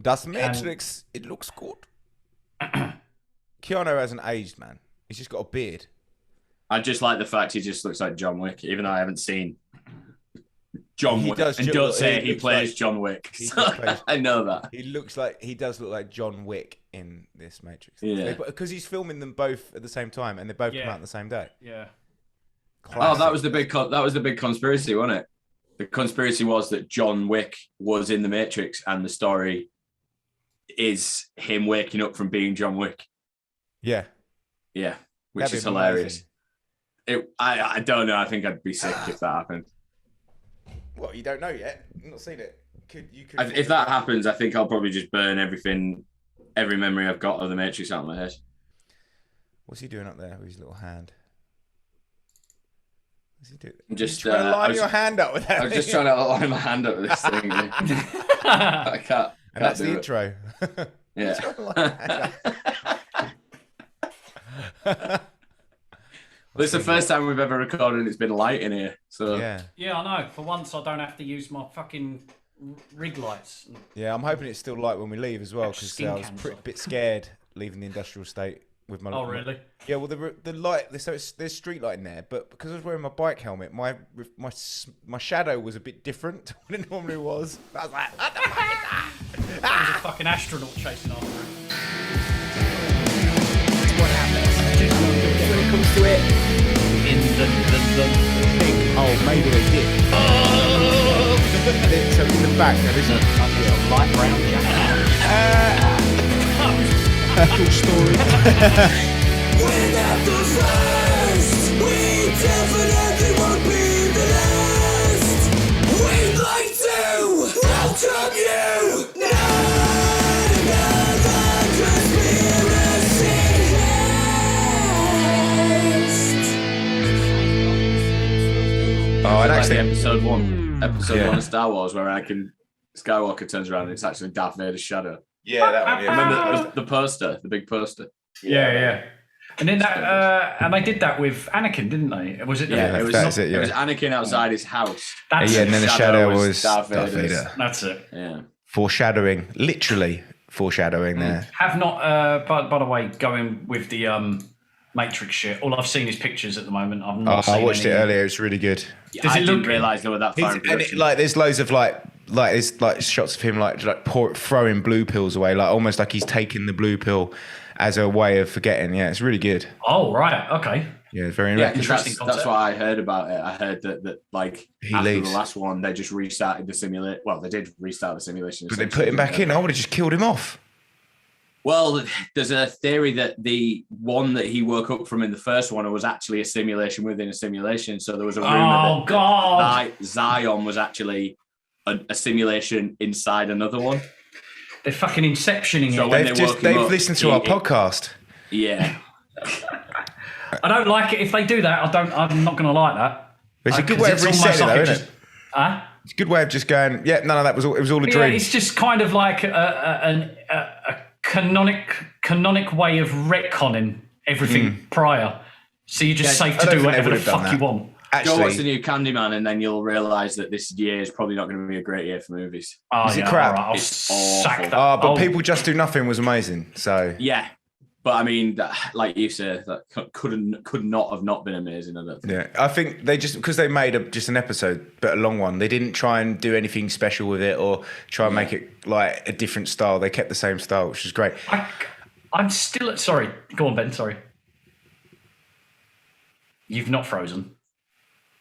Das Matrix, it looks good. Keanu hasn't aged, man. He's just got a beard. I just like the fact he just looks like John Wick, even though I haven't seen John Wick. And don't say he plays like John Wick. So I know that. He does look like John Wick in this Matrix. Yeah. Because he's filming them both at the same time and they both come out on the same day. Yeah. Classic. Oh, that was the big conspiracy, wasn't it? The conspiracy was that John Wick was in the Matrix and the story is him waking up from being John Wick. Yeah. Yeah. Which is hilarious. I don't know. I think I'd be sick if that happened. Well, you don't know yet. You've not seen it. If that happens, I think I'll probably just burn every memory I've got of the Matrix out of my head. What's he doing up there with his little hand? What's he doing? Just trying to line your hand up with that. I was just trying to line my hand up with this thing. I can't. And that's the intro. Yeah. Well, it's the first time we've ever recorded and it's been light in here. So yeah, I know. For once, I don't have to use my fucking rig lights. Yeah, I'm hoping it's still light when we leave as well, because I was a bit scared leaving the industrial estate with my. Oh, really? Yeah, well, the light. So there's street light in there, but because I was wearing my bike helmet, my shadow was a bit different to what it normally was. I was like, what the fuck is that? There was a fucking astronaut chasing after him. What happens when it comes to it? In the thing. Oh, maybe they did. So in the back, now this is a light brown jacket. cool story. We're not the first. We definitely won't be the last. We'd like to welcome you. Not another conspiracy cast. Oh, and actually, episode one of Star Wars, where Skywalker turns around and it's actually Darth Vader's shadow. Yeah, that one. Yeah. Remember the poster, the big poster. Yeah. And then and they did that with Anakin, didn't they? Was it? Yeah, it was Anakin outside his house. And then the shadow was Darth Vader. That's it. Yeah. Foreshadowing, literally foreshadowing there. Have not, by the way, going with the Matrix shit. All I've seen is pictures at the moment. I've not seen I watched it earlier. It's really good. Does it didn't realise they were that far. There's loads of there's shots of him throwing blue pills away, almost like he's taking the blue pill as a way of forgetting. Yeah, it's really good. Oh right, okay. Yeah, it's very interesting. That's what I heard about it. I heard that after the last one, they just restarted the simulation. Well, they did restart the simulation, but they put him back in. I would have just killed him off. Well, there's a theory that the one that he woke up from in the first one was actually a simulation within a simulation. So there was a rumor that Zion was actually a simulation inside another one. They're fucking inceptioning it. They've listened to our podcast. Yeah. I don't like it. If they do that, I'm not going to like that. But it's a good way of resetting, though, isn't it? Huh? It's a good way of just going, yeah, none of that was all, it was all a dream. It's just kind of like a canonic way of retconning everything prior. So you're just safe to do whatever the fuck you want. Go watch the new Candyman and then you'll realise that this year is probably not going to be a great year for movies. Oh, is it crap? Right, I'll sack that. But People Just Do Nothing was amazing. So yeah. But I mean, like you said, that could not have not been amazing. I don't think. Yeah, I think they just because they made just an episode, but a long one. They didn't try and do anything special with it or try and make it like a different style. They kept the same style, which is great. I'm still sorry. Go on, Ben. Sorry, you've not frozen.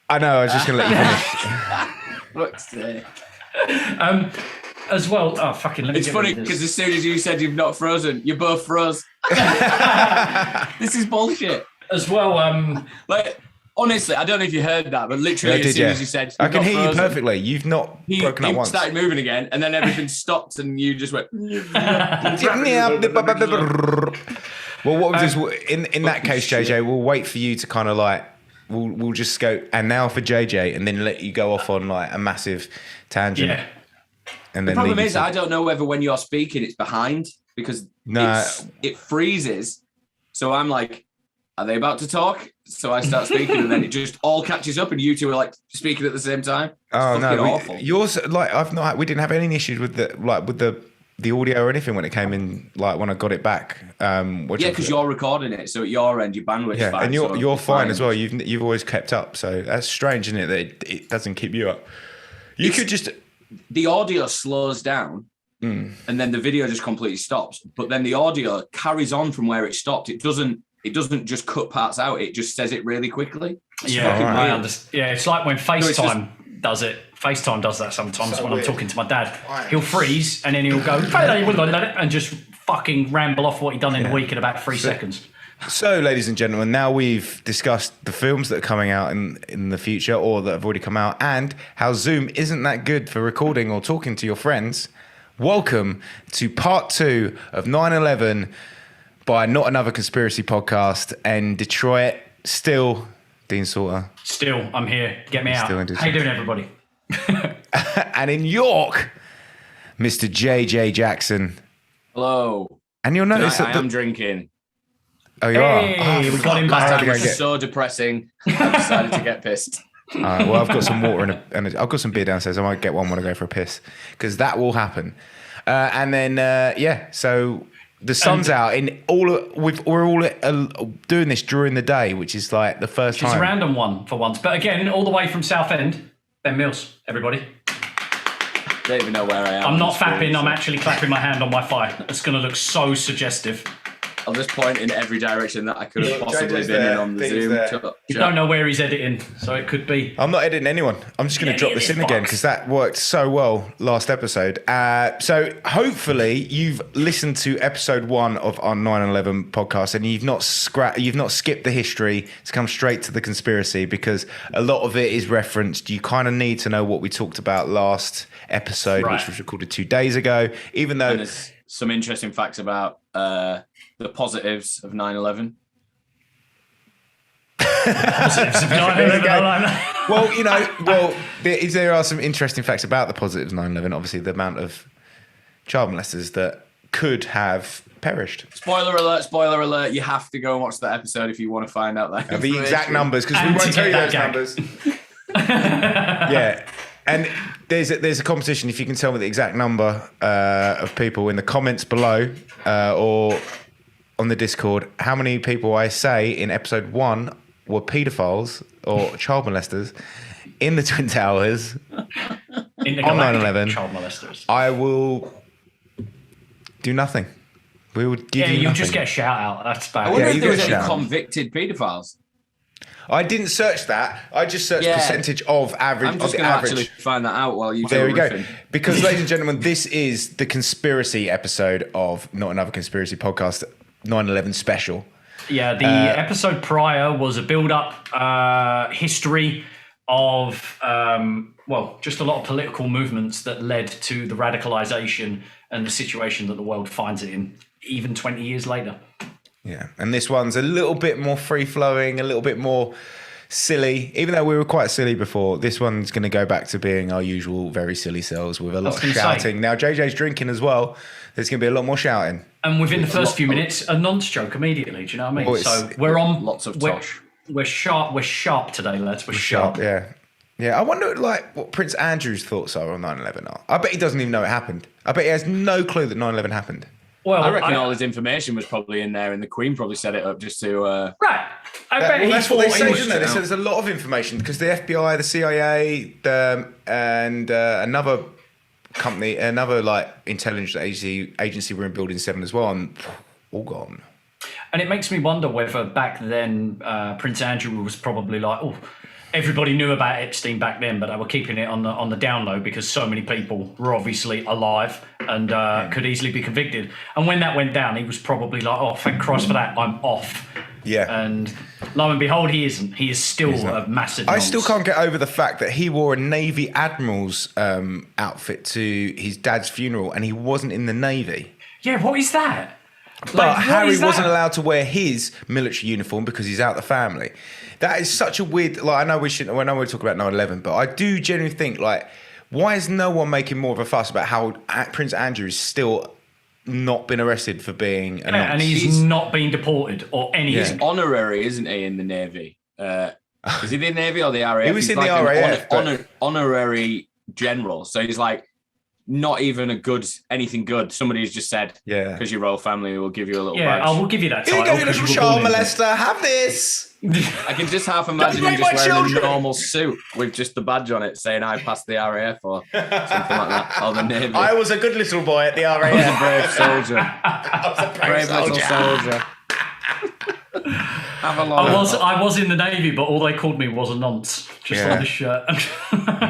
I know. I was just going to let you finish. As well, fucking. Let me it's funny because as soon as you said you've not frozen, you both froze. This is bullshit. As well, honestly, I don't know if you heard that, but literally as soon as you said, I can hear you perfectly. You've not broken up once. He started moving again, and then everything stopped, and you just went. Well, what we'll do is in that case, JJ, we'll wait for you to kind of like. We'll just go and now for JJ, and then let you go off on like a massive tangent. Yeah. And then the problem is, I don't know whether when you're speaking it's behind because it freezes. So I'm like, are they about to talk? So I start speaking, and then it just all catches up, and you two are like speaking at the same time. It's awful. Yours like we didn't have any issues with the the audio or anything when it came in, like when I got it back. Because you're recording it, so at your end, your bandwidth's fine. And you're fine as well. You've always kept up, so that's strange, isn't it? That it doesn't keep you up. Could just the audio slows down, and then the video just completely stops. But then the audio carries on from where it stopped. It doesn't just cut parts out. It just says it really quickly. I understand. Yeah, it's like when FaceTime does it. FaceTime does that sometimes when I'm talking to my dad. He'll freeze and then he'll go and just fucking ramble off what he'd done in the week in about 3 seconds. So, ladies and gentlemen, now we've discussed the films that are coming out in the future or that have already come out and how Zoom isn't that good for recording or talking to your friends. Welcome to part 2 of 9/11 by Not Another Conspiracy Podcast and Detroit. Still, Dean Salter. Still, I'm here. Get me out. How you doing, everybody? And in York, Mr. JJ Jackson. Hello. And you'll notice that I am drinking. Oh, you are? We got him back. It was so depressing. I decided to get pissed. Well, I've got some water and I've got some beer downstairs. I might get one when I go for a piss because that will happen. And then, so the sun's out. We're all doing this during the day, which is like the first time. It's a random one for once. But again, all the way from Southend, Ben Mills, everybody. I don't even know where I am. I'm not fapping. I'm actually clapping my hand on my thigh. It's going to look so suggestive. I'll just point in every direction that I could have possibly been in on the Zoom. You don't know where he's editing, so it could be. I'm not editing anyone. I'm just going to drop this in again because that worked so well last episode. So hopefully you've listened to episode 1 of our 9/11 podcast and you've not skipped the history to come straight to the conspiracy because a lot of it is referenced. You kind of need to know what we talked about last episode, which was recorded 2 days ago. Even though and there's some interesting facts about the positives of 9/11. Positives of 9/11. Well, there are some interesting facts about the positives of 9/11. Obviously, the amount of child molesters that could have perished. Spoiler alert. You have to go and watch that episode if you want to find out that. The exact numbers, because we won't tell you those numbers. Yeah. And there's a competition. If you can tell me the exact number of people in the comments below or on the Discord, how many people I say in episode 1 were paedophiles or child molesters in the Twin Towers on 9/11, child molesters. I will do nothing. We will give you you'll nothing. just get a shout out. That's bad. I wonder if there was any convicted paedophiles. I didn't search that. I just searched percentage of average. I'm just going to actually find that out while you. There we go. Because, ladies and gentlemen, this is the conspiracy episode of Not Another Conspiracy Podcast, 9/11 special. Yeah, the episode prior was a build-up history of just a lot of political movements that led to the radicalization and the situation that the world finds it in, even 20 years later. Yeah, and this one's a little bit more free-flowing, a little bit more silly. Even though we were quite silly before, this one's going to go back to being our usual very silly selves with a lot of shouting. Now, JJ's drinking as well. There's going to be a lot more shouting. And within the first few minutes, a nonce joke immediately. Do you know what I mean? Well, so we're on lots of tosh. We're sharp. We're sharp today, lads. We're sharp. Yeah. Yeah, I wonder what Prince Andrew's thoughts are on 9/11 are. I bet he doesn't even know it happened. I bet he has no clue that 9/11 happened. Well, I reckon all his information was probably in there, and the Queen probably set it up just to. Right. I bet he that's thought what they say, was. isn't it? They say there's a lot of information because the FBI, the CIA, and another company, another like intelligence agency were in Building 7 as well, and all gone. And it makes me wonder whether back then Prince Andrew was probably like, everybody knew about Epstein back then, but they were keeping it on the down low because so many people were obviously alive and could easily be convicted. And when that went down, he was probably like, thank Christ for that, I'm off. Yeah. And lo and behold, he isn't. He is still a massive nonce. I still can't get over the fact that he wore a Navy Admiral's outfit to his dad's funeral and he wasn't in the Navy. Yeah, what is that? But Harry wasn't allowed to wear his military uniform because he's out the family. That is such a weird. Like, I know we talk about 9/11, but I do genuinely think, like, why is no one making more of a fuss about how Prince Andrew is still not been arrested for being a nonce? And he's not been deported or anything. He's honorary, isn't he, in the Navy? Is he the Navy or the RAF? He was in the RAF. Honorary general. So he's like not even anything good. Somebody's just said, Yeah. because you're royal family, we'll give you a little Yeah, badge. I will give you that Here you title. go, you 'cause little you were child born in it. molester. Have this. I can just half imagine Don't him break just my wearing children. a normal suit with just the badge on it saying I passed the RAF or something like that. Or the Navy. I was a good little boy at the I was a RAF. brave soldier. I was a Brave little soldier. Have a lot. I was in the Navy, but all they called me was a nonce, just Yeah. like the shirt.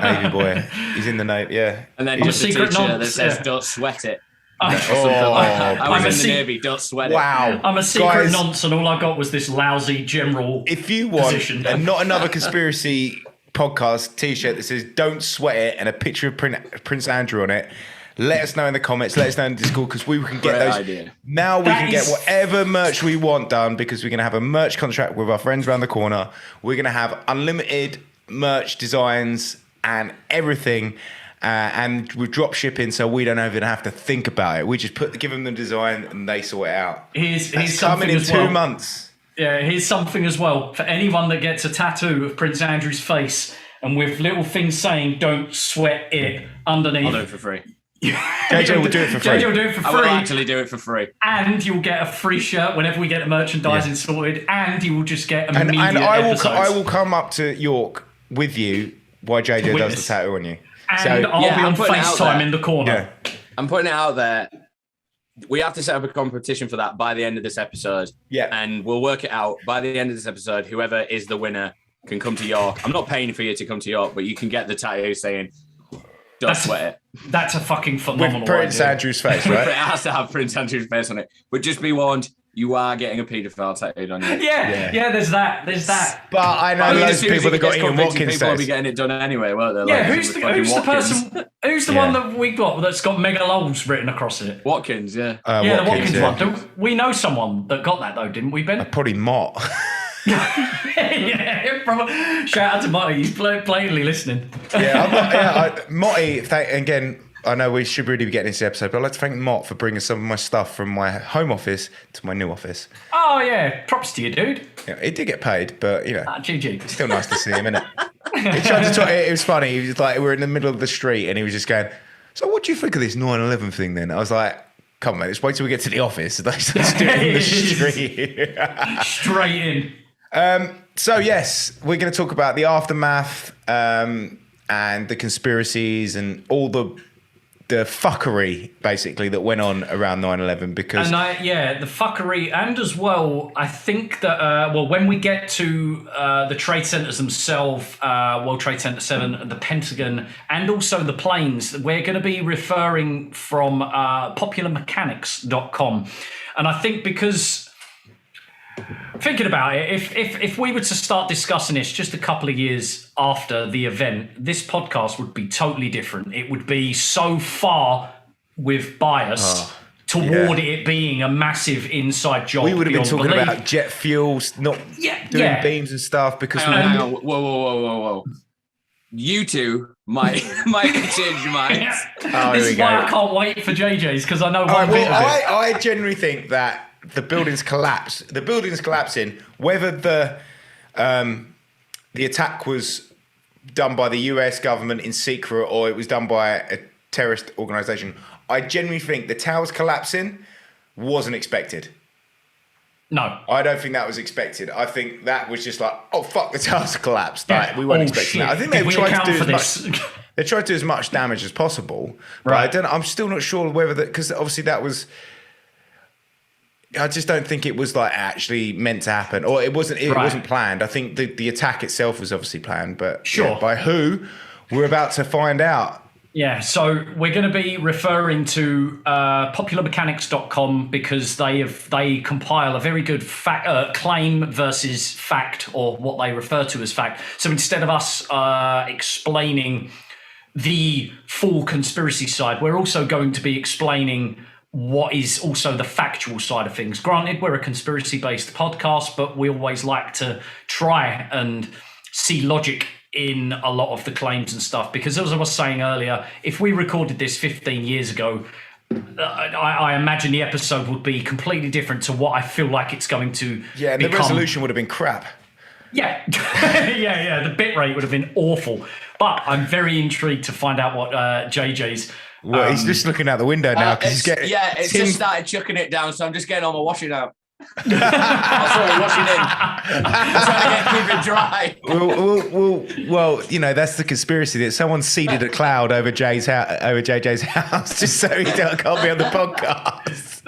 Navy boy. He's in the Navy, yeah. And then I'm just a a secret teacher that nonce, says, yeah. don't sweat it. Oh, I I'm a was in the se- Navy, don't sweat it. wow. I'm a secret Guys, nonce, and all I got was this lousy general. if you want position. and not another conspiracy podcast t-shirt that says "Don't sweat it" and a picture of Prince Andrew on it, let us know in the comments. Let us know in Discord because we can get Great those. idea. Now we That can get is- whatever merch we want done because we're going to have a merch contract with our friends around the corner. We're going to have unlimited merch designs and everything. And we drop shipping, so we don't even have to think about it. We just give them the design, and they sort it out. Here's It's something coming in as 2 well. months. Yeah, here's something as well for anyone that gets a tattoo of Prince Andrew's face and with little things saying "Don't sweat it" underneath. I'll do it for free. JJ will do it for free. JJ will do it for I will free, actually do it for free. and you'll get a free shirt whenever we get the merchandising sorted, and you will just get And immediate episodes. I will come up to York with you while JJ does Witness. the tattoo on you. And I'll yeah, be I'm on putting it out FaceTime there. in the corner. Yeah. I'm putting it out there. We have to set up a competition for that by the end of this episode. Yeah. And we'll work it out by the end of this episode. Whoever is the winner can come to York. I'm not paying for you to come to York, but you can get the tattoo saying, don't sweat it. That's a fucking phenomenal With Prince idea. Andrew's face, It right? has to have Prince Andrew's face on it. But just be warned, you are getting a paedophile tattooed on you. Yeah, there's that. But I know I mean, loads as of soon as people that it got gets Ian convicted, Watkins people will be face. getting it done anyway, won't they? Yeah, Like, who's the fucking Watkins. person? Who's the Yeah. one that we got that's got mega lols written across it? Watkins, yeah. Yeah, the Watkins yeah. one. Don't we know someone that got that though, didn't we, Ben? Probably Mott. Yeah, probably. Shout out to Marty. He's plainly listening. Motty, again, I know we should really be getting into the episode, but I'd like to thank Mott for bringing some of my stuff from my home office to my new office. Oh yeah, props to you, dude. Yeah, he did get paid, but you know, GG. still nice to see him, innit? He tried to talk, it was funny. He was like, we were in the middle of the street, and he was just going, "So, what do you think of this 9/11 thing?" Then I was like, "Come on, mate, let's wait till we get to the office. Let's do it in the street." Straight in. So yes, we're going to talk about the aftermath and the conspiracies and all the fuckery basically that went on around 9/11 because And the fuckery, and as well, I think that when we get to the trade centers themselves, World Trade Center 7, the Pentagon, and also the planes, we're going to be referring from popularmechanics.com. And I think because thinking about it, if we were to start discussing this just a couple of years after the event, this podcast would be totally different. It would be so far with bias toward it being a massive inside job. we would have been beyond talking belief. about jet fuels not doing yeah. beams and stuff because Hang on. Whoa. You two might change your minds. Oh, This here is we why go. I can't wait for JJ's because I know one All right, bit of it. I generally think that the buildings collapse. The buildings collapsing, whether the attack was done by the US government in secret or it was done by a terrorist organization, I genuinely think the towers collapsing wasn't expected. No. I don't think that was expected. I think that was just like, oh fuck, the towers collapsed. Yeah. Like, we weren't Oh, expecting shit. that. I think Did they we tried to account do for as this? much. They tried to do as much damage as possible, but Right. I'm still not sure whether that, because obviously that was. I just don't think it was like actually meant to happen, or it wasn't. It Right. wasn't planned. I think the attack itself was obviously planned, but Sure. yeah, by who, we're about to find out. Yeah, so we're going to be referring to popularmechanics.com because they compile a very good claim versus fact, or what they refer to as fact. So instead of us explaining the full conspiracy side, we're also going to be explaining what is also the factual side of things. Granted, we're a conspiracy-based podcast, but we always like to try and see logic in a lot of the claims and stuff, because as I was saying earlier, if we recorded this 15 years ago, I imagine the episode would be completely different to what I feel like it's going to Yeah, and the become. resolution would have been crap. Yeah, yeah, the bit rate would have been awful. But I'm very intrigued to find out what JJ's Well, he's just looking out the window now because he's getting. It's just started chucking it down, so I'm just getting all my washing out. Washing in. I'm trying to keep it dry. Well, that's the conspiracy that someone seeded a cloud over JJ's house just so he can't be on the podcast.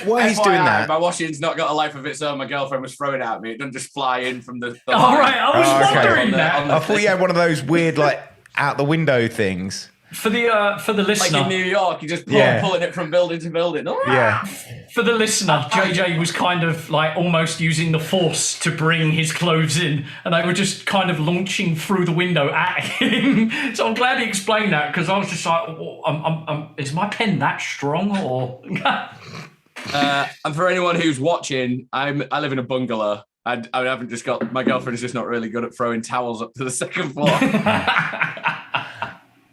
Why he's doing that? My washing's not got a life of its own. My girlfriend was throwing it at me. It doesn't just fly in from the. All right, I was wondering that. I thought you had one of those weird, out the window things. For the listener, like in New York, you just pulling it from building to building. Oh. Yeah. For the listener, JJ was kind of almost using the force to bring his clothes in, and they were just kind of launching through the window at him. So I'm glad he explained that, because I was just like, is my pen that strong or? And for anyone who's watching, I live in a bungalow. I haven't just got my girlfriend's just not really good at throwing towels up to the second floor.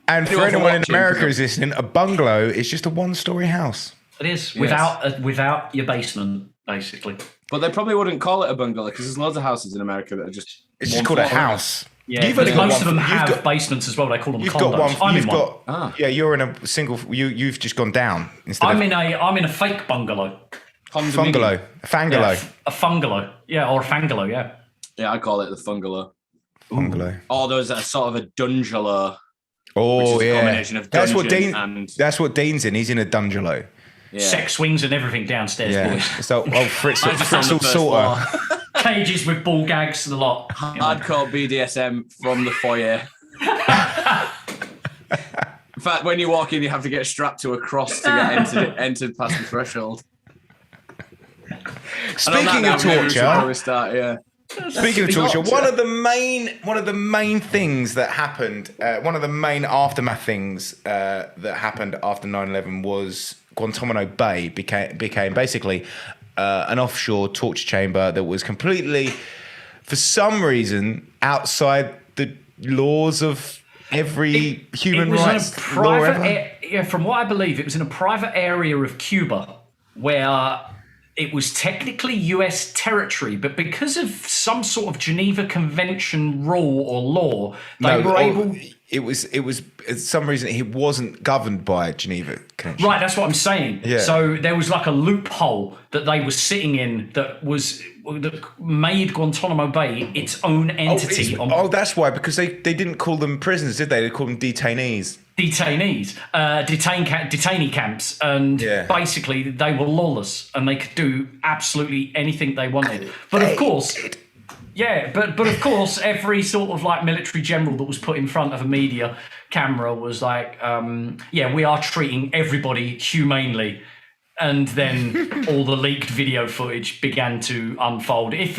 And for anyone in America who's listening, a bungalow is just a one-story house. It is, without your basement, basically. But they probably wouldn't call it a bungalow because there's loads of houses in America that are just... It's just called a house. Yeah, most of them have basements as well. They call them condos. You're in a single... You've just gone down. I'm in a fake bungalow. Fungalow. A fangalow. Yeah, a fungalow. Yeah, or a fangalow, yeah. Yeah, I call it the fungalow. Fungalow. Or there's a sort of a dungalow. Oh, which is a combination of that's what Dean's in. He's in a dungalow. Yeah. Sex swings and everything downstairs, boys. So, Fritzl Salter. Cages with ball gags and a lot. Hardcore BDSM from the foyer. In fact, when you walk in, you have to get strapped to a cross to get entered past the threshold. Speaking of torture, one of the main things that happened, one of the main aftermath things that happened after 9/11 was Guantanamo Bay became basically an offshore torture chamber that was completely, for some reason, outside the laws of every human rights law ever. From what I believe, it was in a private area of Cuba where it was technically US territory, but because of some sort of Geneva Convention rule or law, they were able... It was for some reason it wasn't governed by Geneva Convention. Right, that's what I'm saying. Yeah. So there was like a loophole that they were sitting in that made Guantanamo Bay its own entity. That's why, because they didn't call them prisoners, did they? They called them detainees. Detainee camps, and basically they were lawless and they could do absolutely anything they wanted. But of course, of course, every sort of military general that was put in front of a media camera was like, we are treating everybody humanely. And then all the leaked video footage began to unfold. If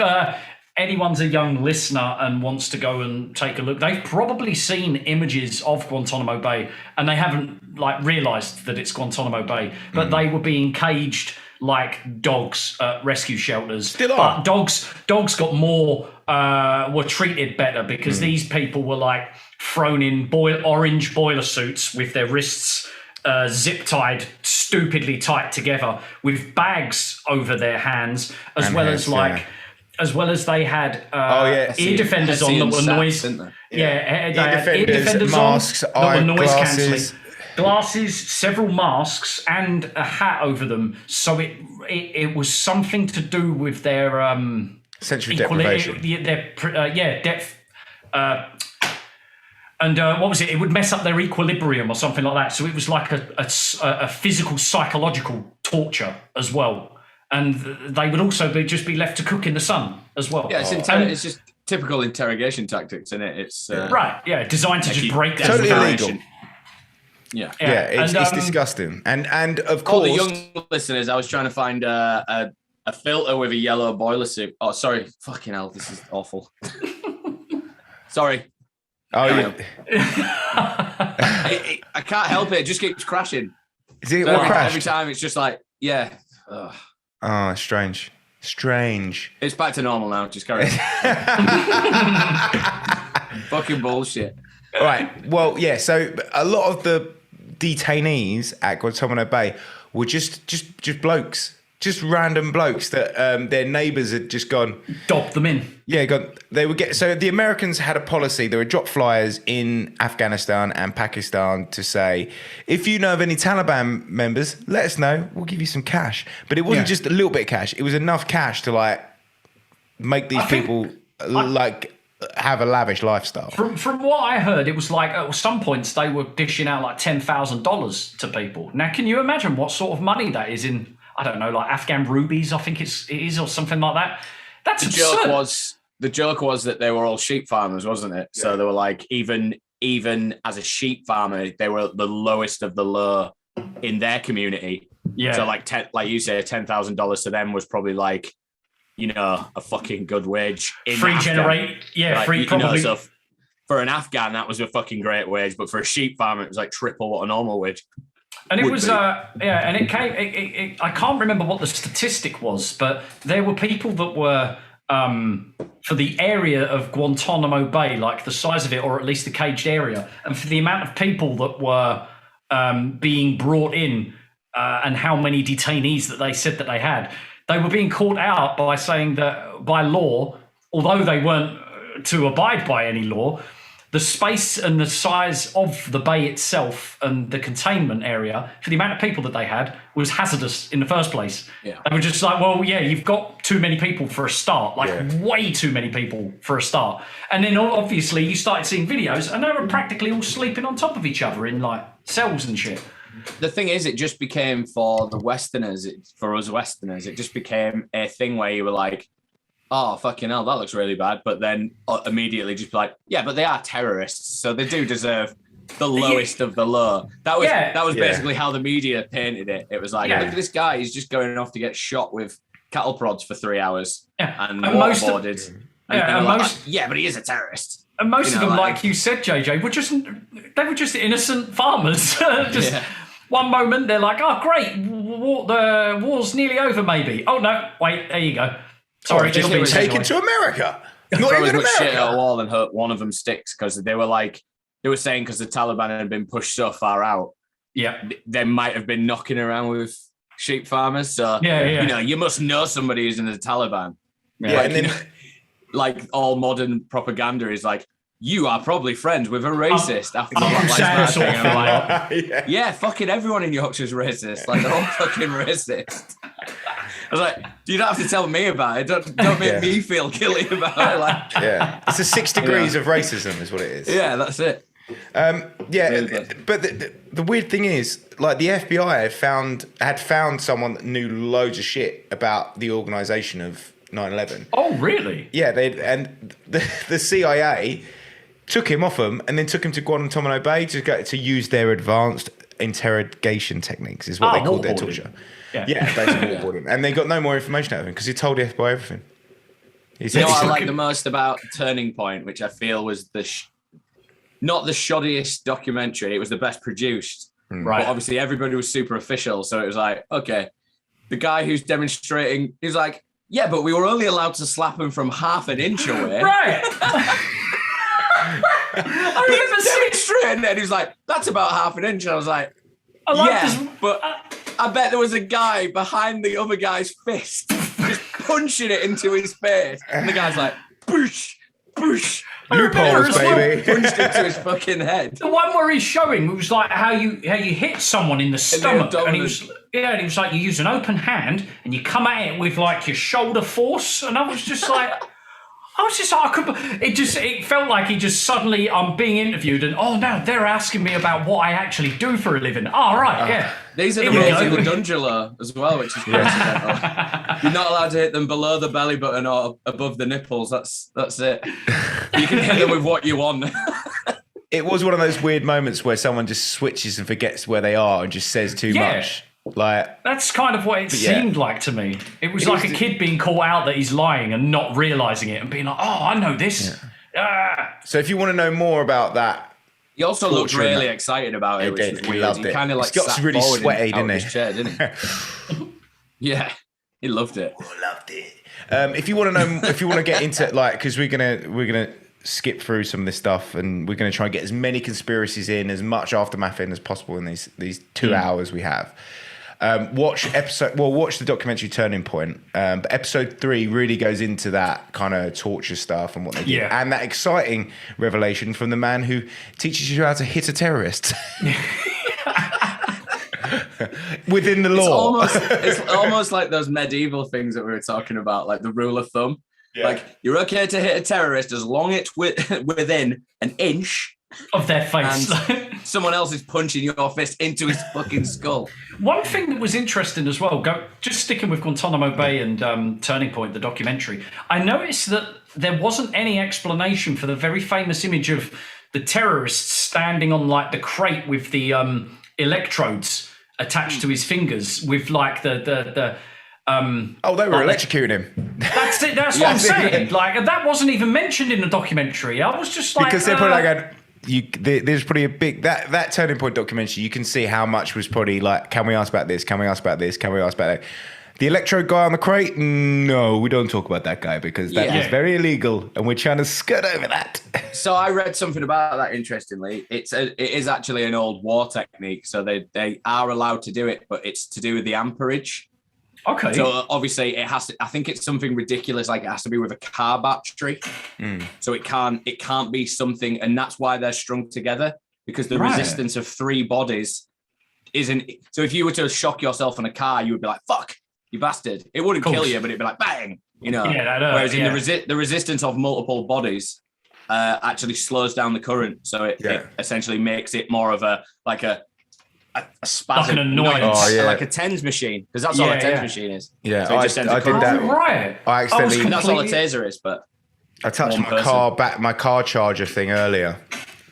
anyone's a young listener and wants to go and take a look, they've probably seen images of Guantanamo Bay and they haven't realised that it's Guantanamo Bay, but they were being caged like dogs at rescue shelters. Still are. But dogs got more, were treated better because these people were thrown in orange boiler suits with their wrists zip tied stupidly tight together with bags over their hands, as well as they had ear defenders on that were noise. Ear defenders, masks, on that were noise cancelling. Glasses, several masks, and a hat over them. So it was something to do with their sensory deprivation. Depth. And what was it? It would mess up their equilibrium or something like that. So it was like a physical, psychological torture as well. And they would also just be left to cook in the sun as well. Yeah, it's just typical interrogation tactics, isn't it? It's designed to just break down. Totally illegal. Yeah, it's disgusting. And of course, all the young listeners, I was trying to find a filter with a yellow boiler suit. Oh, sorry, fucking hell, this is awful. Sorry. Oh yeah. I can't help it. It just keeps crashing. Is it all crashed? Every time it's just Ugh. Oh, strange. It's back to normal now. Just carry on. Fucking bullshit. Right. Well, yeah. So a lot of the detainees at Guantanamo Bay were just blokes. just random blokes that their neighbours had just gone dobbed them in. Yeah, so the Americans had a policy. There were drop flyers in Afghanistan and Pakistan to say, if you know of any Taliban members, let us know. We'll give you some cash. But it wasn't just a little bit of cash. It was enough cash to like make these people like have a lavish lifestyle. From what I heard, it was like at some points they were dishing out like $10,000 to people. Now, can you imagine what sort of money that is in? I don't know, like Afghan rubies, I think it is, or something like that. That's absurd. The joke was that they were all sheep farmers, wasn't it? Yeah. So they were like, even as a sheep farmer, they were the lowest of the low in their community. Yeah. So like you say, $10,000 to them was probably like, a fucking good wage. Free probably. So for an Afghan, that was a fucking great wage, but for a sheep farmer, it was like triple what a normal wage. And it was, and it came, I can't remember what the statistic was, but there were people that were, for the area of Guantanamo Bay, like the size of it, or at least the caged area, and for the amount of people that were being brought in and how many detainees that they said that they had, they were being caught out by saying that by law, although they weren't to abide by any law, the space and the size of the bay itself and the containment area for the amount of people that they had was hazardous in the first place. Yeah. They were just like, well, yeah, you've got too many people for a start, way too many people for a start. And then obviously you started seeing videos and they were practically all sleeping on top of each other in like cells and shit. The thing is, it just became for the Westerners, for us Westerners, it just became a thing where you were like, oh, fucking hell, that looks really bad. But then immediately just be like, yeah, but they are terrorists, so they do deserve the lowest of the low. That was basically how the media painted it. It was like, look at this guy, he's just going off to get shot with cattle prods for 3 hours and waterboarded. But he is a terrorist. And most of them, like you said, JJ, were just innocent farmers. One moment they're like, oh, great, the war's nearly over, maybe. Oh, no, wait, there you go. Sorry, just been taken to America. Not even America. Shit at a wall and hope one of them sticks, because they were saying because the Taliban had been pushed so far out, they might have been knocking around with sheep farmers. So you must know somebody who's in the Taliban. Yeah, and then like all modern propaganda is like, you are probably friends with a racist after the Black Lives Matter. Yeah, fucking everyone in Yorkshire's racist. Like, they're all fucking racist. I was like, you don't have to tell me about it. Don't make me feel guilty about it. Like, it's a 6 degrees of racism is what it is. Yeah, that's it. But the weird thing is, like, the FBI had found someone that knew loads of shit about the organisation of 9/11. Oh, really? Yeah, the CIA took him off them and then took him to Guantanamo Bay to use their advanced interrogation techniques, is what they called their torture. Yeah, basically waterboarding. And they got no more information out of him because he told the FBI everything. I like the most about Turning Point, which I feel was not the shoddiest documentary. It was the best produced. Right. But obviously everybody was super official. So it was like, okay, the guy who's demonstrating, he's like, yeah, but we were only allowed to slap him from half an inch away. Right. I remember demonstrating it. He was like, that's about half an inch. And I was like, but I bet there was a guy behind the other guy's fist just punching it into his face. And the guy's like, boosh, boosh. Loopholes, baby. Punched into his fucking head. The one where he's showing was like how you hit someone in the stomach, and he was like, you use an open hand and you come at it with like your shoulder force, and I was just like, it felt like he just suddenly, I'm being interviewed, and oh no, they're asking me about what I actually do for a living. Oh right, These are the rules in the Dundula as well, which is coincidental. You're not allowed to hit them below the belly button or above the nipples. That's it. You can hit them with what you want. It was one of those weird moments where someone just switches and forgets where they are and just says too much. Like, that's kind of what it seemed like to me. It was like a kid being caught out that he's lying and not realising it and being like, oh, I know this. So if you want to know more about that, he also looked really excited about it, which was weird. Loved it. Kind of like got really sweaty, didn't he? Chair, didn't he? Yeah, he loved it. Loved it. If you want to know, if you want to get into because we're gonna skip through some of this stuff, and we're gonna try and get as many conspiracies in, as much aftermath in as possible in these 2 hours we have. Watch the documentary Turning Point. But episode 3 really goes into that kind of torture stuff and what they did, and that exciting revelation from the man who teaches you how to hit a terrorist within the law. It's almost like those medieval things that we were talking about, like the rule of thumb. Yeah. Like, you're okay to hit a terrorist as long as it's within an inch of their face. And someone else is punching your fist into his fucking skull. One thing that was interesting as well, just sticking with Guantanamo Bay and Turning Point, the documentary, I noticed that there wasn't any explanation for the very famous image of the terrorists standing on like the crate with the electrodes attached to his fingers with like the they were electrocuting him. That's it. That's what I'm saying. Like, that wasn't even mentioned in the documentary. I was just like, because they're probably like, there's probably a big that Turning Point documentary. You can see how much was probably like, can we ask about this? Can we ask about this? Can we ask about that? The electrode guy on the crate? No, we don't talk about that guy because that is very illegal, and we're trying to skirt over that. So I read something about that. Interestingly, it is actually an old war technique. So they are allowed to do it, but it's to do with the amperage. Okay. So obviously it has to. I think it's something ridiculous, like it has to be with a car battery. So it can't be something, and that's why they're strung together, because the resistance of 3 bodies isn't. So if you were to shock yourself in a car, you would be like, "Fuck, you bastard!" It wouldn't kill you, but it'd be like bang, you know. Whereas in the resistance of multiple bodies actually slows down the current, so it essentially makes it more of a spasm, like an annoyance, like a TENS machine, because that's all a TENS machine is. Yeah, so I did that. Right. I accidentally. That's all a taser is, but I touched my car charger thing earlier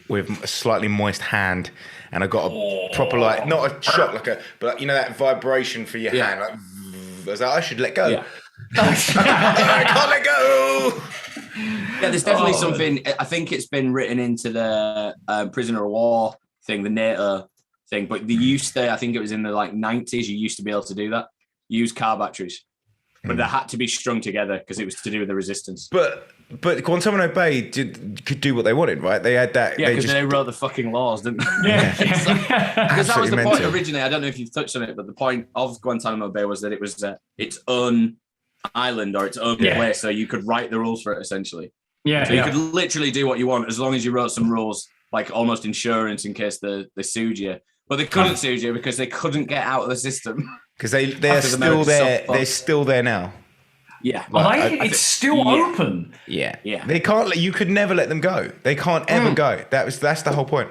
with a slightly moist hand, and I got a proper not a shock but you know that vibration for your hand. Like, I was like, I should let go. Yeah. I can't let go. Yeah, there's definitely something. I think it's been written into the prisoner of war thing, the NATO thing, but they used to, I think it was in the 90s, you used to be able to do that, use car batteries, but they had to be strung together because it was to do with the resistance. But Guantanamo Bay could do what they wanted, right? They had that. Yeah, because they wrote the fucking laws, didn't they? Yeah. Because that was the point originally. I don't know if you've touched on it, but the point of Guantanamo Bay was that it was its own island or its own place, so you could write the rules for it essentially. Yeah. So you could literally do what you want as long as you wrote some rules, like almost insurance in case they sued you. But they couldn't sue you because they couldn't get out of the system. Because they're still there. They're still there now. Yeah. It's still open. Yeah. Yeah. They can't. You could never let them go. They can't ever go. That's the whole point.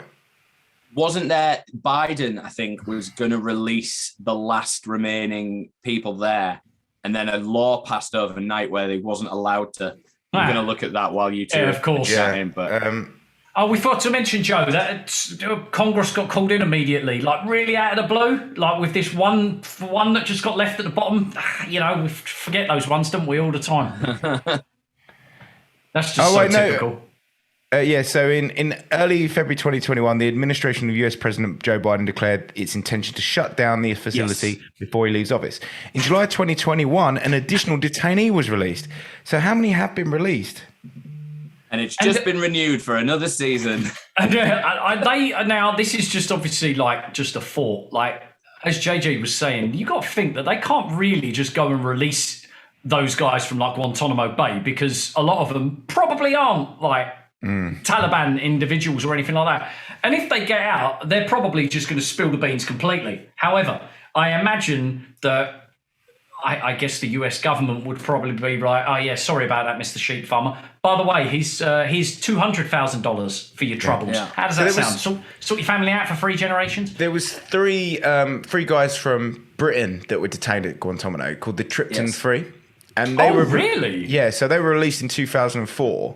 Wasn't there Biden, I think, was going to release the last remaining people there, and then a law passed overnight where they wasn't allowed to. I'm going to look at that while you two. Yeah, of course. We forgot to mention, Joe, that Congress got called in immediately, like really out of the blue, like with this one that just got left at the bottom. You know, we forget those ones, don't we, all the time? That's just typical. So in early February 2021, the administration of US President Joe Biden declared its intention to shut down the facility before he leaves office. In July 2021, an additional detainee was released. So how many have been released? And it's just been renewed for another season. Now, this is just obviously just a thought. Like, as JJ was saying, you got to think that they can't really just go and release those guys from Guantanamo Bay, because a lot of them probably aren't Taliban individuals or anything like that. And if they get out, they're probably just going to spill the beans completely. However, I imagine that I guess the US government would probably be like, oh yeah, sorry about that, Mr. Sheep Farmer. By the way, he's $200,000 for your troubles. Yeah. How does that sound? Sort your family out for 3 generations? There was three guys from Britain that were detained at Guantanamo called the Tripton 3. And they were really? Yeah, so they were released in 2004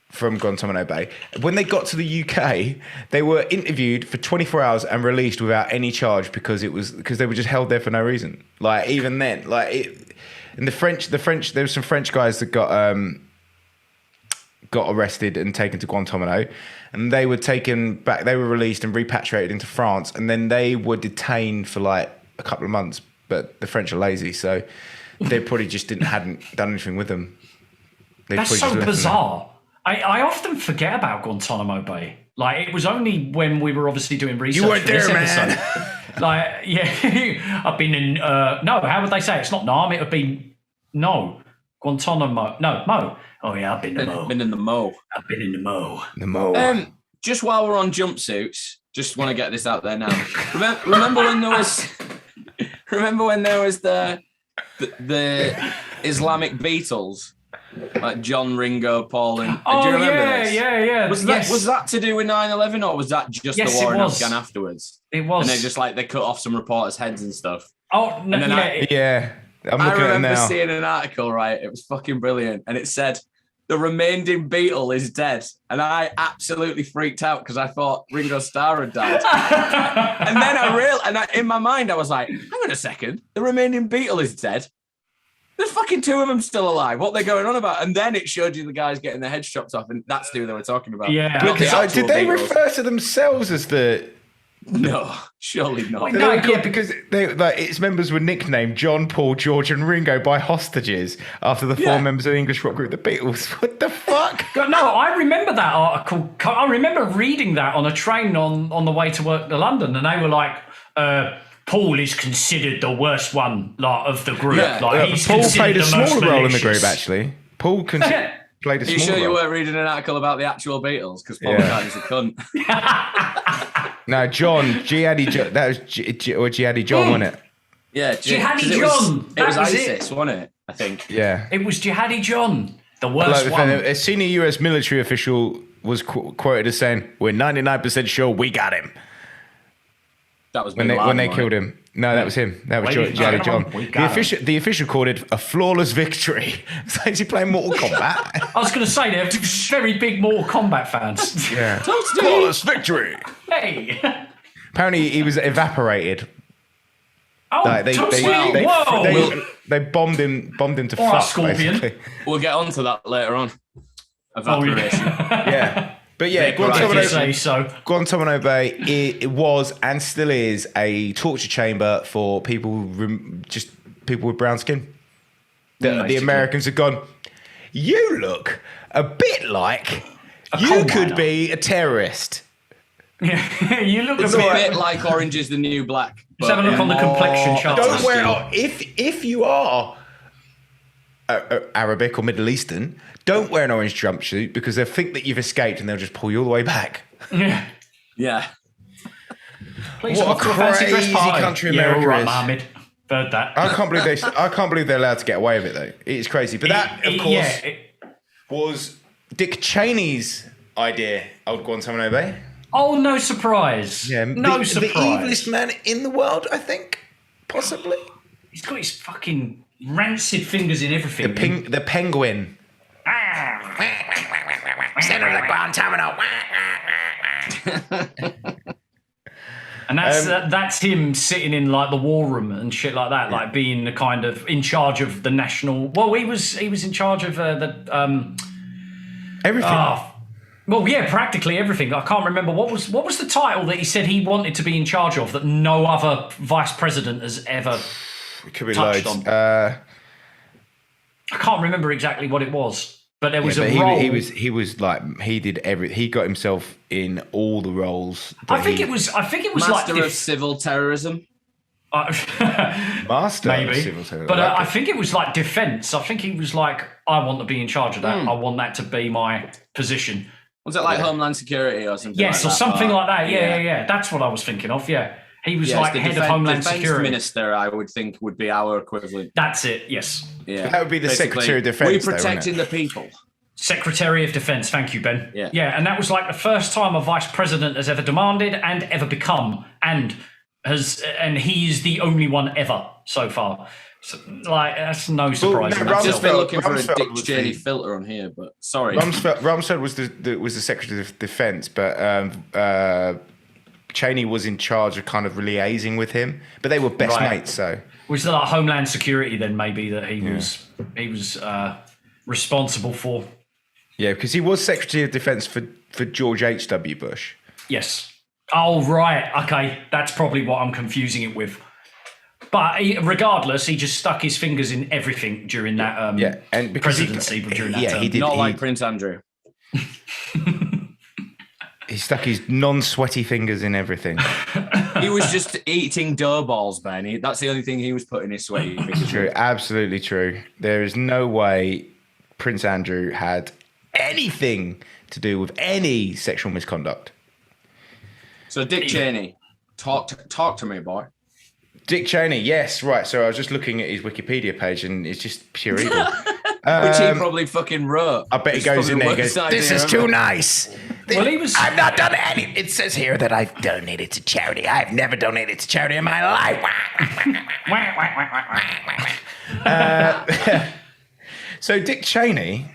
from Guantanamo Bay. When they got to the UK, they were interviewed for 24 hours and released without any charge because they were just held there for no reason. Even then, and the French, there were some French guys that got arrested and taken to Guantanamo, and they were taken back. They were released and repatriated into France, and then they were detained for a couple of months. But the French are lazy, so they probably just hadn't done anything with them. That's so bizarre. I often forget about Guantanamo Bay. Like, it was only when we were obviously doing research weren't for this there, episode. man. Like, yeah, I've been in, no, how would they say it? It's not Nam, it would be, no, Guantanamo. No, Mo. Oh, yeah, I've been in the Mo. Been in the Mo. I've been in the Mo. The Mo. Just while we're on jumpsuits, just want to get this out there now. Remember when there was... Remember when there was the Islamic Beatles? Like John, Ringo, Paul, and do you remember this? Yeah. Was that to do with 9/11, or was that just the war in Afghan afterwards? It was. And they just they cut off some reporters' heads and stuff. Oh, no, and then yeah. I'm I looking at it remember now. seeing an article, right? It was fucking brilliant. And it said, the remaining Beatle is dead. And I absolutely freaked out because I thought Ringo Starr had died. And then in my mind, I was like, hang on a second. The remaining Beatle is dead. There's fucking two of them still alive. What are they going on about? And then it showed you the guys getting their heads chopped off. And that's who they were talking about. Yeah. Did they refer to themselves as the... No, surely not. Because its members were nicknamed John, Paul, George, and Ringo by hostages after the four members of the English rock group The Beatles. What the fuck? No, I remember that article. I remember reading that on a train on the way to work to London, and they were like, Paul is considered the worst one of the group. Yeah. Paul played a smaller role in the group, actually. Paul played a smaller role. Are you sure you weren't reading an article about the actual Beatles? Because Paul McCartney's a cunt. No, John, Jihadi, that was Jihadi John, wasn't it? Yeah, Jihadi John. It was ISIS, wasn't it? I think. Yeah. It was Jihadi John, the worst one. A senior US military official was quoted as saying, "We're 99% sure we got him." That was when they killed him. No, that was him. That was Jihadi John. The official called it a flawless victory. So is he playing Mortal Kombat? I was going to say they're very big Mortal Kombat fans. Yeah. Flawless victory. Hey. Apparently he was evaporated. Oh, they bombed him to fuck. Scorpion. Basically. We'll get onto that later on. Evaporation. Yeah. But yeah, Guantanamo Bay, it was and still is a torture chamber for people with brown skin. The Americans have gone, you look a bit like you could be a terrorist. Yeah, you look it's a bit like Orange is the New Black. Let's have a look on the complexion chart. Don't wear if you are Arabic or Middle Eastern, don't wear an orange jumpsuit because they'll think that you've escaped and they'll just pull you all the way back. Yeah. Yeah. Please, what a crazy country America is. Right, Mohammed. Heard that. I can't believe they're allowed to get away with it though. It's crazy. But that, of course, was Dick Cheney's idea of Guantanamo Bay. Oh, no surprise. Yeah, no surprise. The evilest man in the world, I think, possibly. He's got his fucking rancid fingers in everything. The penguin. Center of the Guantanamo. And that's him sitting in like the war room and shit like that, like being the kind of in charge of the national. Well, he was in charge of the everything. Well, yeah, practically everything. I can't remember what was the title that he said he wanted to be in charge of that no other vice president has ever it could be touched loads. on. I can't remember exactly what it was, but there was a role. He was like he did he got himself in all the roles. I think it was Master of Civil Terrorism. Master maybe, of Civil Terrorism. But I think it was like defense. I think he was like, I want to be in charge of that. I want that to be my position. Was it like Homeland Security or something? Yes, like or that? something like that. Yeah. That's what I was thinking of. Yeah, he was like head of Homeland Security. Defense Minister, I would think, would be our equivalent. That's it. Yes. Yeah, that would be the basically, Secretary of Defense. We're protecting the people. Secretary of Defense. Thank you, Ben. Yeah, and that was like the first time a vice president has ever demanded and ever become, and he is the only one ever so far. So, like, that's no surprise. I've just been looking for a Dick Cheney filter on here, but sorry. Rumsfeld was the Secretary of Defense, but Cheney was in charge of kind of liaising with him, but they were best mates. So was it like Homeland Security then? Maybe that he was responsible for. Yeah, because he was Secretary of Defense for George H.W. Bush. Yes. Oh right. Okay, that's probably what I'm confusing it with. But regardless, he just stuck his fingers in everything during that and presidency. During that term. Not like Prince Andrew. He stuck his non-sweaty fingers in everything. He was just eating dough balls, Ben. That's the only thing he was putting his sweaty fingers True, in. absolutely true. There is no way Prince Andrew had anything to do with any sexual misconduct. So Dick Cheney, talk to me, boy. Dick Cheney, yes, right. So I was just looking at his Wikipedia page, and it's just pure evil. Which he probably fucking wrote. I bet he goes in there and goes, "This is too nice. Well, he was. I've not done any. It says here that I've donated to charity. I've never donated to charity in my life." So Dick Cheney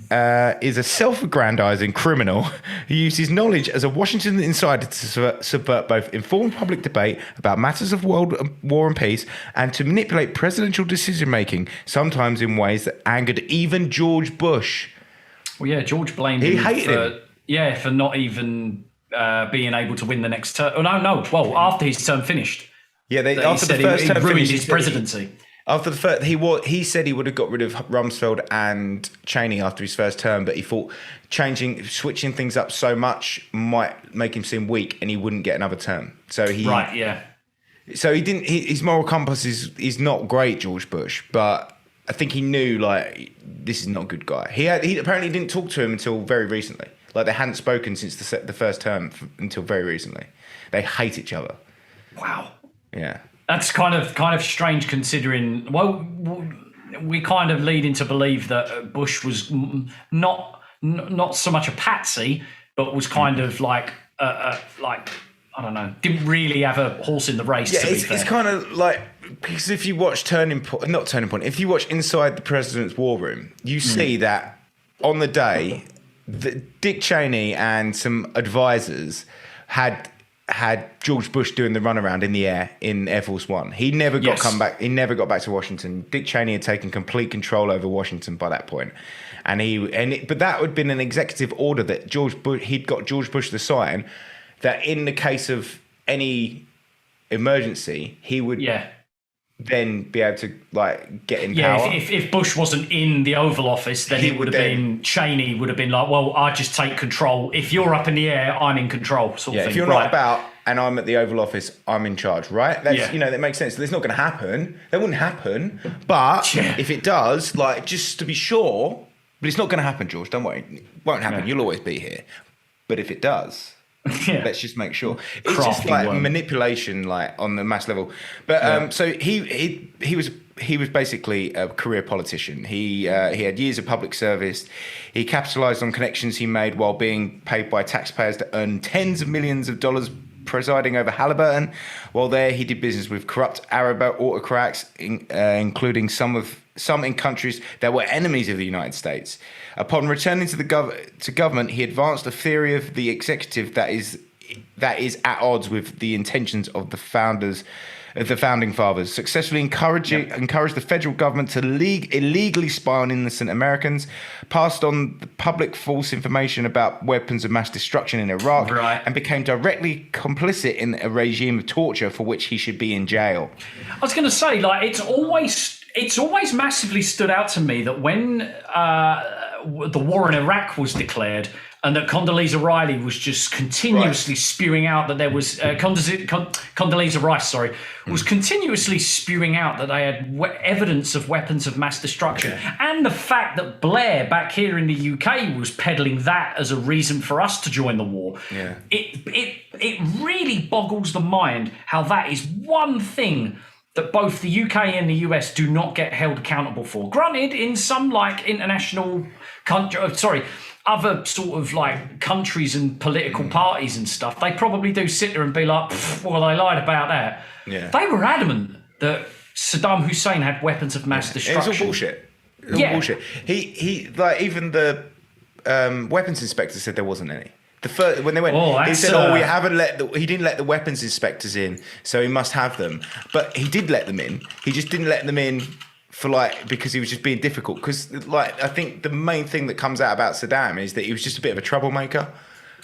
is a self-aggrandizing criminal who used his knowledge as a Washington insider to subvert both informed public debate about matters of world war and peace and to manipulate presidential decision-making, sometimes in ways that angered even George Bush. Well, yeah, George blamed He him hated him. Yeah, for not even being able to win the next term. Oh, no. Well, after his term finished. Yeah, After the first term ruined his presidency. After the first, he said he would have got rid of Rumsfeld and Cheney after his first term, but he thought switching things up so much might make him seem weak, and he wouldn't get another term. So So he didn't. His moral compass is not great, George Bush, but I think he knew like this is not a good guy. He apparently didn't talk to him until very recently. Like they hadn't spoken since the first term until very recently. They hate each other. Wow. Yeah. That's kind of strange considering. Well, we kind of lead into believe that Bush was not so much a patsy, but was kind of like I don't know, didn't really have a horse in the race. Yeah, to be fair. it's kind of like because if you watch if you watch Inside the President's War Room, you see that on the day that Dick Cheney and some advisors had George Bush doing the runaround in the air in Air Force One. He never got back. He never got back to Washington. Dick Cheney had taken complete control over Washington by that point, but that would have been an executive order that he'd got George Bush to sign that in the case of any emergency, he would then be able to like get in power. If Bush wasn't in the Oval Office, then Cheney would have been like, well, I just take control. If you're up in the air, I'm in control. Sort of thing. If you're not about and I'm at the Oval Office, I'm in charge, right? That's that makes sense. That's not going to happen. That wouldn't happen. But if it does, like just to be sure, but it's not going to happen, George. Don't worry, it won't happen. You'll always be here. But if it does. Let's just make sure. It's just like manipulation, like on the mass level. But so he was basically a career politician. He had years of public service. He capitalized on connections he made while being paid by taxpayers to earn tens of millions of dollars presiding over Halliburton. While there, he did business with corrupt Arab autocrats, including some in countries that were enemies of the United States. Upon returning to government, he advanced a theory of the executive that is at odds with the intentions of the founding fathers, successfully encouraged the federal government to illegally spy on innocent Americans, passed on the public false information about weapons of mass destruction in Iraq, and became directly complicit in a regime of torture for which he should be in jail. I was going to say, like, it's always massively stood out to me that when the war in Iraq was declared and that Condoleezza Rice was just continuously spewing out that there was Condoleezza Rice, was continuously spewing out that they had evidence of weapons of mass destruction, and the fact that Blair back here in the UK was peddling that as a reason for us to join the war. Yeah. It really boggles the mind how that is one thing that both the UK and the US do not get held accountable for. Granted, in some like international other sort of like countries and political parties and stuff, they probably do sit there and be like, well, they lied about that. Yeah. They were adamant that Saddam Hussein had weapons of mass destruction. It's all bullshit. It's all bullshit. He like even the weapons inspector said there wasn't any. When they went, he said, we haven't he didn't let the weapons inspectors in, so he must have them. But he did let them in. He just didn't let them in because he was just being difficult. Because I think the main thing that comes out about Saddam is that he was just a bit of a troublemaker.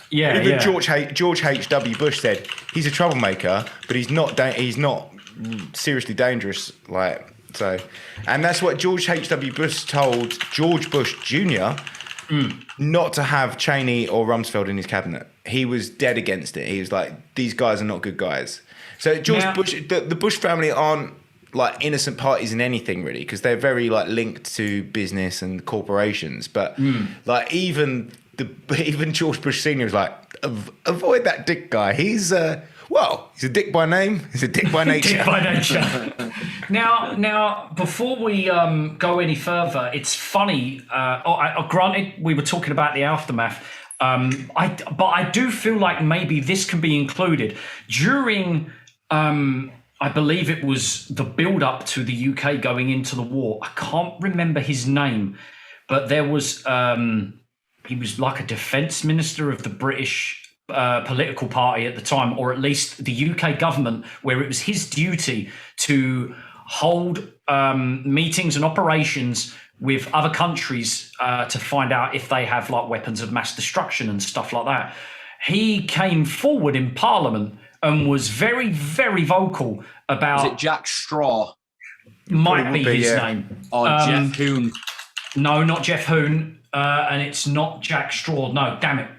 Yeah. Even George H.W. Bush said he's a troublemaker, but he's not seriously dangerous. And that's what George H.W. Bush told George Bush Jr. not to have Cheney or Rumsfeld in his cabinet. He was dead against it. He was like, these guys are not good guys. So George Bush, the Bush family aren't like innocent parties in anything really, because they're very like linked to business and corporations. But like even George Bush Senior was like, avoid that dick guy. He's he's a dick by name. He's a dick by nature. Dick by nature. Now, before we go any further, it's funny. Granted, we were talking about the aftermath. But I do feel like maybe this can be included during. I believe it was the build-up to the UK going into the war. I can't remember his name, but there was he was like a defence minister of the British political party at the time, or at least the UK government, where it was his duty to hold meetings and operations with other countries to find out if they have like weapons of mass destruction and stuff like that. He came forward in Parliament and was very, very vocal about... Is it Jack Straw? Might be his name. Or Jeff Hoon? No, not Jeff Hoon. And it's not Jack Straw. No, damn it.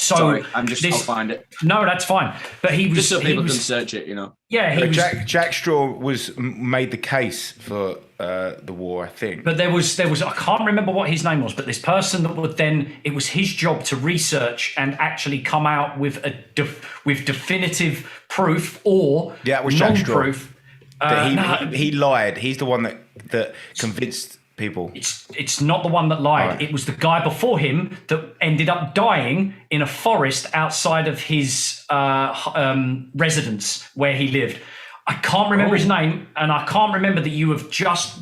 Sorry, I'll find it. No, that's fine. But he was... Just so people can search it, you know. Yeah, Jack Straw made the case for the war, I think. But there was I can't remember what his name was, but this person that would then, it was his job to research and actually come out with with definitive proof or non-proof. He lied. He's the one that convinced people. It's not the one that lied. Right. It was the guy before him that ended up dying in a forest outside of his residence where he lived. I can't remember his name, and I can't remember that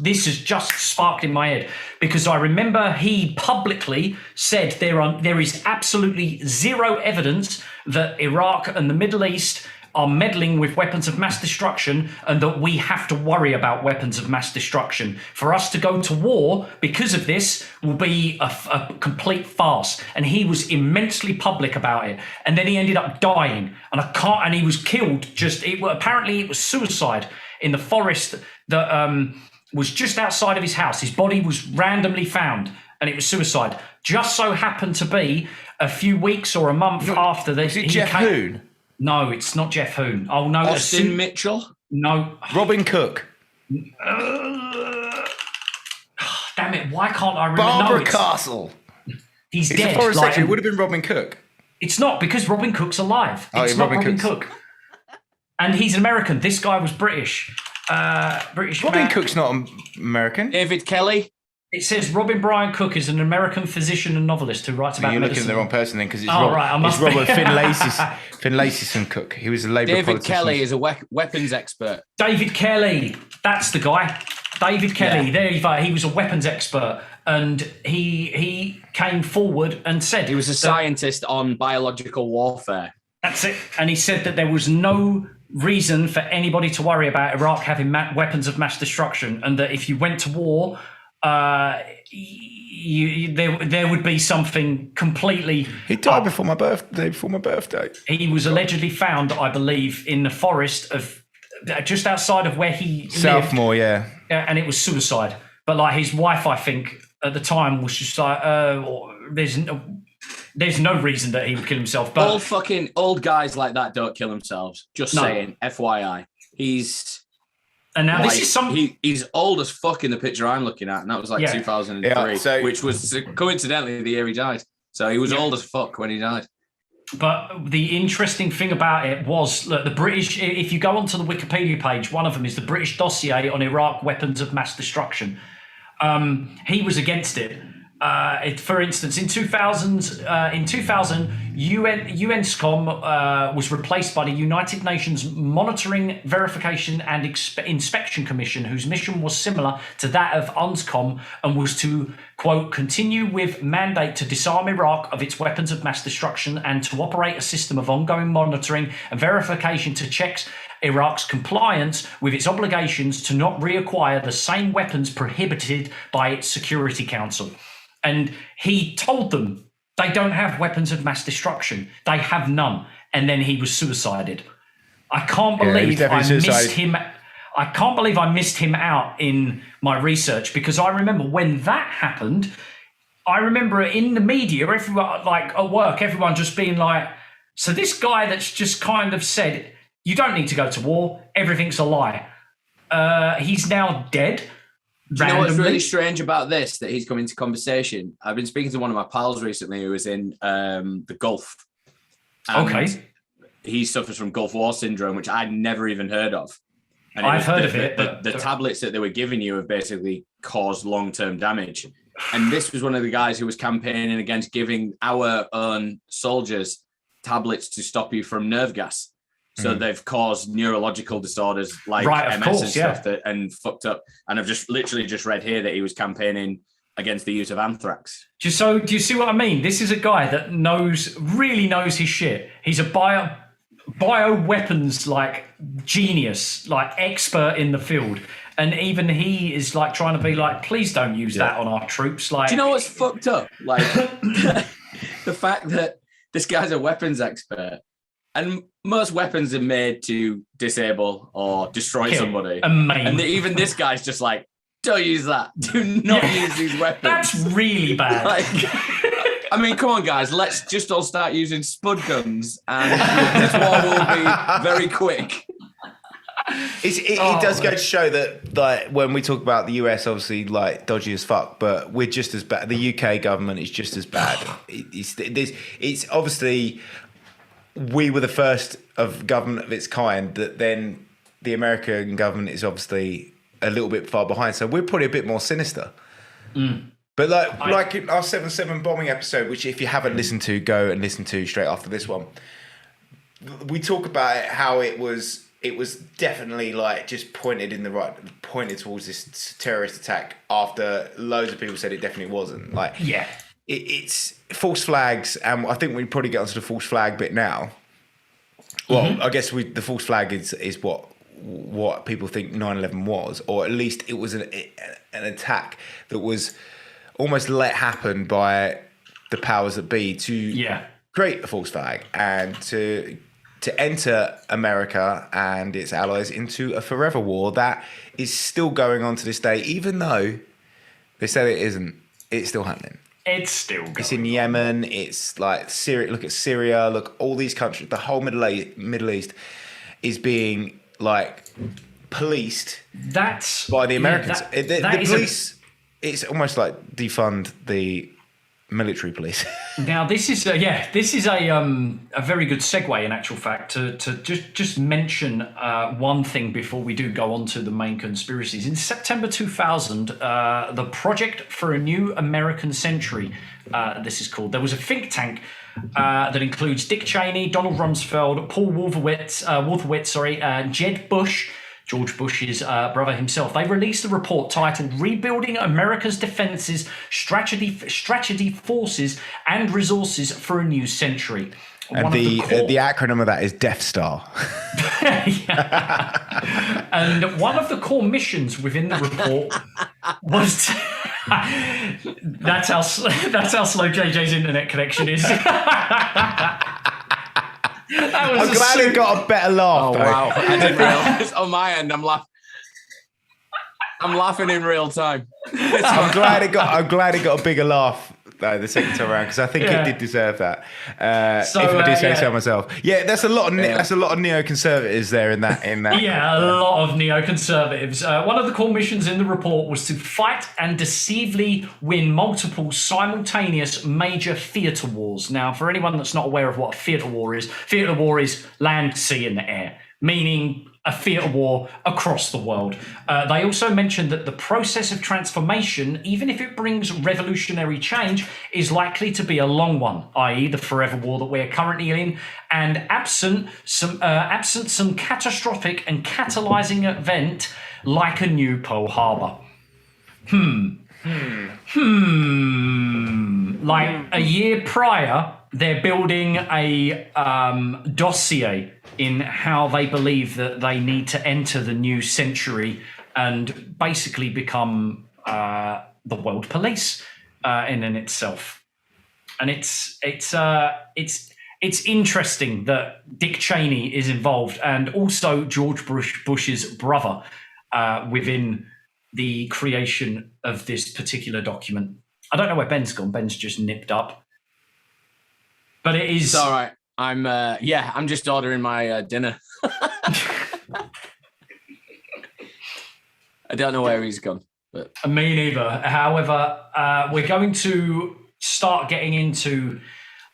this has just sparked in my head, because I remember he publicly said there is absolutely zero evidence that Iraq and the Middle East are meddling with weapons of mass destruction, and that we have to worry about weapons of mass destruction. For us to go to war because of this will be a complete farce. And he was immensely public about it. And then he ended up dying, and he was killed. Apparently it was suicide in the forest that was just outside of his house. His body was randomly found, and it was suicide. Just so happened to be a few weeks or a month after this. Is it Jeff Hoon? No, it's not Jeff Hoon. Oh, no. Austin Mitchell? No. Robin Cook? Damn it, why can't I remember? Barbara Castle? He's dead. It's a forest secretary. It would have been Robin Cook. It's not, because Robin Cook's alive. It's not Robin Cook. And he's American. This guy was British. Robin Cook's not American. David Kelly? It says Robin Brian Cook is an American physician and novelist who writes about medicine. You're looking at the wrong person then, because it's Robert Finlayson Cook. He was a Labour politician. David Kelly is a weapons expert. David Kelly, that's the guy. David Kelly, there you go. He was a weapons expert, and he came forward and said... He was a scientist on biological warfare. That's it. And he said that there was no reason for anybody to worry about Iraq having weapons of mass destruction, and that if you went to war... there would be something completely... He died before my birthday. He was allegedly found, I believe, in the forest of just outside of where he Southmore, lived. And it was suicide. But like his wife, I think, at the time was just like, there's no reason that he would kill himself. But all fucking old guys like that don't kill themselves. Just saying, FYI. And now this is he's old as fuck in the picture I'm looking at, and that was 2003, which was coincidentally the year he died. So he was old as fuck when he died. But the interesting thing about it was, look, the British, if you go onto the Wikipedia page, one of them is the British Dossier on Iraq Weapons of Mass Destruction. He was against it. For instance, in 2000, UNSCOM was replaced by the United Nations Monitoring, Verification and Inspection Commission, whose mission was similar to that of UNSCOM and was to, quote, continue with mandate to disarm Iraq of its weapons of mass destruction and to operate a system of ongoing monitoring and verification to check Iraq's compliance with its obligations to not reacquire the same weapons prohibited by its Security Council. And he told them they don't have weapons of mass destruction. They have none. And then he was suicided. I can't believe I missed him. I can't believe I missed him out in my research, because I remember when that happened, I remember in the media, everyone, like at work, everyone just being like, so this guy that's just kind of said, you don't need to go to war, everything's a lie. He's now dead. Do you know what's really strange about this, that he's come into conversation? I've been speaking to one of my pals recently who was in the Gulf. Okay. He suffers from Gulf War syndrome, which I'd never even heard of. And I've heard of it. The tablets that they were giving you have basically caused long-term damage. And this was one of the guys who was campaigning against giving our own soldiers tablets to stop you from nerve gas. So they've caused neurological disorders like MS and stuff and fucked up. And I've just literally read here that he was campaigning against the use of anthrax. Do you see what I mean? This is a guy that really knows his shit. He's a bioweapons like genius, like expert in the field. And even he is like trying to be like, please don't use that on our troops. Like, do you know what's fucked up? Like the fact that this guy's a weapons expert. And most weapons are made to disable or destroy somebody. And even this guy's just like, don't use that. Do not use these weapons. That's really bad. Like, I mean, come on, guys. Let's just all start using spud guns, and this war will be very quick. It does go to show that, like, when we talk about the US, obviously, like, dodgy as fuck, but we're just as bad. The UK government is just as bad. It's obviously... We were the first of government of its kind, that then the American government is obviously a little bit far behind. So we're probably a bit more sinister. But like in our 7/7 bombing episode, which if you haven't listened to, go and listen to straight after this one. We talk about it, how it was definitely like just pointed towards this terrorist attack after loads of people said it definitely wasn't. Like, yeah. It's false flags, and I think we probably get onto the false flag bit now. Well, I guess the false flag is what people think 9/11 was, or at least it was an attack that was almost let happen by the powers that be to create a false flag and to enter America and its allies into a forever war that is still going on to this day, even though they said it isn't. It's still happening. It's still going. It's in Yemen. It's like Syria. Look at Syria. Look, all these countries. The whole Middle East is being like policed. By the Americans. The police. It's almost like defund the military police. Now this is a very good segue in actual fact to just mention one thing before we do go on to the main conspiracies. In September 2000, the Project for a New American Century, this is called, there was a think tank that includes Dick Cheney, Donald Rumsfeld, Paul Wolfowitz, Jeb Bush, George Bush's brother himself. They released a report titled Rebuilding America's Defenses, Strategy, Forces and Resources for a New Century. And the acronym of that is Death Star. And one of the core missions within the report was... that's how slow JJ's internet connection is. I'm glad it got a better laugh. Oh, wow. I didn't realize. On my end, I'm laughing in real time. I'm glad it got a bigger laugh though the second time around, because I think it did deserve that. If I do say so myself. Yeah, that's a lot of neoconservatives there in that. Yeah, a lot of neoconservatives. One of the core missions in the report was to fight and deceivably win multiple simultaneous major theatre wars. Now, for anyone that's not aware of what a theatre war is land, sea, and air, meaning a theatre war across the world. They also mentioned that the process of transformation, even if it brings revolutionary change, is likely to be a long one, i.e. the forever war that we're currently in, and absent some catastrophic and catalyzing event like a new Pearl Harbor. Like a year prior, they're building a dossier in how they believe that they need to enter the new century and basically become the world police in and itself. And it's interesting that Dick Cheney is involved, and also George Bush's brother within the creation of this particular document. I don't know where Ben's gone. Ben's just nipped up. But it is... It's all right. I'm just ordering my dinner. I don't know where he's gone. But me neither. However, we're going to start getting into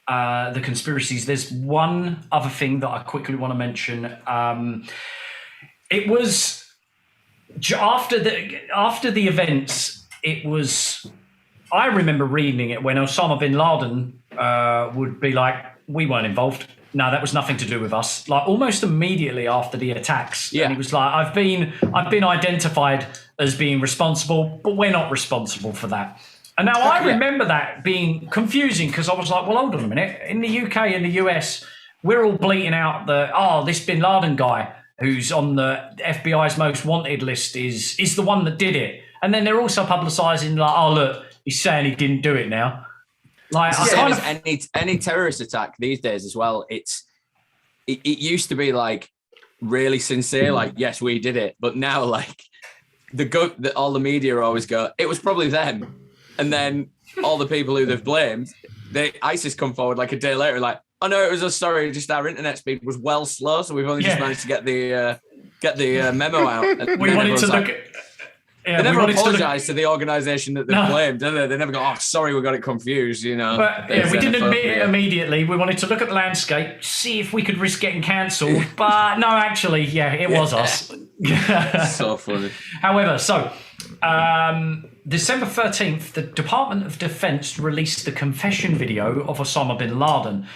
the conspiracies. There's one other thing that I quickly want to mention. It was after the events. It was. I remember reading it when Osama bin Laden would be like, "We weren't involved. No, that was nothing to do with us." Like almost immediately after the attacks, and he was like, "I've been identified as being responsible, but we're not responsible for that." And now I remember that being confusing because I was like, "Well, hold on a minute. In the UK and the US, we're all bleating out this bin Laden guy who's on the FBI's most wanted list is the one that did it." And then they're also publicising like, "Oh, look, he's saying he didn't do it now." Like any terrorist attack these days as well, it used to be like really sincere, like yes we did it, but now like all the media always go it was probably them, and then all the people who they've blamed, ISIS come forward like a day later like, "Oh no, it was us, sorry, just our internet speed was well slow, so we've only just managed to get the memo out." And we wanted to look at. Yeah, they never apologise to the organisation that they've blamed, do they? They never go, "Oh, sorry, we got it confused," you know. But we didn't admit it immediately. We wanted to look at the landscape, see if we could risk getting cancelled. But no, actually, it was us. So funny. However, December 13th, the Department of Defense released the confession video of Osama bin Laden.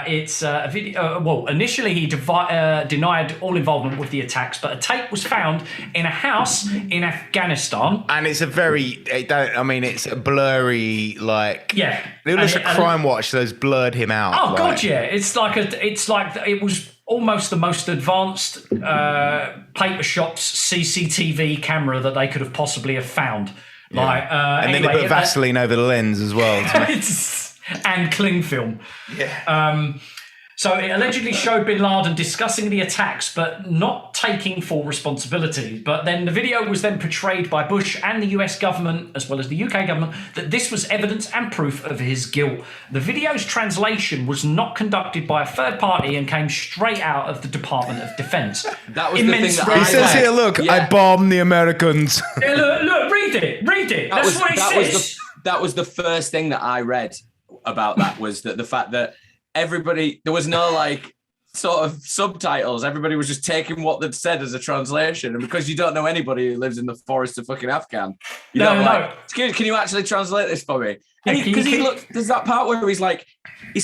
It's a video. Initially he denied all involvement with the attacks, but a tape was found in a house in Afghanistan. And it's a it's a blurry, like... Yeah. It looks like Crime Watch, those blurred him out. Oh, God, yeah. It's like it was almost the most advanced paper shops CCTV camera that they could have possibly have found. Yeah. Like, and then they put Vaseline over the lens as well. And cling film. Yeah. So it allegedly showed bin Laden discussing the attacks, but not taking full responsibility. But then the video was then portrayed by Bush and the US government, as well as the UK government, that this was evidence and proof of his guilt. The video's translation was not conducted by a third party and came straight out of the Department of Defense. That was the thing that he says here, look, I bombed the Americans. Look, read it. That's what it says. That was the first thing that I read about that, was that the fact that everybody, there was no like sort of subtitles. Everybody was just taking what they'd said as a translation. And because you don't know anybody who lives in the forest of fucking Afghan, can you actually translate this for me? Because there's that part where he's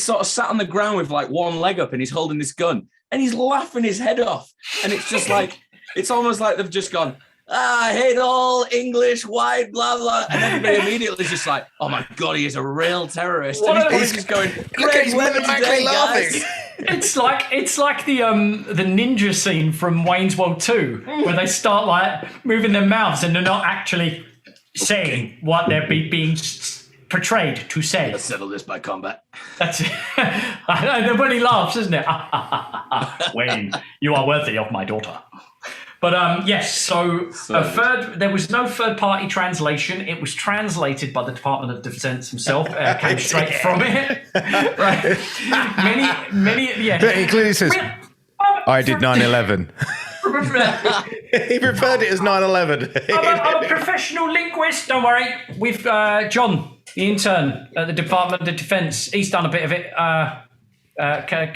sort of sat on the ground with like one leg up and he's holding this gun and he's laughing his head off. And it's just like, it's almost like they've just gone, I hate all English, white, blah, blah. And everybody immediately is just like, oh my God, he is a real terrorist. And he's just going, great weather today, guys. It's like the ninja scene from Wayne's World 2, where they start like moving their mouths and they're not actually saying what they're being portrayed to say. Let's settle this by combat. That's it. When he laughs, isn't it? Wayne, you are worthy of my daughter. But yes, so there was no third-party translation. It was translated by the Department of Defense himself. Came straight from it. Right. Many. It clearly says, I did 9/11. He referred it as 9/11. I'm a professional linguist. Don't worry. We've John, the intern at the Department of Defense. He's done a bit of it.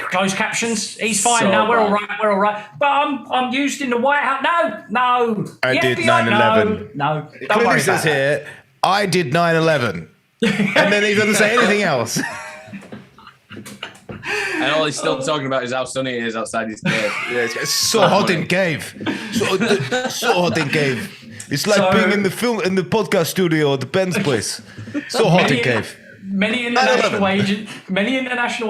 Closed captions. He's fine now. We're all right. But I'm used in the White House. No. I did 9/11. No. It clearly says here, I did 9/11, and then he doesn't say anything else. And all he's still talking about is how sunny it is outside his cave. Yeah, it's so hot in cave. So hot in cave. It's like being in the podcast studio at the Ben's place. So hot in cave. Many international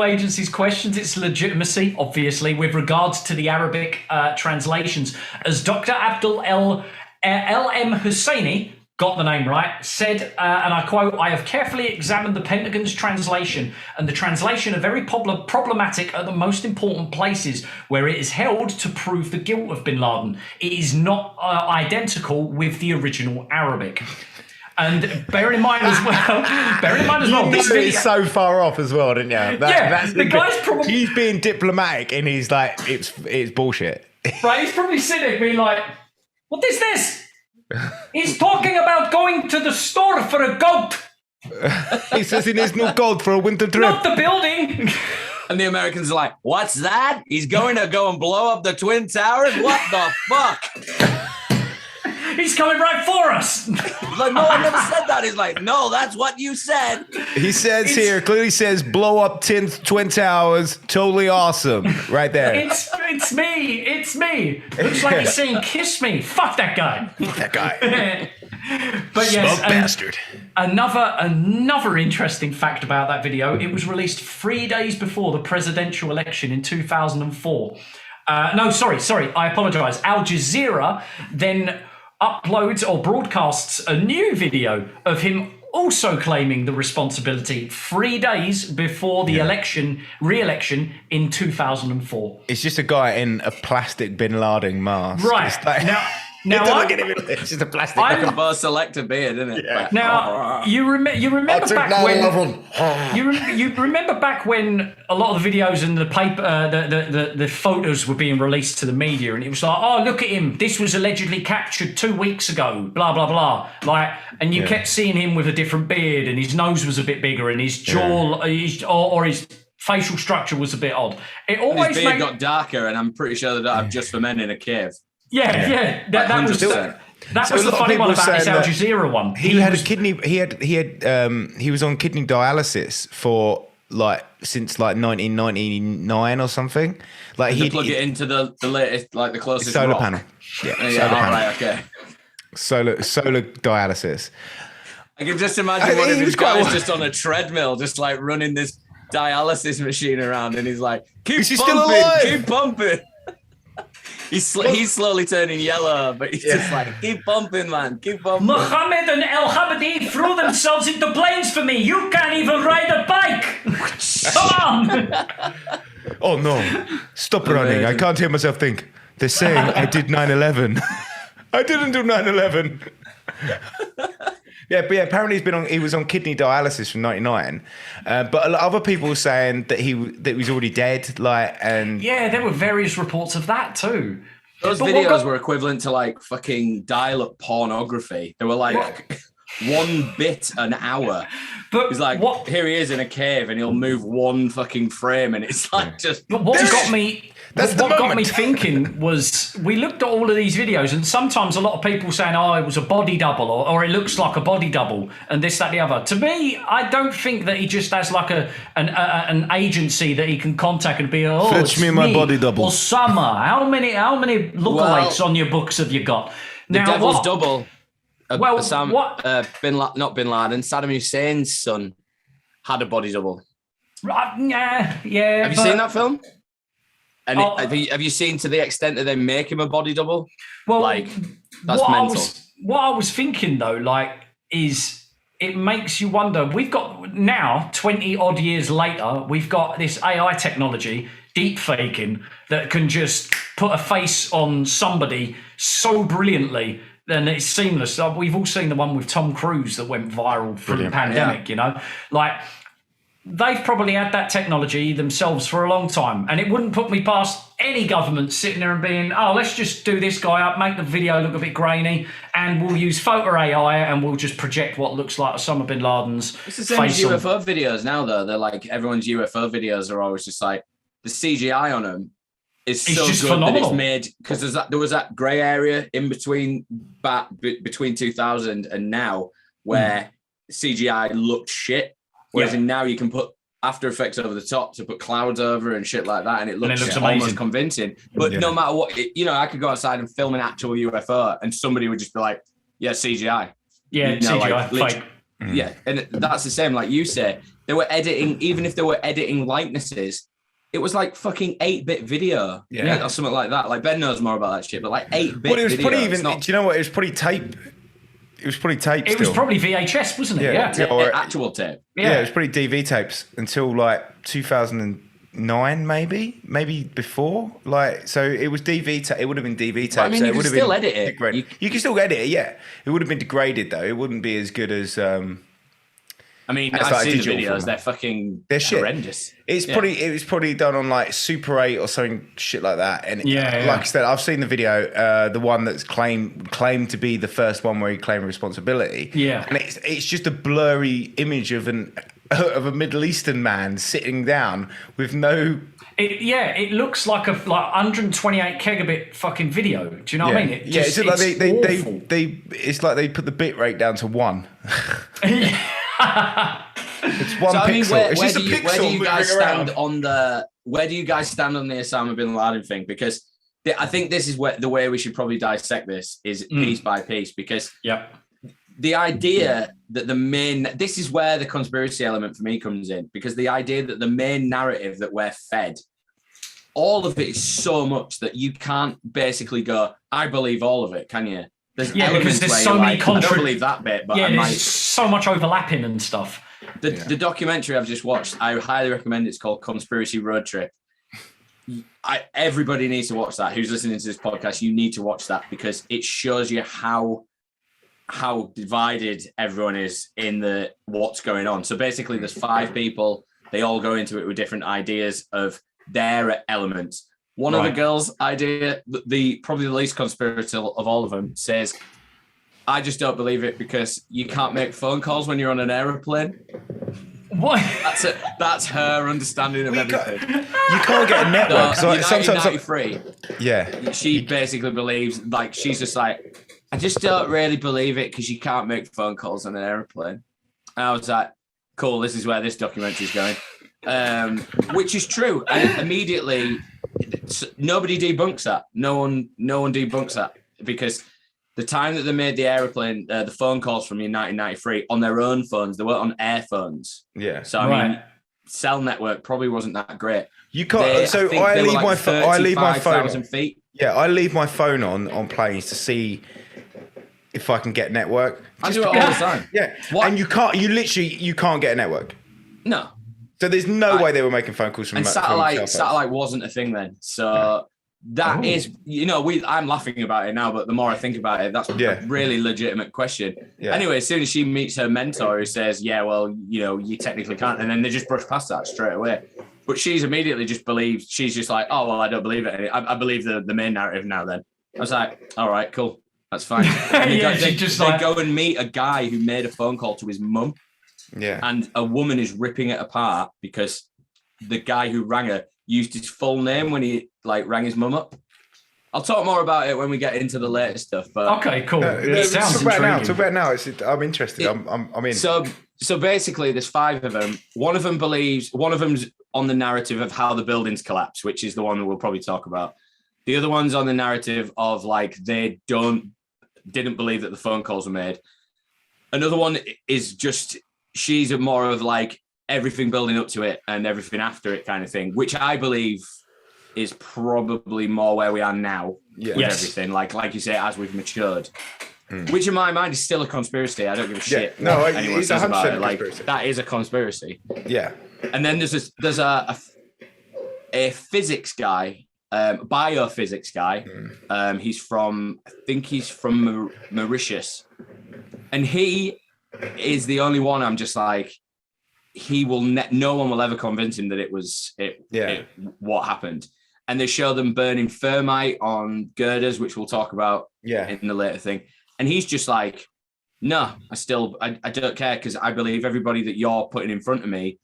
agencies questioned its legitimacy, obviously, with regards to the Arabic translations, as Dr. Abdul L.M. Husseini, got the name right, said, and I quote, I have carefully examined the Pentagon's translation, and the translation are very problematic at the most important places where it is held to prove the guilt of bin Laden. It is not identical with the original Arabic. And bear in mind as well, this video is so far off as well, didn't you? That's the guy's probably he's being diplomatic, and he's like, it's bullshit. Right, he's probably sitting there being like, "What is this? He's talking about going to the store for a goat." He says he needs no gold for a winter trip. Not the building. And the Americans are like, what's that? He's going to go and blow up the Twin Towers? What the fuck? He's coming right for us. Like, no, I never said that. He's like, no, that's what you said. He says clearly says, blow up Twin Towers. Totally awesome. Right there. It's me. Looks like he's saying, kiss me. Fuck that guy. Fuck that guy. But yes, Smoke bastard. Another interesting fact about that video, it was released 3 days before the presidential election in 2004. No, sorry, I apologize. Al Jazeera then uploads or broadcasts a new video of him also claiming the responsibility 3 days before the re-election in 2004. It's just a guy in a plastic Bin Laden mask. Right. Now look at him. It's just a plastic. Both select a beard, isn't it? Yeah. Now you remember back when you remember back when a lot of the videos and the paper the photos were being released to the media, and it was like, oh, look at him, this was allegedly captured 2 weeks ago, blah blah blah, like, and you kept seeing him with a different beard, and his nose was a bit bigger, and his jaw or his facial structure was a bit odd. It always his beard got darker, and I'm pretty sure they don't have just for men in a cave. Yeah. That was the funny one about this Al Jazeera one. He was on kidney dialysis for since 1999 or something. Like he plug it into the latest, like the closest solar rock. panel. Yeah, solar panel. Right, okay. Solar dialysis. I can just imagine one of these guys just on a treadmill, just like running this dialysis machine around, and he's like, keep pumping. He's slowly turning yellow, but he's just like, keep pumping, man, keep pumping. Mohammed and El Habadi threw themselves into planes for me. You can't even ride a bike. Come on. Oh, no. Stop running. I can't hear myself think. They're saying I did 9/11. I didn't do 9/11. But apparently he was on kidney dialysis from 99. But a lot of other people were saying that he was already dead. There were various reports of that too. Those videos were equivalent to like fucking dial-up pornography. They were like 1 bit an hour. But he's like, here he is in a cave, and he'll move one fucking frame, and it's like just. But what got me thinking was, we looked at all of these videos, and sometimes a lot of people saying, oh, it was a body double, or it looks like a body double, and this, that, the other. To me, I don't think that he just has like an agency that he can contact and be, oh, fetch me my body double. Osama, how many lookalikes on your books have you got? The now, devil's double. What? Not Bin Laden, Saddam Hussein's son had a body double. Yeah. Have you seen that film? And have you seen to the extent that they make him a body double? Well, that's mental. What I was thinking though, is it makes you wonder. We've got now 20 odd years later, we've got this AI technology, deep faking, that can just put a face on somebody so brilliantly. And it's seamless. We've all seen the one with Tom Cruise that went viral through the pandemic, They've probably had that technology themselves for a long time. And it wouldn't put me past any government sitting there and being, oh, let's just do this guy up, make the video look a bit grainy, and we'll use photo AI and we'll just project what looks like Osama bin Laden's face. It's the same as UFO videos now, though. They're like, everyone's UFO videos are always just like, the CGI on them is so good phenomenal. That it's made, because there was that grey area in between 2000 and now where CGI looked shit. Whereas now you can put After Effects over the top to put clouds over and shit like that, and it looks almost convincing. But no matter what, I could go outside and film an actual UFO, and somebody would just be like, "Yeah, CGI." Yeah, CGI, fake. Yeah, and that's the same. Like you say, they were editing. Even if they were editing likenesses, it was like fucking 8-bit video, or something like that. Like Ben knows more about that shit, but like 8-bit. Well, it was video, pretty even. Do you know what? It was pretty tape. It was pretty tape. It was probably VHS, wasn't it? Yeah. Or actual tape. Yeah, it was pretty DV tapes until like 2000 and 9, maybe before. Like, so it was DV. It would have been DV tape. I mean, so you it would can have still been edit it. degraded. You can still edit it. Yeah, it would have been degraded though. It wouldn't be as good as. I mean, That's I've like a seen the digital videos. format. They're fucking They're shit. horrendous. It was probably done on like Super 8 or something shit like that. And Yeah. like I said, I've seen the video, the one that's claimed to be the first one where he claimed responsibility. Yeah. And it's just a blurry image of a Middle Eastern man sitting down with no. It looks like a 128 kegabit fucking video. Do you know what I mean? It's like it's like they put the bit rate down to 1. It's 1 pixel. It's just a pixel. Where do you guys stand around. on the? Where do you guys stand on the Osama bin Laden thing? Because I think this is the way we should probably dissect this is piece by piece. Because the idea that this is where the conspiracy element for me comes in. Because the idea that the main narrative that we're fed, all of it is so much that you can't basically go, I believe all of it, can you? Because there's so many I don't believe that bit, but there's so much overlapping and stuff. The documentary I've just watched, I highly recommend. It's called Conspiracy Road Trip. Everybody needs to watch that. Who's listening to this podcast, you need to watch that because it shows you how divided everyone is in what's going on. So basically, there's 5 people. They all go into it with different ideas of their elements. One of the girls' idea, probably the least conspiratorial of all of them, says, I just don't believe it because you can't make phone calls when you're on an aeroplane. What? That's her understanding of everything. You can't get a network. So, 1993, yeah. She basically believes, like, she's just like, I just don't really believe it because you can't make phone calls on an aeroplane. And I was like, cool, this is where this documentary is going. Which is true. And immediately, nobody debunks that. No one debunks that because the time that they made the aeroplane, the phone calls from in 1993 on their own phones, they weren't on air phones. Yeah. So I mean, cell network probably wasn't that great. You can't. I leave my phone. Feet. Yeah, I leave my phone on planes to see if I can get network. I do it all the time. Yeah. What? And you can't get a network. No. So there's no way they were making phone calls from satellite wasn't a thing then. So that is, I'm laughing about it now, but the more I think about it, that's a really legitimate question. Yeah. Anyway, as soon as she meets her mentor who says, yeah, well, you technically can't. And then they just brush past that straight away. But she's immediately just believes, she's just like, oh, well, I don't believe it. I believe the main narrative now then. I was like, all right, cool. That's fine. They go and meet a guy who made a phone call to his mum. Yeah. And a woman is ripping it apart because the guy who rang her used his full name when he rang his mum up. I'll talk more about it when we get into the later stuff. But okay, cool. Talk about it now. I'm interested. I'm in. So basically, there's 5 of them. One of them's on the narrative of how the buildings collapse, which is the one that we'll probably talk about. The other one's on the narrative of they didn't believe that the phone calls were made. Another one is just she's more of everything building up to it and everything after it kind of thing, which I believe is probably more where we are now with everything. Like you say, as we've matured, which in my mind is still a conspiracy. I don't give a shit. No, what anyone says about it. Conspiracy. That is a conspiracy. Yeah. And then there's a physics guy, biophysics guy. He's from Mauritius, and he is the only one I'm just like, no one will ever convince him that it was what happened. And they show them burning thermite on girders, which we'll talk about in the later thing. And he's just like, no, I don't care because I believe everybody that you're putting in front of me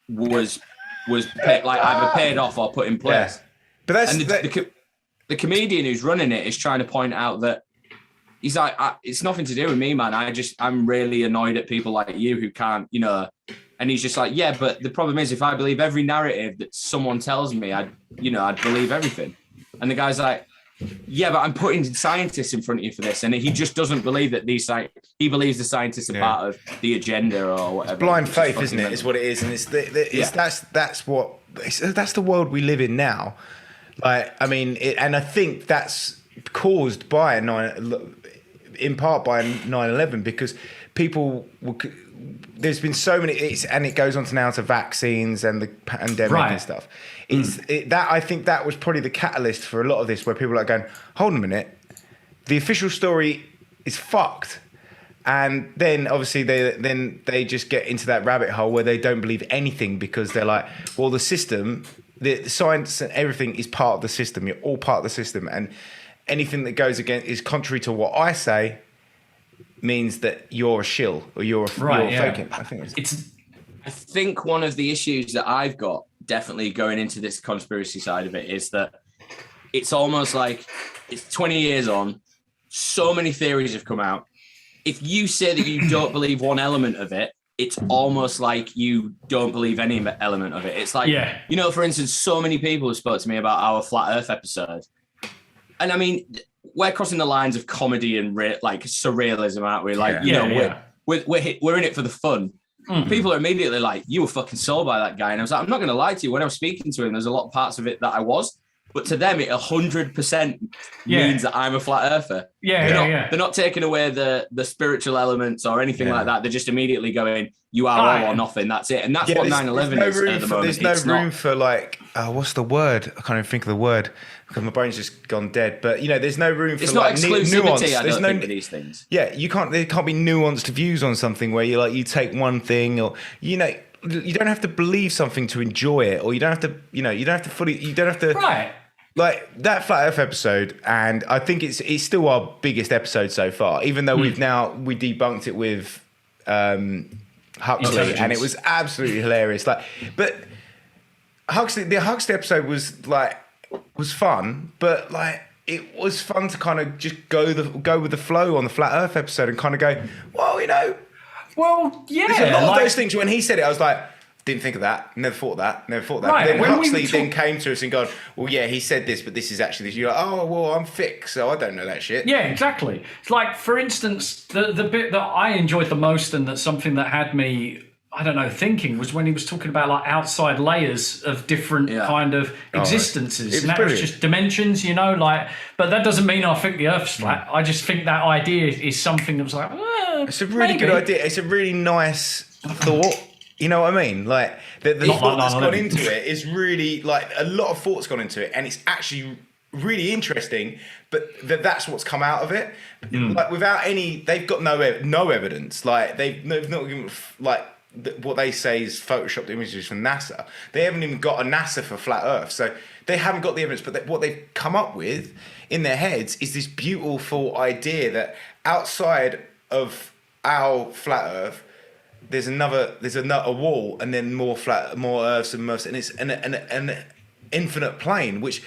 was either paid off or put in place. Yeah. But that's the comedian who's running it is trying to point out that he's like, it's nothing to do with me, man. I'm really annoyed at people like you who can't, And he's just like, yeah, but the problem is if I believe every narrative that someone tells me, I'd believe everything. And the guy's like, yeah, but I'm putting scientists in front of you for this. And he just doesn't believe that he believes the scientists are part of the agenda or whatever. It's blind faith, isn't it? Is what it is. And that's the world we live in now. And I think that's caused by in part by 9/11 because people there's been so many, and it goes on to now to vaccines and the pandemic and stuff. I think that was probably the catalyst for a lot of this, where people are going, hold on a minute, the official story is fucked. And then obviously they just get into that rabbit hole where they don't believe anything because they're like, well, the system, the science and everything is part of the system. You're all part of the system. And anything that goes against is contrary to what I say means that you're a shill or you're faking. I think one of the issues that I've got definitely going into this conspiracy side of it is that it's almost like it's 20 years on, so many theories have come out. If you say that you don't believe one element of it, it's almost like you don't believe any element of it. It's like, you know, for instance, so many people have spoke to me about our Flat Earth episode. And I mean, we're crossing the lines of comedy and like surrealism, aren't we? Like, we're in it for the fun. People are immediately like, you were fucking sold by that guy. And I was like, I'm not going to lie to you. When I was speaking to him, there's a lot of parts of it that I was. But to them, it 100% means that I'm a flat earther. They're not taking away the spiritual elements or anything like that. They're just immediately going, you are all or nothing. That's it. And that's what 9/11 is at the moment. There's no room for like, what's the word? I can't even think of the word because my brain's just gone dead. But, you know, there's no room for it's like not exclusivity, nuance. I don't think, with these things. Yeah, there can't be nuanced views on something where you take one thing or, you know, you don't have to believe something to enjoy it, or you don't have to. Right. Like that Flat Earth episode, and I think it's still our biggest episode so far, even though we debunked it with Huxley, and it was absolutely hilarious. Like, but the Huxley episode was fun, but like it was fun to kind of just go with the flow on the Flat Earth episode and kind of go, well, you know, there's a lot of those things. When he said it, I was like, didn't think of that. Never thought that. Right. Then Huxley then came to us and gone, well, yeah, he said this, but this is actually this. You're like, oh, well, I'm thick, so I don't know that shit. Yeah, exactly. It's like, for instance, the bit that I enjoyed the most and that's something that had me, I don't know, thinking was when he was talking about like outside layers of different kind of existences. And that was just dimensions, you know, like, but that doesn't mean I think the Earth's flat. I just think that idea is something that was like, it's a really good idea. It's a really nice thought. You know what I mean? Like the thought that's gone into it is really like a lot of thought's gone into it, and it's actually really interesting. But that's what's come out of it. Like without any, they've got no evidence. Like they've not given like what they say is photoshopped images from NASA. They haven't even got a NASA for flat Earth, so they haven't got the evidence. But what they've come up with in their heads is this beautiful idea that outside of our flat Earth, there's a wall, and then more Earths and Earths, and it's an infinite plane, which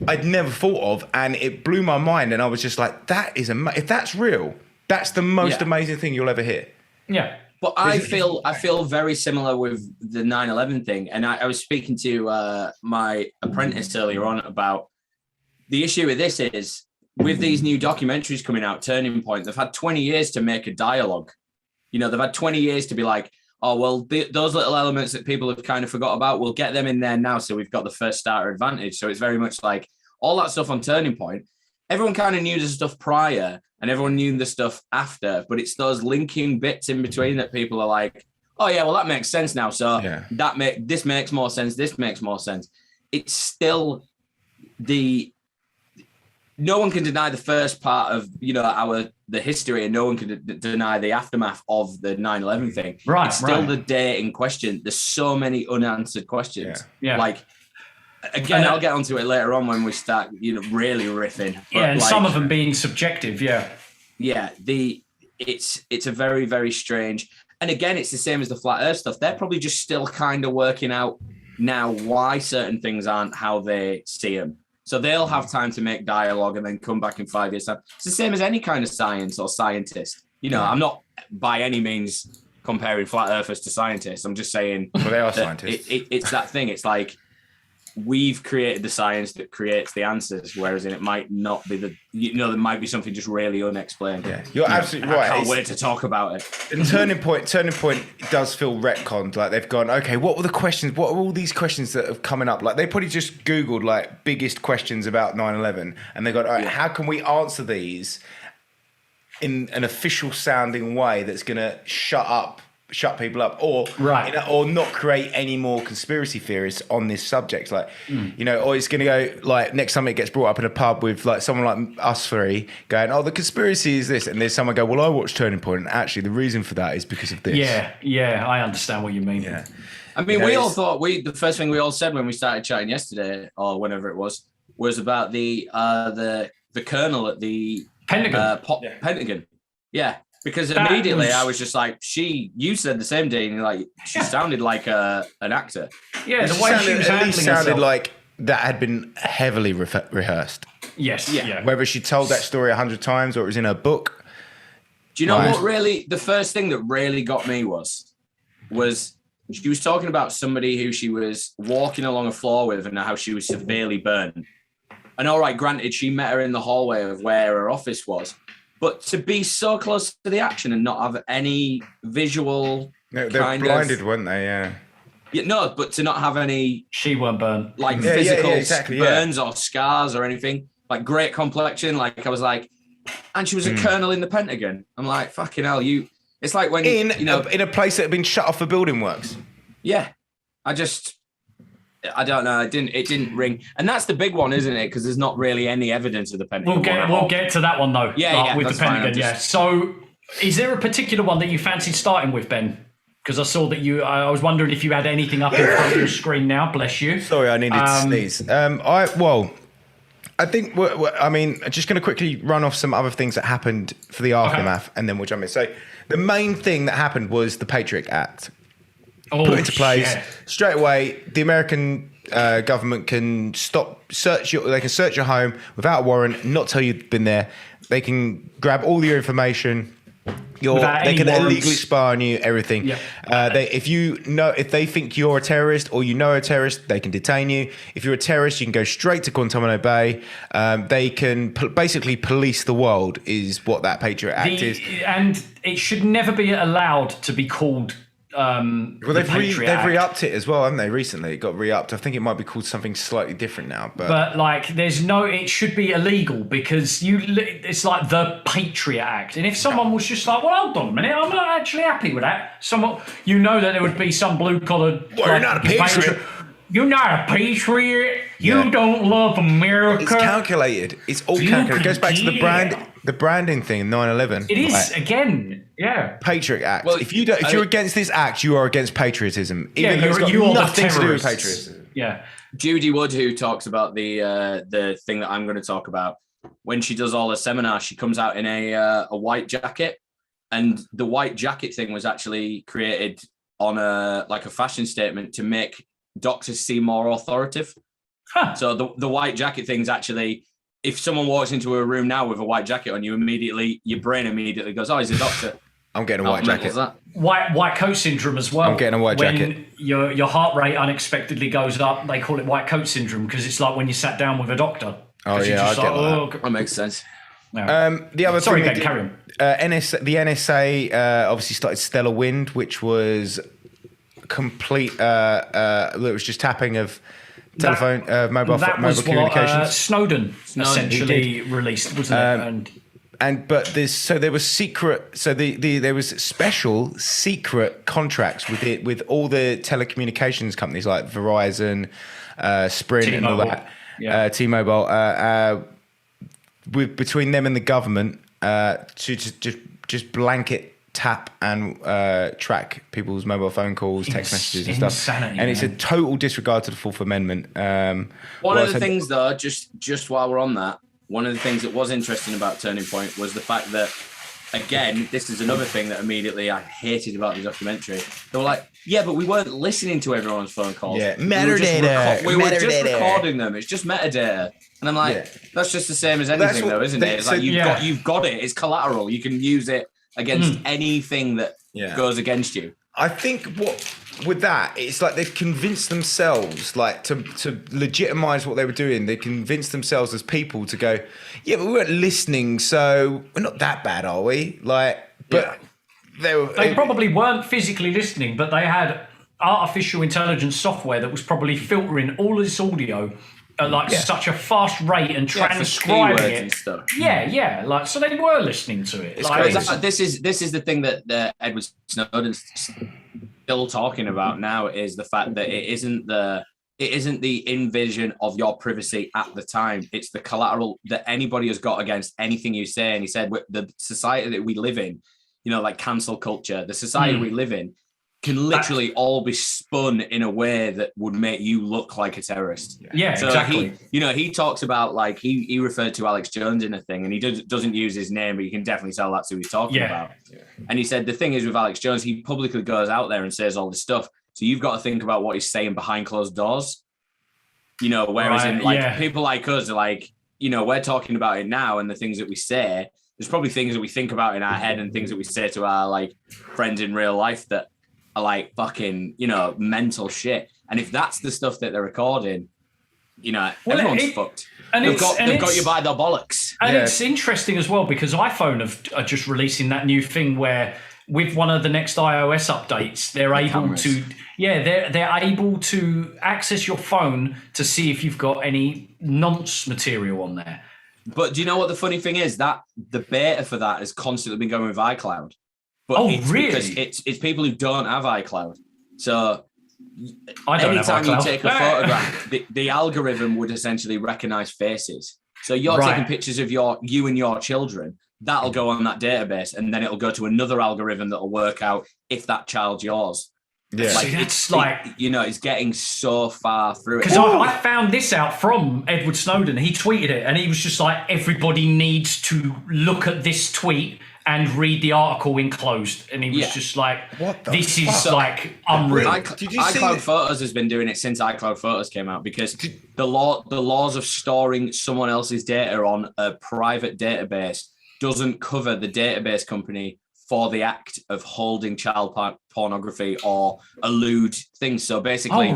I'd never thought of, and it blew my mind. And I was just like, that is if that's real, that's the most amazing thing you'll ever hear. Yeah. But I feel very similar with the 9/11 thing, and I was speaking to my apprentice earlier on about the issue with this is with these new documentaries coming out, Turning Point. They've had 20 years to make a dialogue. You know, they've had 20 years to be like, oh, well, those little elements that people have kind of forgot about, we'll get them in there now. So we've got the first starter advantage. So it's very much like all that stuff on Turning Point. Everyone kind of knew the stuff prior and everyone knew the stuff after, but it's those linking bits in between that people are like, oh, yeah, well, that makes sense now. So this makes more sense. This makes more sense. It's still no one can deny the first part of, you know, the history, and no one can deny the aftermath of the 9/11 thing. Right. It's still the day in question. There's so many unanswered questions. Yeah. Like, again, I'll get onto it later on when we start, you know, really riffing. But and like, some of them being subjective. Yeah. Yeah. It's a very, very strange. And again, it's the same as the flat Earth stuff. They're probably just still kind of working out now why certain things aren't how they see them. So they'll have time to make dialogue and then come back in 5 years' time. It's the same as any kind of science or scientist. You know, I'm not by any means comparing flat earthers to scientists. I'm just saying, well, they are scientists. It's that thing. It's like we've created the science that creates the answers, whereas it might not be there might be something just really unexplained. Yeah, you're absolutely right. I can't wait to talk about it. And Turning Point does feel retconned. Like they've gone, okay, what were the questions? What are all these questions that have coming up? Like they probably just Googled like biggest questions about 9/11, and they got, all right, how can we answer these? in an official sounding way that's going to shut people up, or or not create any more conspiracy theories on this subject. Like, or it's going to go like next time it gets brought up in a pub with like someone like us three going, "Oh, the conspiracy is this," and there's someone go, "Well, I watched Turning Point, and actually the reason for that is because of this." Yeah, I understand what you mean. Yeah, I mean, we all thought the first thing we all said when we started chatting yesterday or whenever it was about the colonel at the Pentagon. Pentagon. Yeah. Because immediately I was just like, you said the same, Dean. Like, she sounded like an actor. Yeah, the way she was handling herself sounded like that had been heavily rehearsed. Yes, yeah. Whether she told that story 100 times or it was in her book. Do you know what really, the first thing that really got me was she was talking about somebody who she was walking along a floor with and how she was severely burned. And all right, granted, she met her in the hallway of where her office was. But to be so close to the action and not have any visual, they're blinded, weren't they? Yeah. No, but to not have any. She weren't burned. Like physical burns or scars or anything. Like great complexion. Like I was like, and she was a colonel in the Pentagon. I'm like, fucking hell, It's like when in a place that had been shut off for building works. Yeah, I don't know. It didn't ring, and that's the big one, isn't it? Because there's not really any evidence of the Pentagon. We'll get to that one though. With the Pentagon. Fine, yeah. So, is there a particular one that you fancied starting with, Ben? Because I saw that I was wondering if you had anything up in front of your screen now. Bless you. Sorry, I needed to sneeze. I think I'm just going to quickly run off some other things that happened for the aftermath, and then we'll jump in. So, the main thing that happened was the Patriot Act. Put into place straight away. The American government can search your home without a warrant, not tell you've been there. They can grab all your information. They can illegally spy on you, everything. Yeah. If they think you're a terrorist or you know a terrorist, they can detain you. If you're a terrorist, you can go straight to Guantanamo Bay. They can basically police the world, is what that Patriot Act is. And it should never be allowed to be called. They've re-upped it as well, haven't they? Recently, it got re-upped. I think it might be called something slightly different now. But like, it should be illegal because it's like the Patriot Act. And if someone was just like, well, hold on a minute, I'm not actually happy with that. That there would be some blue collar. Well, you're not a patriot. You're not a patriot. You don't love America. It's calculated. It's all calculated. It goes back to the branding thing in 9/11. It is again. Yeah. Patriot Act. Well, if you're against this act, you are against patriotism. Even though it's got nothing to do with patriotism. Yeah. Judy Wood, who talks about the thing that I'm going to talk about, when she does all her seminars, she comes out in a white jacket, and the white jacket thing was actually created on a fashion statement to make doctors seem more authoritative. Huh. So the white jacket thing's actually, if someone walks into a room now with a white jacket on, your brain immediately goes, "Oh, he's a doctor." I'm getting a white jacket. White coat syndrome as well. I'm getting a white jacket. When your heart rate unexpectedly goes up, they call it white coat syndrome because it's like when you sat down with a doctor. Oh yeah, I get that. That makes sense. Yeah. The other Sorry, thing, Ben, carry on. the NSA obviously started Stellar Wind, which was complete. It was just tapping of telephone, mobile communications. Snowden essentially released, wasn't it? But there was secret. So there was special secret contracts with all the telecommunications companies like Verizon, Sprint, T-Mobile. and all that. T-Mobile. Between them and the government to just blanket tap and track people's mobile phone calls, text messages and stuff. Insanity, and it's a total disregard to the Fourth Amendment. One of the things, though, just while we're on that, one of the things that was interesting about Turning Point was the fact that, again, this is another thing that immediately I hated about the documentary. They were like, yeah, but we weren't listening to everyone's phone calls. Yeah, metadata. We were just recording them. It's just metadata. And I'm like, that's just the same as anything, though, isn't it? It's like you've got it. It's collateral. You can use it against anything that goes against you. I think with that, it's like they've convinced themselves, like to legitimize what they were doing. They convinced themselves as people to go, yeah, but we weren't listening, so we're not that bad, are we? They probably weren't physically listening, but they had artificial intelligence software that was probably filtering all this audio at such a fast rate and transcribing it. And stuff. Yeah. Like, so they were listening to it. This is the thing that Edward Snowden's still talking about now, is the fact that it isn't the invasion of your privacy at the time. It's the collateral that anybody has got against anything you say. And he said, the society that we live in, like cancel culture, the society we live in can literally all be spun in a way that would make you look like a terrorist. Yeah, so exactly. He talks about, like, he referred to Alex Jones in a thing, and he doesn't use his name, but you can definitely tell that's who he's talking about. Yeah. And he said the thing is with Alex Jones, he publicly goes out there and says all this stuff. So you've got to think about what he's saying behind closed doors. Whereas people like us are like, we're talking about it now, and the things that we say, there's probably things that we think about in our head and things that we say to our like friends in real life that are like fucking, mental shit. And if that's the stuff that they're recording, everyone's fucked. And they've got you by the bollocks. And it's interesting as well, because iPhone are just releasing that new thing where with one of the next iOS updates, they're able they're able to access your phone to see if you've got any nonce material on there. But do you know what the funny thing is? That the beta for that has constantly been going with iCloud. But really? Because it's people who don't have iCloud. So anytime you take a photograph, the algorithm would essentially recognize faces. So you're taking pictures of you and your children. That'll go on that database, and then it'll go to another algorithm that'll work out if that child's yours. Yeah, it's getting so far through it. Because I found this out from Edward Snowden. He tweeted it, and he was just like, everybody needs to look at this tweet and read the article enclosed. And he was just like, what the this fuck? Is like unreal. iCloud Photos has been doing it since iCloud Photos came out, because the laws of storing someone else's data on a private database doesn't cover the database company for the act of holding child pornography or a lewd things. So basically,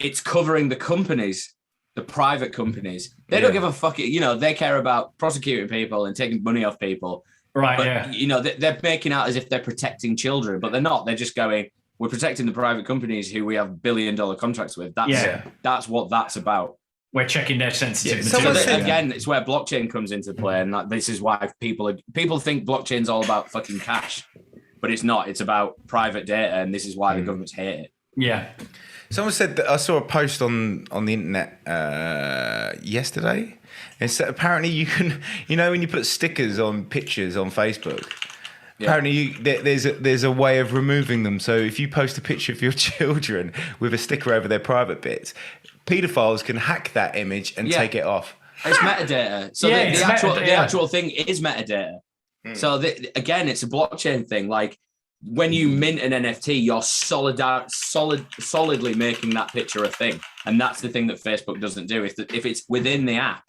it's covering the companies, the private companies. They don't give a fuck. They care about prosecuting people and taking money off people. Right, but, they're making out as if they're protecting children, but they're not. They're just going, we're protecting the private companies who we have billion-dollar contracts with. That's what that's about. We're checking their sensitive material. Again, it's where blockchain comes into play, and this is why people think blockchain's all about fucking cash, but it's not. It's about private data, and this is why the governments hate it. Yeah. Someone said that I saw a post on the internet yesterday. It said apparently you can, when you put stickers on pictures on Facebook. Apparently, there's a way of removing them. So if you post a picture of your children with a sticker over their private bits, paedophiles can hack that image and take it off. It's metadata. So the actual thing is metadata. So again, it's a blockchain thing. Like when you mint an NFT, you're solidly making that picture a thing, and that's the thing that Facebook doesn't do. If it's within the app,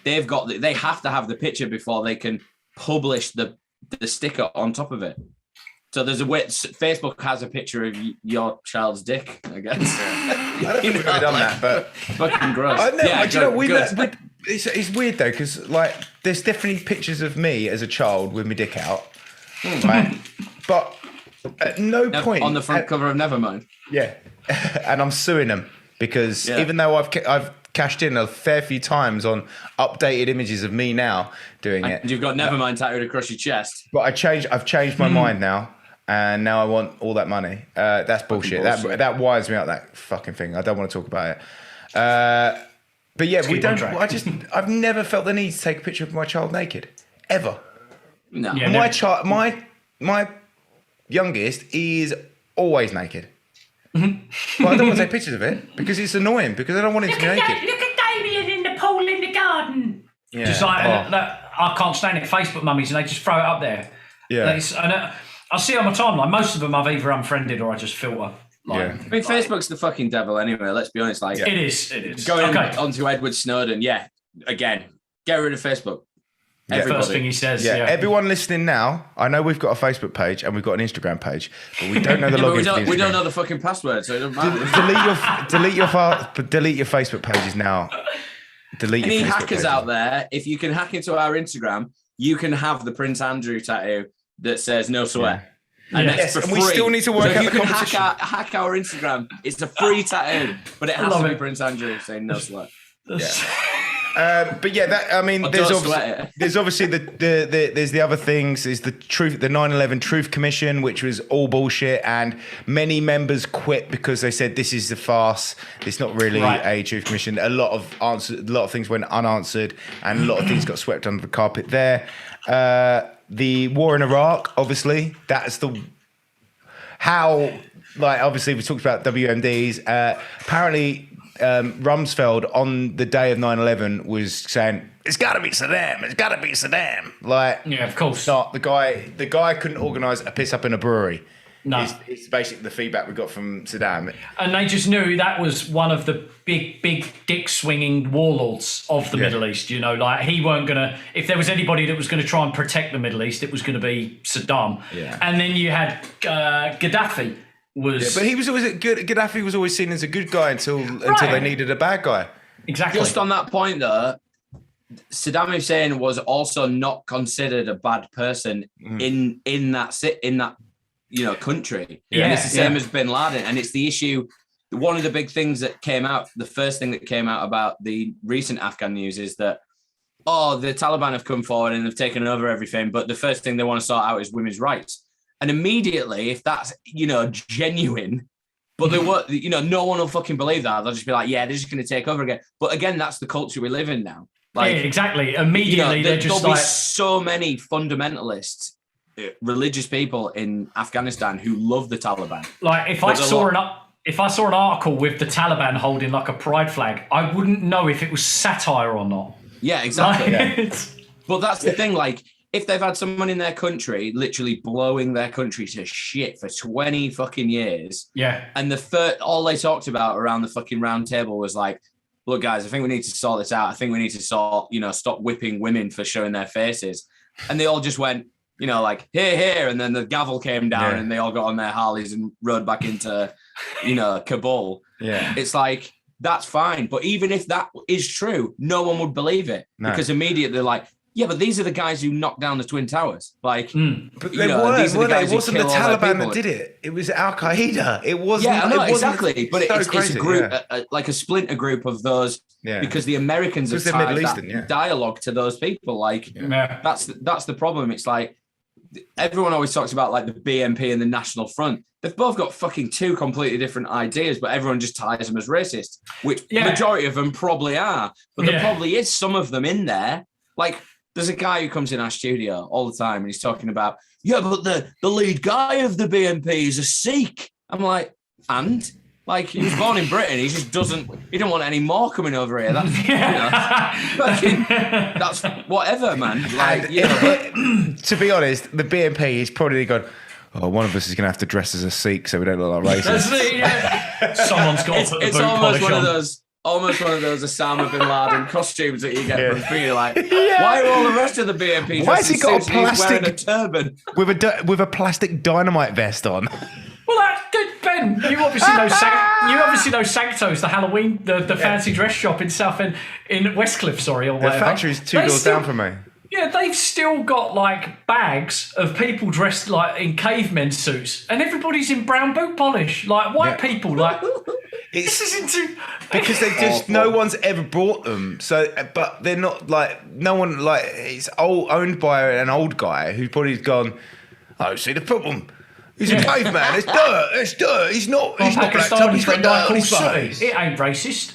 they have to have the picture before they can publish the sticker on top of it. So there's a way. Facebook has a picture of your child's dick, I guess. I don't think we've ever done that, but fucking gross. It's weird though, because like there's definitely pictures of me as a child with my dick out, right? But at no point on the front cover of Nevermind. Yeah, and I'm suing them because even though I've cashed in a fair few times on updated images of me now doing it. And you've got Nevermind tattooed across your chest. But I've changed my mind now. And now I want all that money. That's bullshit. That wires me out, that fucking thing. I don't want to talk about it. But yeah, I've never felt the need to take a picture of my child naked. Ever. No. Yeah, my youngest is always naked. But I don't want to take pictures of it because it's annoying, because I don't want him to be naked. Look at Damien in the pool in the garden. Yeah. Just like, I can't stand it. Facebook mummies, and they just throw it up there. Yeah. I see it on my timeline. Most of them I've either unfriended or I just filter. I mean, Facebook's the fucking devil anyway. Let's be honest. Like, it is. Going onto Edward Snowden. Yeah. Again, get rid of Facebook. First thing he says. Yeah. Everyone listening now, I know we've got a Facebook page and we've got an Instagram page, but we don't know the login. We don't know the fucking password, so it doesn't matter. delete your Facebook pages now. Delete any your Facebook hackers pages out there. If you can hack into our Instagram, you can have the Prince Andrew tattoo that says no swear. And it's for free. We still need to work out the competition. Hack our Instagram. It's a free tattoo, but it has to be Prince Andrew saying no swear. But yeah, there's obviously there's the other things. There's the 9/11 Truth Commission, which was all bullshit, and many members quit because they said this is a farce. It's not really a Truth Commission. A lot of things went unanswered, and a lot of things got swept under the carpet there. The war in Iraq, obviously, that's obviously we talked about WMDs. Apparently, Rumsfeld on the day of 9/11 was saying, "It's got to be Saddam. It's got to be Saddam." Like, yeah, of course. Not the guy couldn't organise a piss up in a brewery. No, it's basically the feedback we got from Saddam, and they just knew that was one of the big dick swinging warlords of the Middle East. You know, like he weren't gonna. If there was anybody that was going to try and protect the Middle East, it was going to be Saddam. Yeah. And then you had Gaddafi. But he was always good. Gaddafi was always seen as a good guy until they needed a bad guy. Exactly. Just on that point, though, Saddam Hussein was also not considered a bad person in that country. Yeah, and it's the same as Bin Laden, and it's the issue. One of the big things that came out, the first thing that came out about the recent Afghan news is that the Taliban have come forward and they've taken over everything, but the first thing they want to sort out is women's rights. And immediately, if that's, genuine, but they were, no one will fucking believe that. They'll just be like, yeah, they're just going to take over again. But again, that's the culture we live in now. Like, yeah, exactly. Immediately, they're just there'll be so many fundamentalists, religious people in Afghanistan who love the Taliban. Like, if I saw an article with the Taliban holding like a pride flag, I wouldn't know if it was satire or not. Yeah, exactly. But that's the thing, like, if they've had someone in their country literally blowing their country to shit for 20 fucking years, and all they talked about around the fucking round table was like, look, guys, I think we need to sort this out. I think we need to stop whipping women for showing their faces. And they all just went, like, here. And then the gavel came down and they all got on their Harleys and rode back into, Kabul. Yeah. It's like, that's fine. But even if that is true, no one would believe it because immediately they're like, yeah, but these are the guys who knocked down the Twin Towers. Like, but they weren't. It wasn't the Taliban that did it. It was Al Qaeda. It wasn't. Yeah, no, exactly. But it's a group, like a splinter group of those. Yeah. Because the Americans have tied that dialogue to those people. Like, that's the problem. It's like everyone always talks about like the BNP and the National Front. They've both got fucking two completely different ideas, but everyone just ties them as racist, which the majority of them probably are. But there probably is some of them in there. Like, there's a guy who comes in our studio all the time and he's talking about, but the lead guy of the BNP is a Sikh. I'm like, and? Like, he was born in Britain. He just he don't want any more coming over here. That's, that's whatever, man. Like, to be honest, the BNP, he's probably gone, one of us is going to have to dress as a Sikh so we don't look like racists. Someone's got to put the boot almost one on. of those. Almost one of those Osama bin Laden costumes that you get from being like, why are all the rest of the BNP? Why has he got a plastic wearing a turban with a plastic dynamite vest on? Well, Ben, you obviously know Sanctos, the Halloween, the fancy dress shop in Southend, in Westcliff, or whatever. The factory's two doors down from me. Yeah, they've still got like bags of people dressed like in cavemen suits, and everybody's in brown boot polish, like white people, like. Because they just no one's ever brought them. So, but they're not like no one like it's owned by an old guy who's probably gone. Oh, see the problem. He's a caveman. It's dirt. He's not blacked up. He's got dirt on his face. It ain't racist.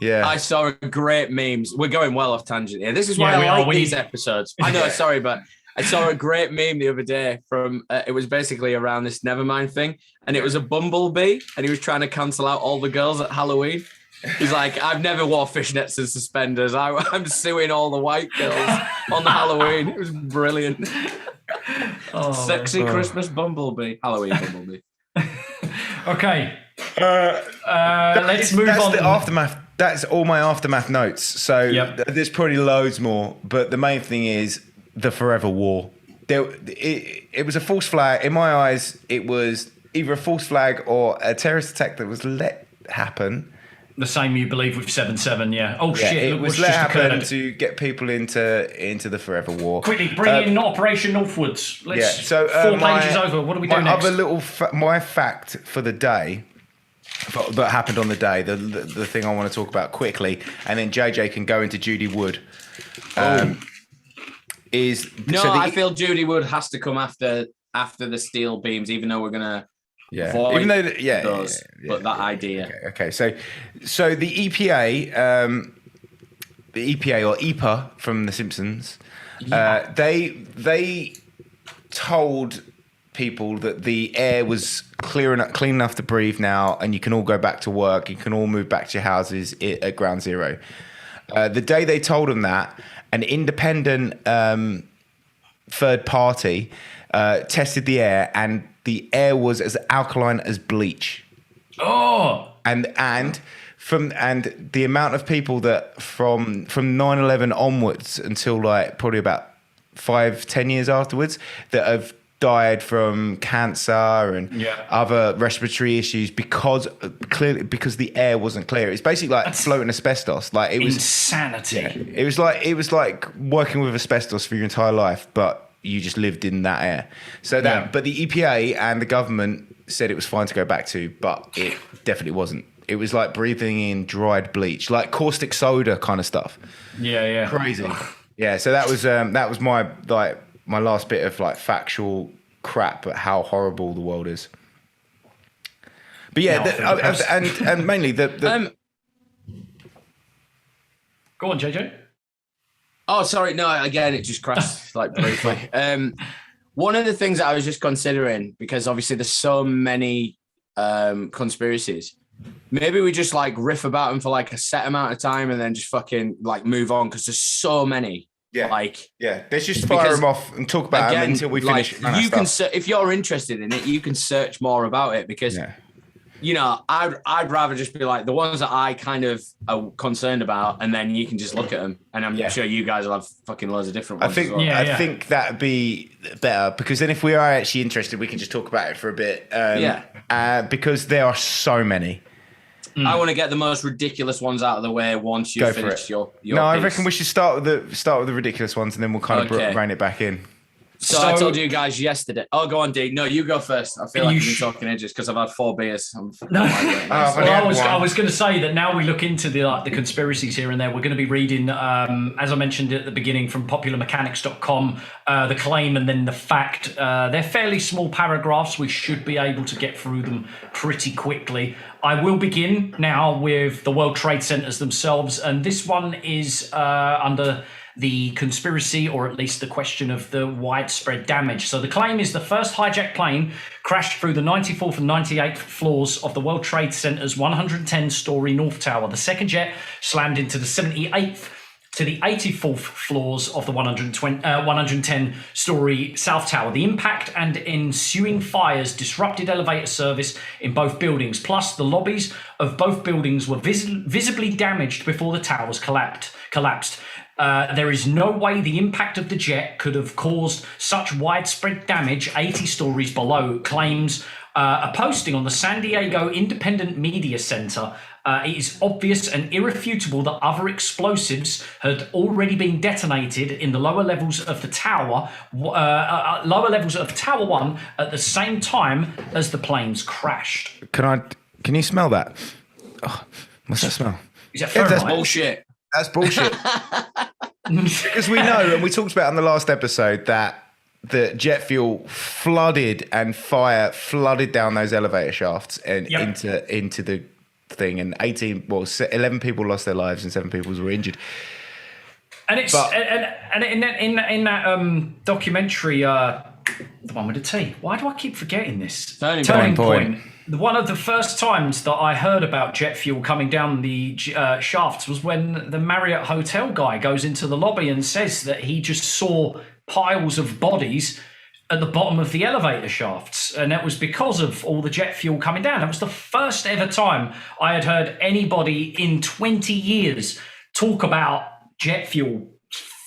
Yeah. I saw great memes. We're going well off tangent here. This is why I like these episodes. I know. Sorry, but. I saw a great meme the other day from, it was basically around this Nevermind thing, and it was a bumblebee, and he was trying to cancel out all the girls at Halloween. He's like, I've never wore fishnets and suspenders. I'm suing all the white girls on Halloween. It was brilliant. Sexy Christmas bumblebee. Halloween bumblebee. Okay. Let's move on. The aftermath. That's all my aftermath notes. So there's probably loads more, but the main thing is, the forever war. It was a false flag. In my eyes, it was either a false flag or a terrorist attack that was let happen. The same you believe with 7/7, yeah. Oh shit! It was let happen to get people into the forever war. Quickly, bring in Operation Northwoods. Let's, so 4 pages over. What do we do next? My fact for the day that happened on the day. The thing I want to talk about quickly, and then JJ can go into Judy Wood. I feel Judy Wood has to come after the steel beams, even though we're gonna. Yeah, avoid even though those, but that idea. Okay. So the EPA, or EPA from The Simpsons, they told people that the air was clean enough to breathe now, and you can all go back to work. You can all move back to your houses at ground zero. The day they told them that, an independent third party tested the air, and the air was as alkaline as bleach. Oh, and the amount of people that from 9/11 onwards until like probably about 5-10 years afterwards that have died from cancer and other respiratory issues because the air wasn't clear. It's basically like floating asbestos. Like it was insanity. Yeah, it was like working with asbestos for your entire life, but you just lived in that air. But the EPA and the government said it was fine to go back to, but it definitely wasn't. It was like breathing in dried bleach, like caustic soda kind of stuff. Yeah. Crazy. Yeah. So that was my last bit of like factual crap at how horrible the world is. But yeah, and mainly the Go on, JJ. Oh, sorry. No, again, it just crashed like briefly. One of the things that I was just considering, because obviously there's so many conspiracies, maybe we just like riff about them for like a set amount of time and then just fucking like move on, because there's so many. Yeah. Like, let's just fire them off and talk about them until we finish. You can, if you're interested in it, you can search more about it, because, you know, I'd rather just be like the ones that I kind of are concerned about, and then you can just look at them, and I'm sure you guys will have fucking loads of different ones. I think that'd be better, because then if we are actually interested, we can just talk about it for a bit. Because there are so many. I want to get the most ridiculous ones out of the way once you finish your No, I reckon we should start with the ridiculous ones, and then we'll kind of rein it back in. So I told you guys yesterday. Oh, go on, D. No, you go first. I feel like you've been talking ages because I've had 4 beers. I was going to say that now we look into the conspiracies here and there. We're going to be reading, as I mentioned at the beginning, from popularmechanics.com, the claim and then the fact. They're fairly small paragraphs. We should be able to get through them pretty quickly. I will begin now with the World Trade Centers themselves, and this one is under the conspiracy, or at least the question of the widespread damage. So the claim is the first hijacked plane crashed through the 94th and 98th floors of the World Trade Center's 110-story North Tower. The second jet slammed into the 78th to the 84th floors of the 110-story South Tower. The impact and ensuing fires disrupted elevator service in both buildings. Plus, the lobbies of both buildings were visibly damaged before the towers collapsed. There is no way the impact of the jet could have caused such widespread damage 80 stories below, claims a posting on the San Diego Independent Media Center. It is obvious and irrefutable that other explosives had already been detonated in the lower levels of the tower, Tower 1 at the same time as the planes crashed. Can you smell that? Oh, what's that smell? Is that thermite? That's bullshit. That's bullshit. Because we know, and we talked about in the last episode, that the jet fuel flooded and fire flooded down those elevator shafts and into the thing, and 11 people lost their lives and 7 people were injured. And it's and in that documentary, the one with the T. Why do I keep forgetting this? Turning point. One of the first times that I heard about jet fuel coming down the shafts was when the Marriott hotel guy goes into the lobby and says that he just saw piles of bodies at the bottom of the elevator shafts, and that was because of all the jet fuel coming down. That was the first ever time I had heard anybody in 20 years talk about jet fuel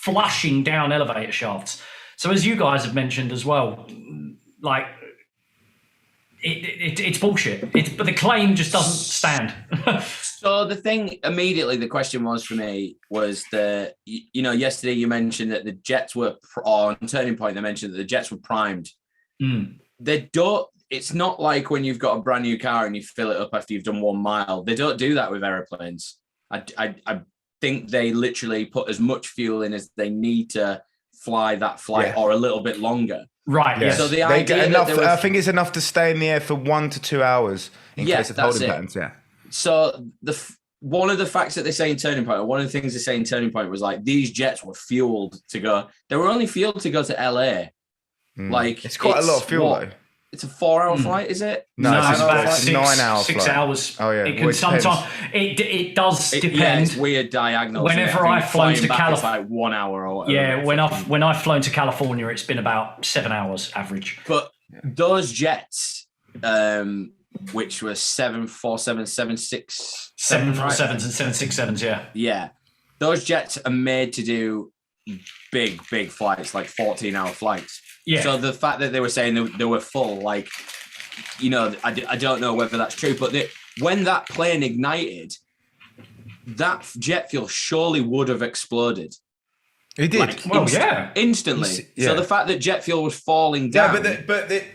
flushing down elevator shafts. So as you guys have mentioned as well, like, it's bullshit. But the claim just doesn't stand. So the thing immediately, the question was for me was yesterday you mentioned that the jets were on Turning Point. They mentioned that the jets were primed. They don't. it's not like when you've got a brand new car and you fill it up after you've done 1 mile. They don't do that with aeroplanes. I think they literally put as much fuel in as they need to fly that flight or a little bit longer. Right. Yes. So the idea enough, that I think it's enough to stay in the air for 1 to 2 hours in case of holding patterns. Yeah. So one of the facts that they say in Turning Point, or one of the things they say in Turning Point was like these jets were fueled to go. They were only fueled to go to LA. Like it's quite a lot of fuel though. It's a 4-hour flight, is it? No, it's about 9 hour 6 flight. hours. Oh yeah. It can sometimes. It does depend. Yeah, it's weird diagonal. Whenever I've flown to California, it's like 1 hour or whatever. Yeah, when I've flown to California, it's been about 7 hours average. But those jets, which were 747, 76, 747s and 767s, yeah. Yeah, those jets are made to do big flights, like 14-hour flights. Yeah. So the fact that they were saying they were full, like, you know, I don't know whether that's true, but when that plane ignited, that jet fuel surely would have exploded. It did. Like, yeah. Instantly. Yeah. So the fact that jet fuel was falling down. Yeah, but it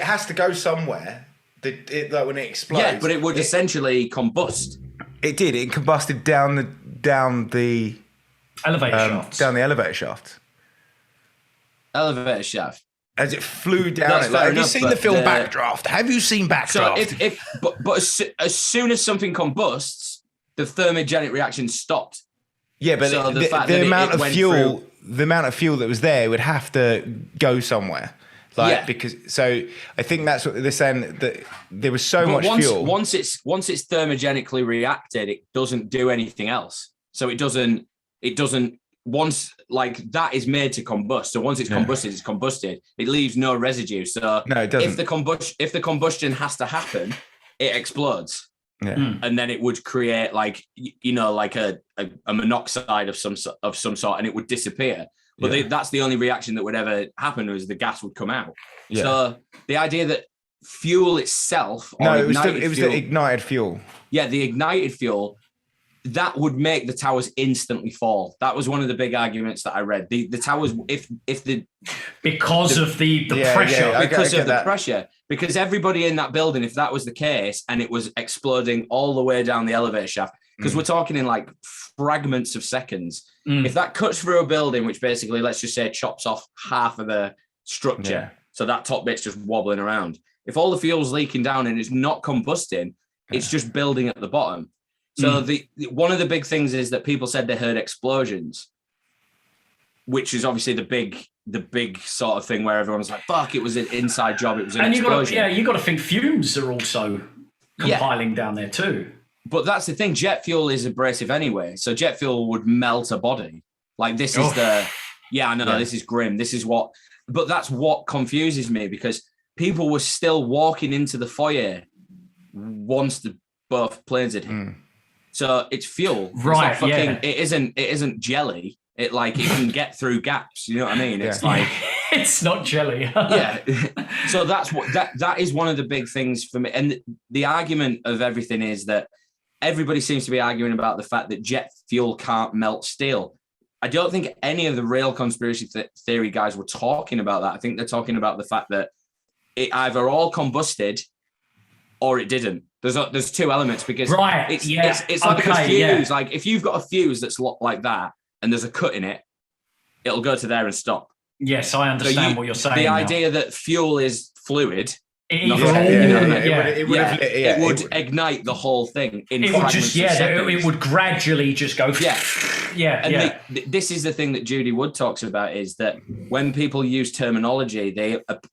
has to go somewhere. Like when it explodes. Yeah, but it would essentially combust. It did. It combusted down the Elevator shafts. down the elevator shaft. Elevator shaft. As it flew down That's it. fair Like, have you enough, seen the but film Backdraft? Have you seen Backdraft? So as soon as something combusts, the thermogenic reaction stopped. Yeah, but So the amount of fuel, that was there would have to go somewhere. Because I think that's what they're saying, that there was so much fuel. Once it's thermogenically reacted, it doesn't do anything else. So it doesn't once, like, that is made to combust. So once it's combusted, it's combusted. It leaves no residue. So no, it doesn't. If the combustion has to happen, it explodes. Yeah. And then it would create like a monoxide of some sort, and it would disappear. But that's the only reaction that would ever happen, was the gas would come out. Yeah. So the idea that fuel itself, it was the ignited fuel. Yeah, the ignited fuel, that would make the towers instantly fall. That was one of the big arguments that I read. The towers, because of the pressure, pressure, because everybody in that building, if that was the case, and it was exploding all the way down the elevator shaft, because we're talking in like fragments of seconds. If that cuts through a building, which basically, let's just say, chops off half of the structure, so that top bit's just wobbling around. If all the fuel's leaking down and it's not combusting, it's just building at the bottom. So one of the big things is that people said they heard explosions, which is obviously the big sort of thing where everyone's like, "Fuck, it was an inside job. It was an explosion." You got to think fumes are also compiling down there too. But that's the thing. Jet fuel is abrasive anyway, so jet fuel would melt a body. Like this is this is grim. This is what, but that's what confuses me, because people were still walking into the foyer once both planes had hit. So it's fuel. Right. It isn't jelly. It can get through gaps. You know what I mean? It's like it's not jelly. Yeah. So that is one of the big things for me. And the argument of everything is that everybody seems to be arguing about the fact that jet fuel can't melt steel. I don't think any of the real conspiracy theory guys were talking about that. I think they're talking about the fact that it either all combusted or it didn't. There's two elements, because it's like a fuse. Like if you've got a fuse that's like that and there's a cut in it, it'll go to there and stop. Yes, I understand what you're saying. The idea that fuel is fluid, it would ignite the whole thing in it fragments would of seconds. It would gradually just go. This is the thing that Judy Wood talks about, is that when people use terminology,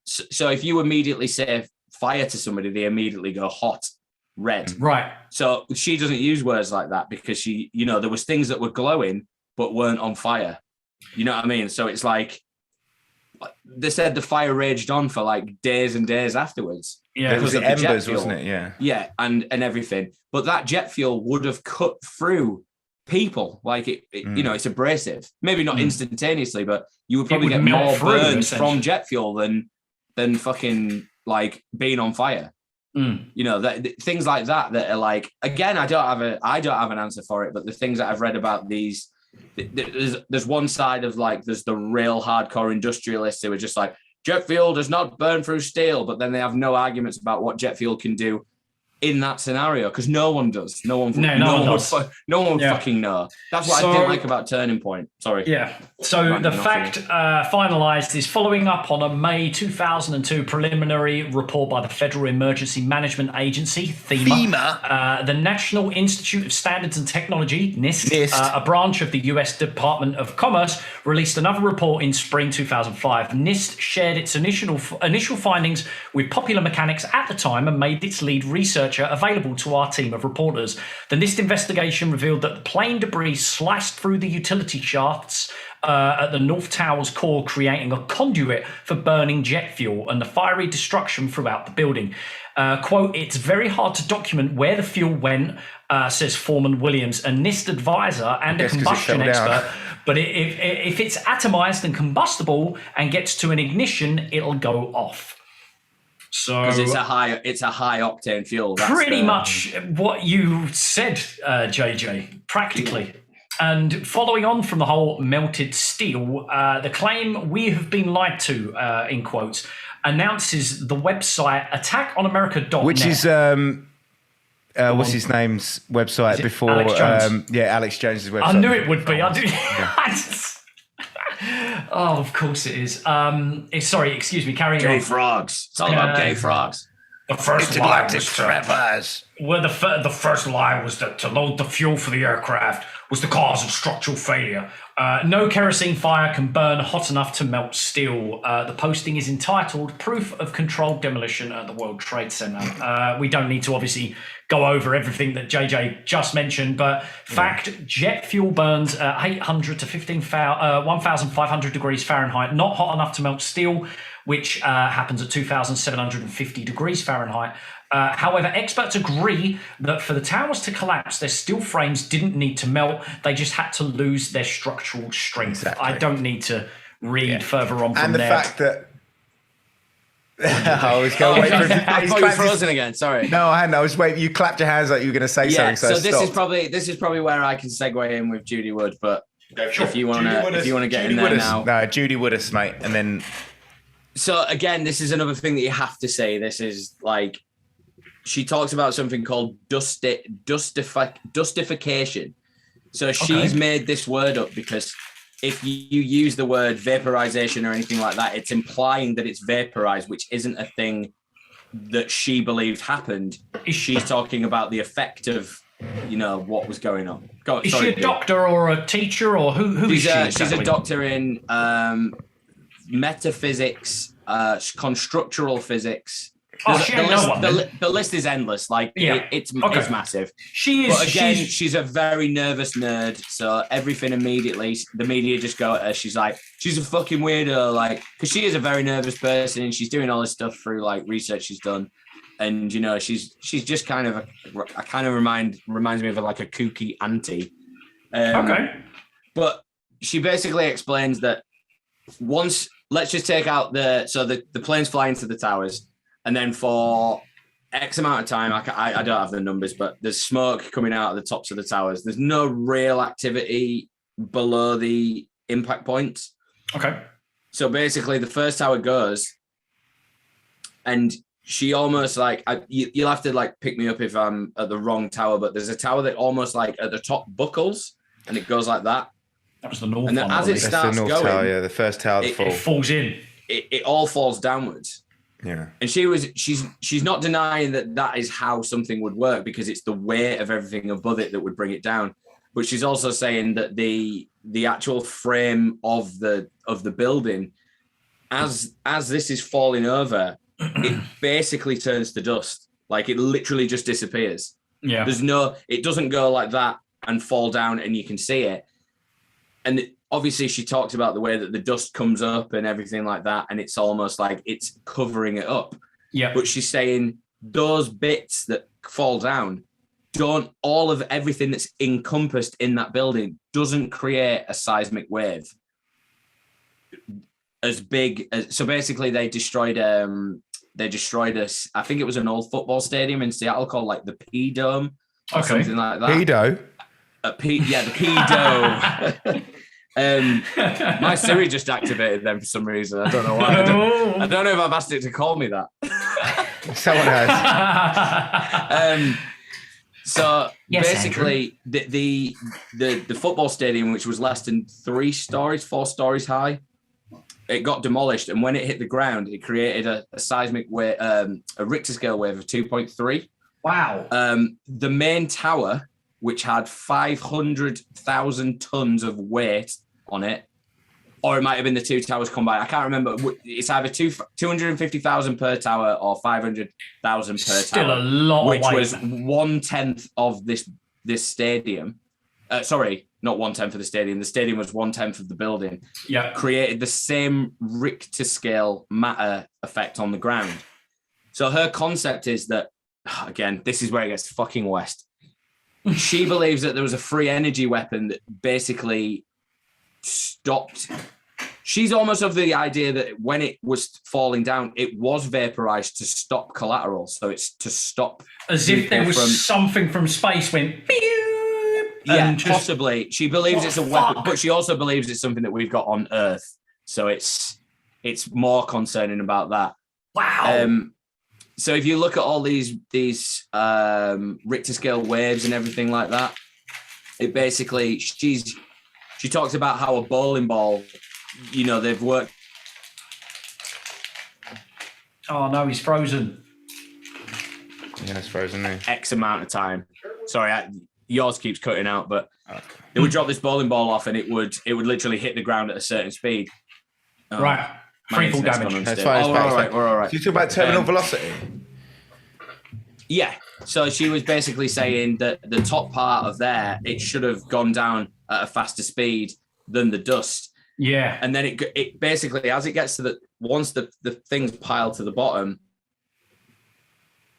so if you immediately say fire to somebody, they immediately go hot, red. Right. So she doesn't use words like that, because there was things that were glowing but weren't on fire. You know what I mean? So it's like, they said the fire raged on for like days and days afterwards. Yeah, it was the embers, wasn't it? Yeah. Yeah, and everything. But that jet fuel would have cut through people. Like it's abrasive. Maybe not instantaneously, but you would probably get more burns from jet fuel than fucking like being on fire. Things like that are like, again, I don't have an answer for it, but the things that I've read about these, there's one side of like, there's the real hardcore industrialists who are just like, jet fuel does not burn through steel, but then they have no arguments about what jet fuel can do in that scenario, because no one does. No one would fucking know. That's what I didn't like about Turning Point. Sorry. Yeah. So the fact finalised is following up on a May 2002 preliminary report by the Federal Emergency Management Agency, FEMA. The National Institute of Standards and Technology, NIST, a branch of the US Department of Commerce, released another report in spring 2005. NIST shared its initial findings with Popular Mechanics at the time and made its lead researcher available to our team of reporters. The NIST investigation revealed that the plane debris sliced through the utility shafts at the North Tower's core, creating a conduit for burning jet fuel and the fiery destruction throughout the building. Quote, it's very hard to document where the fuel went, says Foreman Williams, a NIST advisor and a combustion expert. But if it's atomized and combustible and gets to an ignition, it'll go off. So because it's a high octane fuel. That's pretty much what you said, JJ, practically. And following on from the whole melted steel, the claim we have been lied to, in quotes, announces the website attackonamerica.net. Which is, what's his name's website before? Alex Jones? Alex Jones's website. I knew it would be. I did. Oh, of course it is. Sorry, excuse me, carrying on. Gay frogs. It's all about gay frogs. The first lie was the first lie was that to load the fuel for the aircraft was the cause of structural failure. No kerosene fire can burn hot enough to melt steel. The posting is entitled Proof of Controlled Demolition at the World Trade Center. We don't need to obviously go over everything that JJ just mentioned, but fact, jet fuel burns 800 to 1,500 degrees Fahrenheit, not hot enough to melt steel, which happens at 2,750 degrees Fahrenheit. However, experts agree that for the towers to collapse, their steel frames didn't need to melt. They just had to lose their structural strength. Exactly. I don't need to read further on from there. And the fact that... I was going to wait for him. I thought you were frozen again. Sorry. No, I hadn't. I was waiting. You clapped your hands like you were going to say something. So this is probably where I can segue in with Judy Wood. But if you want to get in there now, no, Judy Woodis, mate, and then. So again, this is another thing that you have to say. This is like she talks about something called dustification. So she's made this word up because if you use the word vaporization or anything like that, it's implying that it's vaporized, which isn't a thing that she believed happened. She's talking about the effect of, what was going on. Is she a doctor or a teacher or who is she? She's a doctor in metaphysics, constructural physics. The list is endless. It's massive. She is. But again, she's a very nervous nerd. So everything immediately, the media just go at her. She's like, she's a fucking weirdo. Because she is a very nervous person, and she's doing all this stuff through research she's done. And she's just kind of reminds me of a kooky auntie. But she basically explains that once, let's just take out the planes fly into the towers. And then for X amount of time, I don't have the numbers, but there's smoke coming out of the tops of the towers. There's no real activity below the impact points. Okay. So basically, the first tower goes, and she almost you'll have to pick me up if I'm at the wrong tower, but there's a tower that almost at the top buckles, and it goes like that. That was the north one. And then as it starts the going, tower, the first tower it falls in. It all falls downwards. Yeah, and she's not denying that is how something would work because it's the weight of everything above it that would bring it down. But she's also saying that the actual frame of the building, as this is falling over, it basically turns to dust. It literally just disappears. Yeah, it doesn't go like that and fall down and you can see it. And obviously she talks about the way that the dust comes up and everything like that. And it's almost like it's covering it up. Yeah. But she's saying those bits that fall down all of everything that's encompassed in that building doesn't create a seismic wave as big as, so basically they destroyed us. I think it was an old football stadium in Seattle called the P Dome or something like that. Pedo. The P Dome. My Siri just activated them for some reason. I don't know why. I don't know if I've asked it to call me that. Someone has. So Yes, basically, the football stadium, which was less than 4 stories high, it got demolished, and when it hit the ground, it created a seismic wave, a Richter scale wave of 2.3. Wow. The main tower, which had 500,000 tons of weight on it, or it might have been the two towers combined. I can't remember. It's either 250,000 per tower or 500,000 per tower. Still a lot, which of weight, was 1/10 of this stadium. Sorry, not 1/10 of the stadium. The stadium was 1/10 of the building. Yeah. Created the same Richter scale matter effect on the ground. So her concept is that, again, this is where it gets fucking west. She believes that there was a free energy weapon that basically stopped. She's almost of the idea that when it was falling down, it was vaporized to stop collateral. So it's to stop. As if there was something from space went. Yeah, possibly. She believes it's a weapon, but she also believes it's something that we've got on Earth. So it's more concerning about that. Wow. So if you look at all these Richter scale waves and everything like that, it basically she talks about how a bowling ball, they've worked. Oh no, he's frozen. Yeah, it's frozen now. X amount of time. Sorry, yours keeps cutting out, but they would drop this bowling ball off, and it would literally hit the ground at a certain speed. Right. Free fall damage. That's fine. We're all right. You talk about terminal velocity. Yeah. So she was basically saying that the top part of there, it should have gone down at a faster speed than the dust. Yeah. And then it basically, as it gets to once the things pile to the bottom.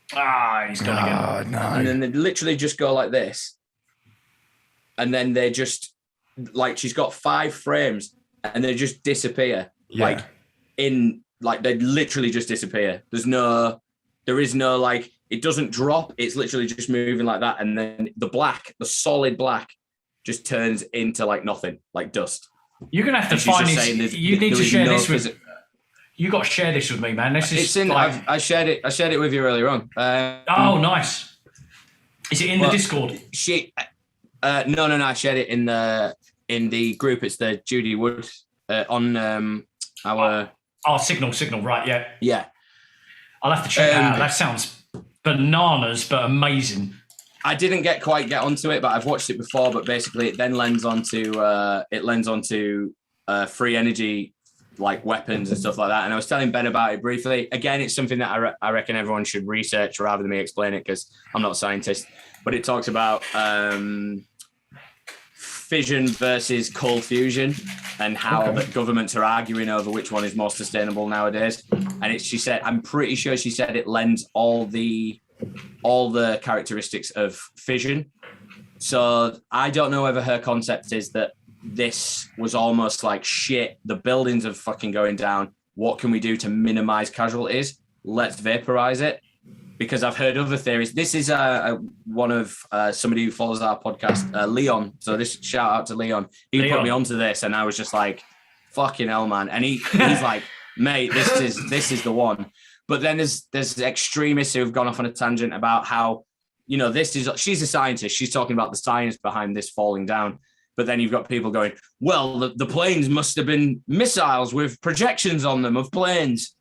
He's gone again. No. And then they literally just go like this. And then they just, she's got 5 frames and they just disappear. Yeah. They literally just disappear. There is no it doesn't drop. It's literally just moving like that. And then the solid black just turns into nothing, like dust. You're going to have to find this. You need to share this with you got to share this with me, man. This is I shared it with you earlier on. Nice. Is it in the Discord? No, I shared it in the group. It's the Judy Wood on our Signal, right? Yeah. Yeah. I'll have to check that out. That sounds bananas, but amazing. I didn't quite get onto it, but I've watched it before. But basically, it then lends onto free energy weapons and stuff like that. And I was telling Ben about it briefly. Again, it's something that I reckon everyone should research rather than me explain it, because I'm not a scientist. But it talks about fission versus cold fusion and how the governments are arguing over which one is more sustainable nowadays. And I'm pretty sure she said it lends all the characteristics of fission. So I don't know whether her concept is that this was almost like, shit, the buildings are fucking going down. What can we do to minimize casualties? Let's vaporize it. Because I've heard other theories. This is one of somebody who follows our podcast, Leon. So this shout out to Leon. He put me onto this, and I was just like, fucking hell, man. And he's like, mate, this is the one. But then there's extremists who have gone off on a tangent about how, she's a scientist. She's talking about the science behind this falling down. But then you've got people going, well, the planes must have been missiles with projections on them of planes.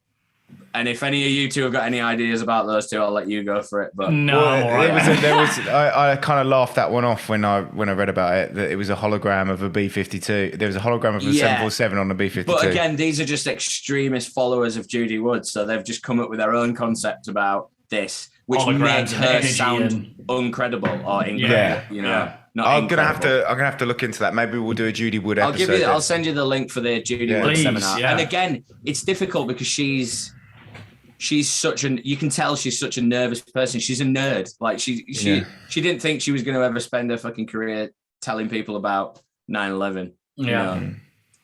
And if any of you two have got any ideas about those two, I'll let you go for it. But no, I kind of laughed that one off when I read about it, that it was a hologram of a B-52. There was a hologram of a 747 on the B-52. But again, these are just extremist followers of Judy Wood, so they've just come up with their own concept about this, which makes her sound uncredible or incredible. I'm gonna have to look into that. Maybe we'll do a Judy Wood episode. I'll send you the link for the Judy Wood seminar. Yeah. And again, it's difficult because she's you can tell she's such a nervous person. She's a nerd. She didn't think she was going to ever spend her fucking career telling people about 9/11. Yeah.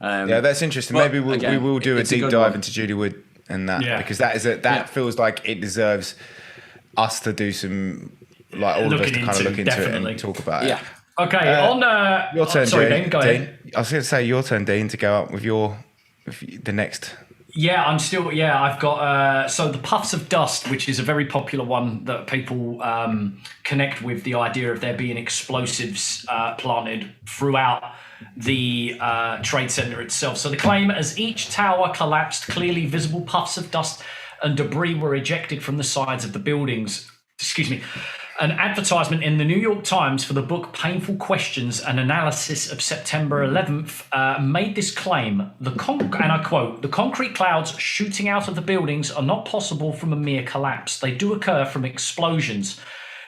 That's interesting. Maybe we will do a deep dive into Judy Wood and that, because that feels like it deserves us to do some, all of us to kind of look into it and talk about it. Okay, on your turn, sorry, Dean. Dean, go ahead. I was going to say your turn, Dean, to go up with the next. Yeah, I've got so the puffs of dust, which is a very popular one that people connect with the idea of there being explosives planted throughout the Trade Center itself. So the claim, as each tower collapsed, clearly visible puffs of dust and debris were ejected from the sides of the buildings. Excuse me. An advertisement in the New York Times for the book Painful Questions, an analysis of September 11th, made this claim, and I quote, "The concrete clouds shooting out of the buildings are not possible from a mere collapse. They do occur from explosions."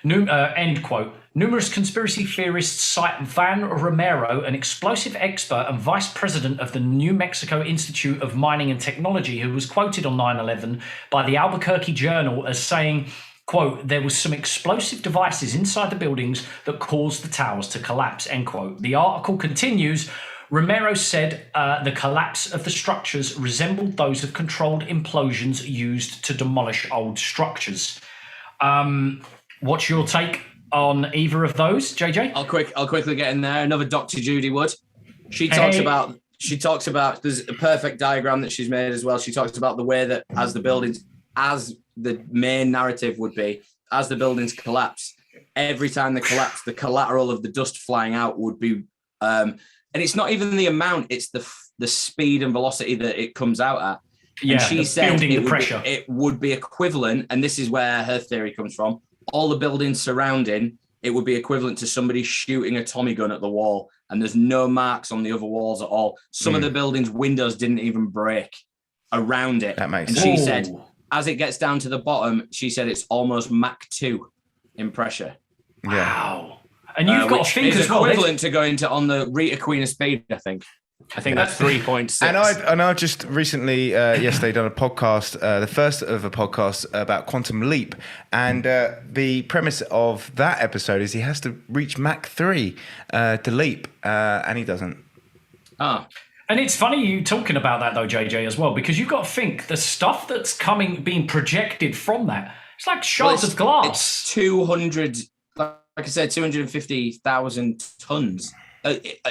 End quote. Numerous conspiracy theorists cite Van Romero, an explosive expert and vice president of the New Mexico Institute of Mining and Technology, who was quoted on 9/11 by the Albuquerque Journal as saying, quote, "There was some explosive devices inside the buildings that caused the towers to collapse," end quote. The article continues. Romero said the collapse of the structures resembled those of controlled implosions used to demolish old structures. What's your take on either of those, JJ? I'll quickly get in there. Another Dr. Judy Wood. She talks about there's a perfect diagram that she's made as well. She talks about the way that as the main narrative would be, as the buildings collapse, every time they collapse, the collateral of the dust flying out would be, and it's not even the amount, it's the speed and velocity that it comes out at. Yeah, and she said it would be equivalent, and this is where her theory comes from, all the buildings surrounding, it would be equivalent to somebody shooting a Tommy gun at the wall, and there's no marks on the other walls at all. Some of the buildings' windows didn't even break around it. That makes and sense. she said, as it gets down to the bottom, she said it's almost Mach 2 in pressure. Wow. And you've got to think as well. Equivalent to going to on the Rita Queen of Speed, I think. That's 3.6. And I just recently, yesterday, done a podcast, the first of a podcast about Quantum Leap. And the premise of that episode is he has to reach Mach 3 to leap, and he doesn't. Ah. And it's funny you talking about that, though, JJ, as well, because you've got to think the stuff that's being projected from that, it's like shards of glass. It's 200, like I said, 250,000 tons.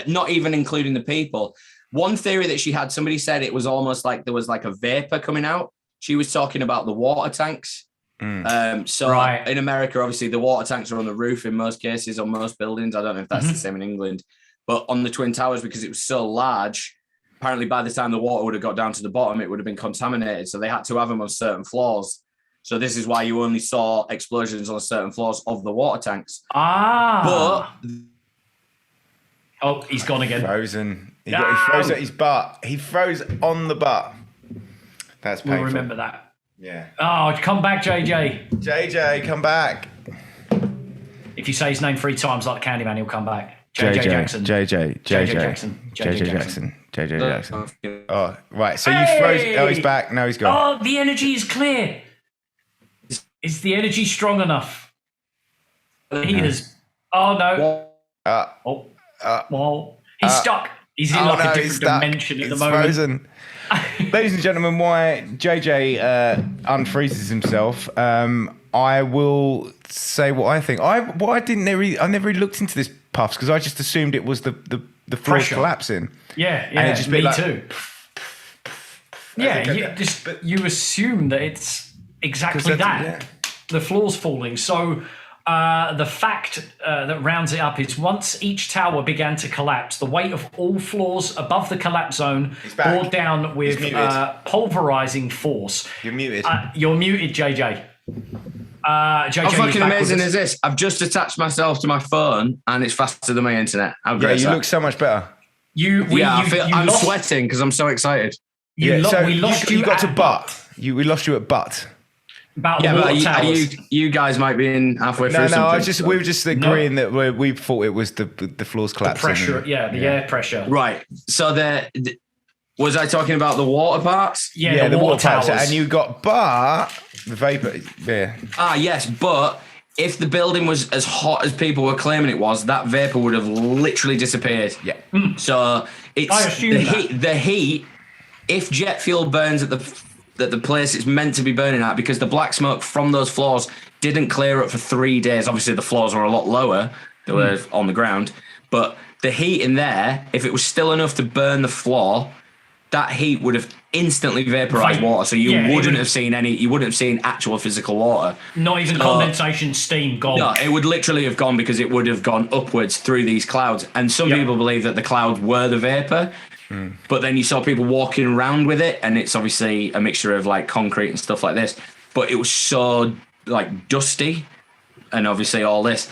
Not even including the people. One theory that she had, somebody said it was almost like there was like a vapor coming out. She was talking about the water tanks. In America, obviously, the water tanks are on the roof in most cases, on most buildings. I don't know if that's the same in England. But on the Twin Towers, because it was so large, apparently by the time the water would have got down to the bottom, it would have been contaminated. So they had to have them on certain floors. So this is why you only saw explosions on certain floors of the water tanks. But... Oh, he's gone again. Frozen. He froze at his butt. He froze on the butt. That's painful. We'll remember that. Yeah. Oh, come back, JJ. JJ, come back. If you say his name 3 times like the Candyman, he'll come back. JJ Jackson. JJ Jackson. Oh, right. So you froze. Oh, he's back. Now he's gone. Oh, the energy is clear. Is the energy strong enough? He is. Oh, no. Well, he's stuck. He's in a different dimension at the moment. Frozen. Ladies and gentlemen, why JJ unfreezes himself, I will say what I think. I never really looked into this puffs because I just assumed it was the floor collapsing. Yeah, and it just me too. Yeah, you assume that it's exactly that. Yeah. The floor's falling. So the fact that rounds it up is once each tower began to collapse, the weight of all floors above the collapse zone bore down with pulverizing force. You're muted. You're muted, JJ. How fucking amazing is this? I've just attached myself to my phone and it's faster than my internet. How great you look so much better. I'm sweating because I'm so excited. We lost you at butt. We lost you at butt. You guys might be in halfway through. We were just agreeing that we thought it was the floors collapsing. The pressure, the air pressure. Right. So was I talking about the water parts? Yeah, the water parts. towers. And you got the vapor. Yeah. Yes, but if the building was as hot as people were claiming it was, that vapor would have literally disappeared. Yeah. So it's the heat. If jet fuel burns at the place it's meant to be burning at, because the black smoke from those floors didn't clear up for 3 days. Obviously, the floors were a lot lower. They were on the ground. But the heat in there, if it was still enough to burn the floor, that heat would have instantly vaporized water. So you wouldn't have seen actual physical water. Not even condensation, steam, gone. No, it would literally have gone because it would have gone upwards through these clouds. And some people believe that the clouds were the vapor. But then you saw people walking around with it, and it's obviously a mixture of like concrete and stuff like this. But it was so like dusty, and obviously all this.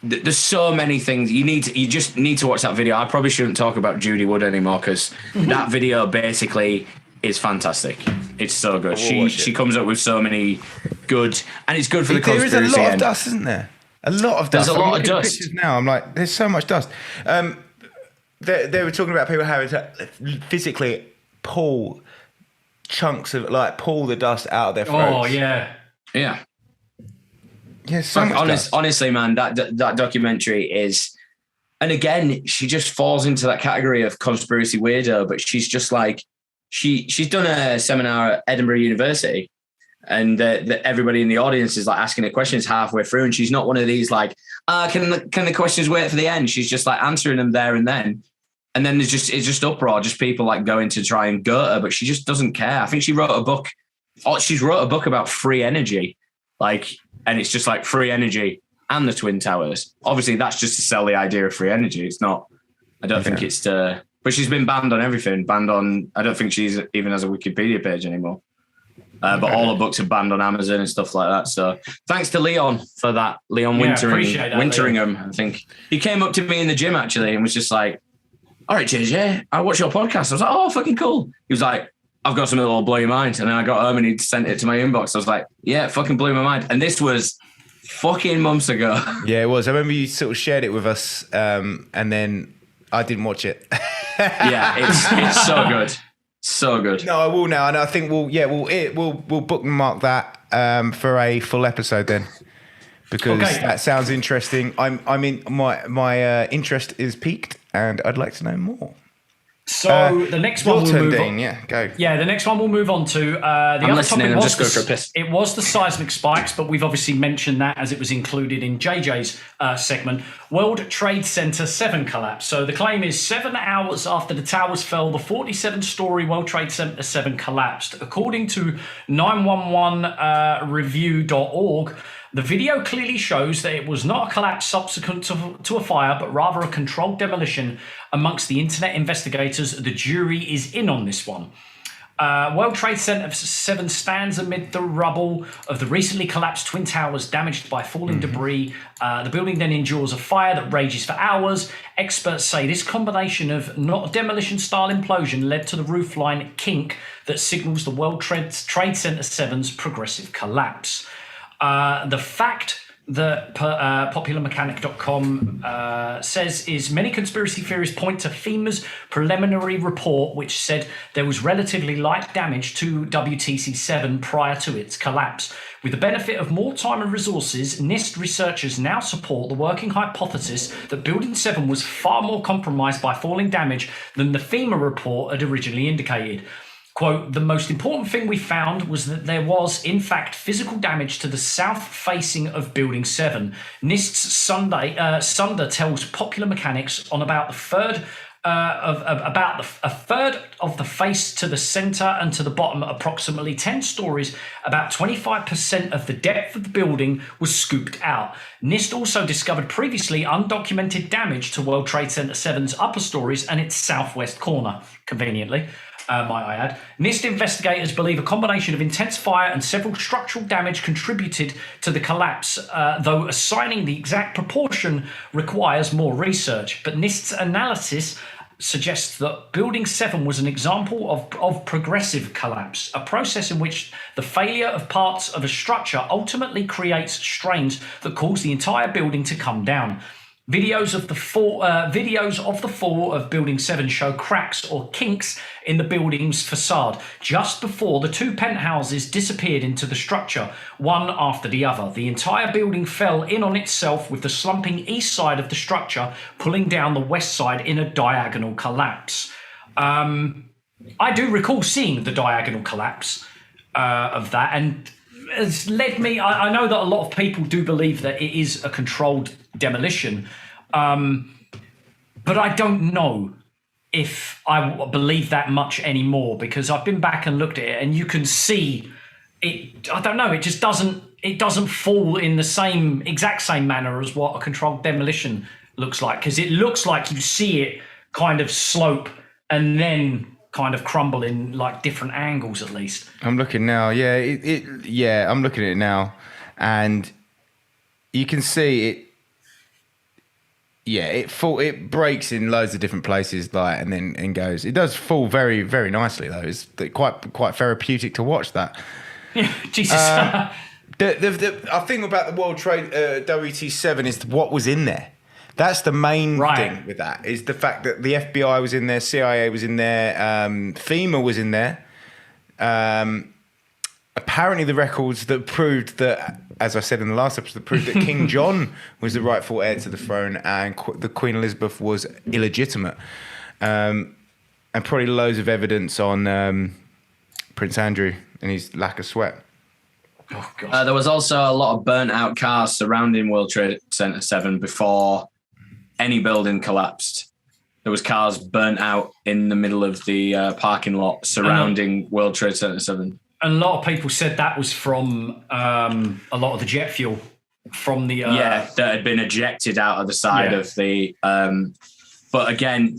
There's so many things you just need to watch that video. I probably shouldn't talk about Judy Wood anymore because that video basically is fantastic. It's so good. She comes up with so many good, and it's good for the conspiracy. There is a lot of dust, isn't there? A lot of dust. There's a lot of dust. Now I'm like, there's so much dust. They were talking about people having to physically pull chunks of pull the dust out of their throats. Oh yeah. Yeah, so much honestly, man, that documentary is, and again, she just falls into that category of conspiracy weirdo. But she's just like, she's done a seminar at Edinburgh University, and everybody in the audience is like asking her questions halfway through, and she's not one of these like, can the questions wait for the end? She's just like answering them there and then. And then it's just uproar, just people like going to try and goat her, but she just doesn't care. I think she wrote a book. She's wrote a book about free energy, and it's just like free energy and the Twin Towers. Obviously, that's just to sell the idea of free energy. It's not. I don't think it's to. But she's been banned on everything. I don't think she's even has a Wikipedia page anymore. But all her books are banned on Amazon and stuff like that. So thanks to Leon for that. Leon Winteringham, I think. He came up to me in the gym actually and was just like, all right, JJ, I watch your podcast. I was like, oh, fucking cool. He was like, I've got something that'll blow your mind. And then I got home and he sent it to my inbox. I was like, yeah, it fucking blew my mind. And this was fucking months ago. Yeah, it was. I remember you sort of shared it with us and then I didn't watch it. Yeah, it's so good. So good. No, I will now. And I think we'll bookmark that for a full episode then. Because that sounds interesting. My interest is piqued and I'd like to know more. So the next one we'll move on. Yeah, go. Yeah, the next one we'll move on to. I'm listening. I'm just going for a piss. It was the seismic spikes, but we've obviously mentioned that as it was included in JJ's segment. World Trade Center 7 collapse. So the claim is 7 hours after the towers fell, the 47-story World Trade Center 7 collapsed. According to 911review.org, the video clearly shows that it was not a collapse subsequent to a fire, but rather a controlled demolition. Amongst the internet investigators, the jury is in on this one. World Trade Center 7 stands amid the rubble of the recently collapsed Twin Towers damaged by falling debris. The building then endures a fire that rages for hours. Experts say this combination of not demolition-style implosion led to the roofline kink that signals the World Trade Center 7's progressive collapse. The fact that popularmechanic.com says is many conspiracy theories point to FEMA's preliminary report, which said there was relatively light damage to WTC 7 prior to its collapse. With the benefit of more time and resources, NIST researchers now support the working hypothesis that Building 7 was far more compromised by falling damage than the FEMA report had originally indicated. Quote, the most important thing we found was that there was, in fact, physical damage to the south facing of Building 7. NIST's Sunder tells Popular Mechanics on about a third of the face to the centre and to the bottom, approximately 10 stories, about 25% of the depth of the building was scooped out. NIST also discovered previously undocumented damage to World Trade Center 7's upper stories and its southwest corner, conveniently. Might I add. NIST investigators believe a combination of intense fire and several structural damage contributed to the collapse, though assigning the exact proportion requires more research. But NIST's analysis suggests that Building 7 was an example of progressive collapse, a process in which the failure of parts of a structure ultimately creates strains that cause the entire building to come down. Videos of the fall of Building 7 show cracks or kinks in the building's facade just before the 2 penthouses disappeared into the structure, one after the other. The entire building fell in on itself, with the slumping east side of the structure pulling down the west side in a diagonal collapse. I do recall seeing the diagonal collapse of that, and it's led me. I know that a lot of people do believe that it is a controlled demolition. But I don't know if I believe that much anymore, because I've been back and looked at it, and you can see it. I don't know. It just doesn't. It doesn't fall in the exact same manner as what a controlled demolition looks like, because it looks like you see it kind of slope and then kind of crumble in like different angles, at least. I'm looking now. Yeah, I'm looking at it now, and you can see it. Yeah, it breaks in loads of different places, like, and then goes. It does fall very, very nicely though. It's quite therapeutic to watch that. Yeah, Jesus. I think about the World Trade WT7 is what was in there. That's the main thing with that, is the fact that the FBI was in there, CIA was in there, FEMA was in there. Apparently the records that proved that, as I said in the last episode, that proved that King John was the rightful heir to the throne and the Queen Elizabeth was illegitimate. And probably loads of evidence on Prince Andrew and his lack of sweat. Oh, God. There was also a lot of burnt out cars surrounding World Trade Center 7 before any building collapsed. There was cars burnt out in the middle of the parking lot surrounding World Trade Center 7. And a lot of people said that was from a lot of the jet fuel from the... that had been ejected out of the side of the... but again,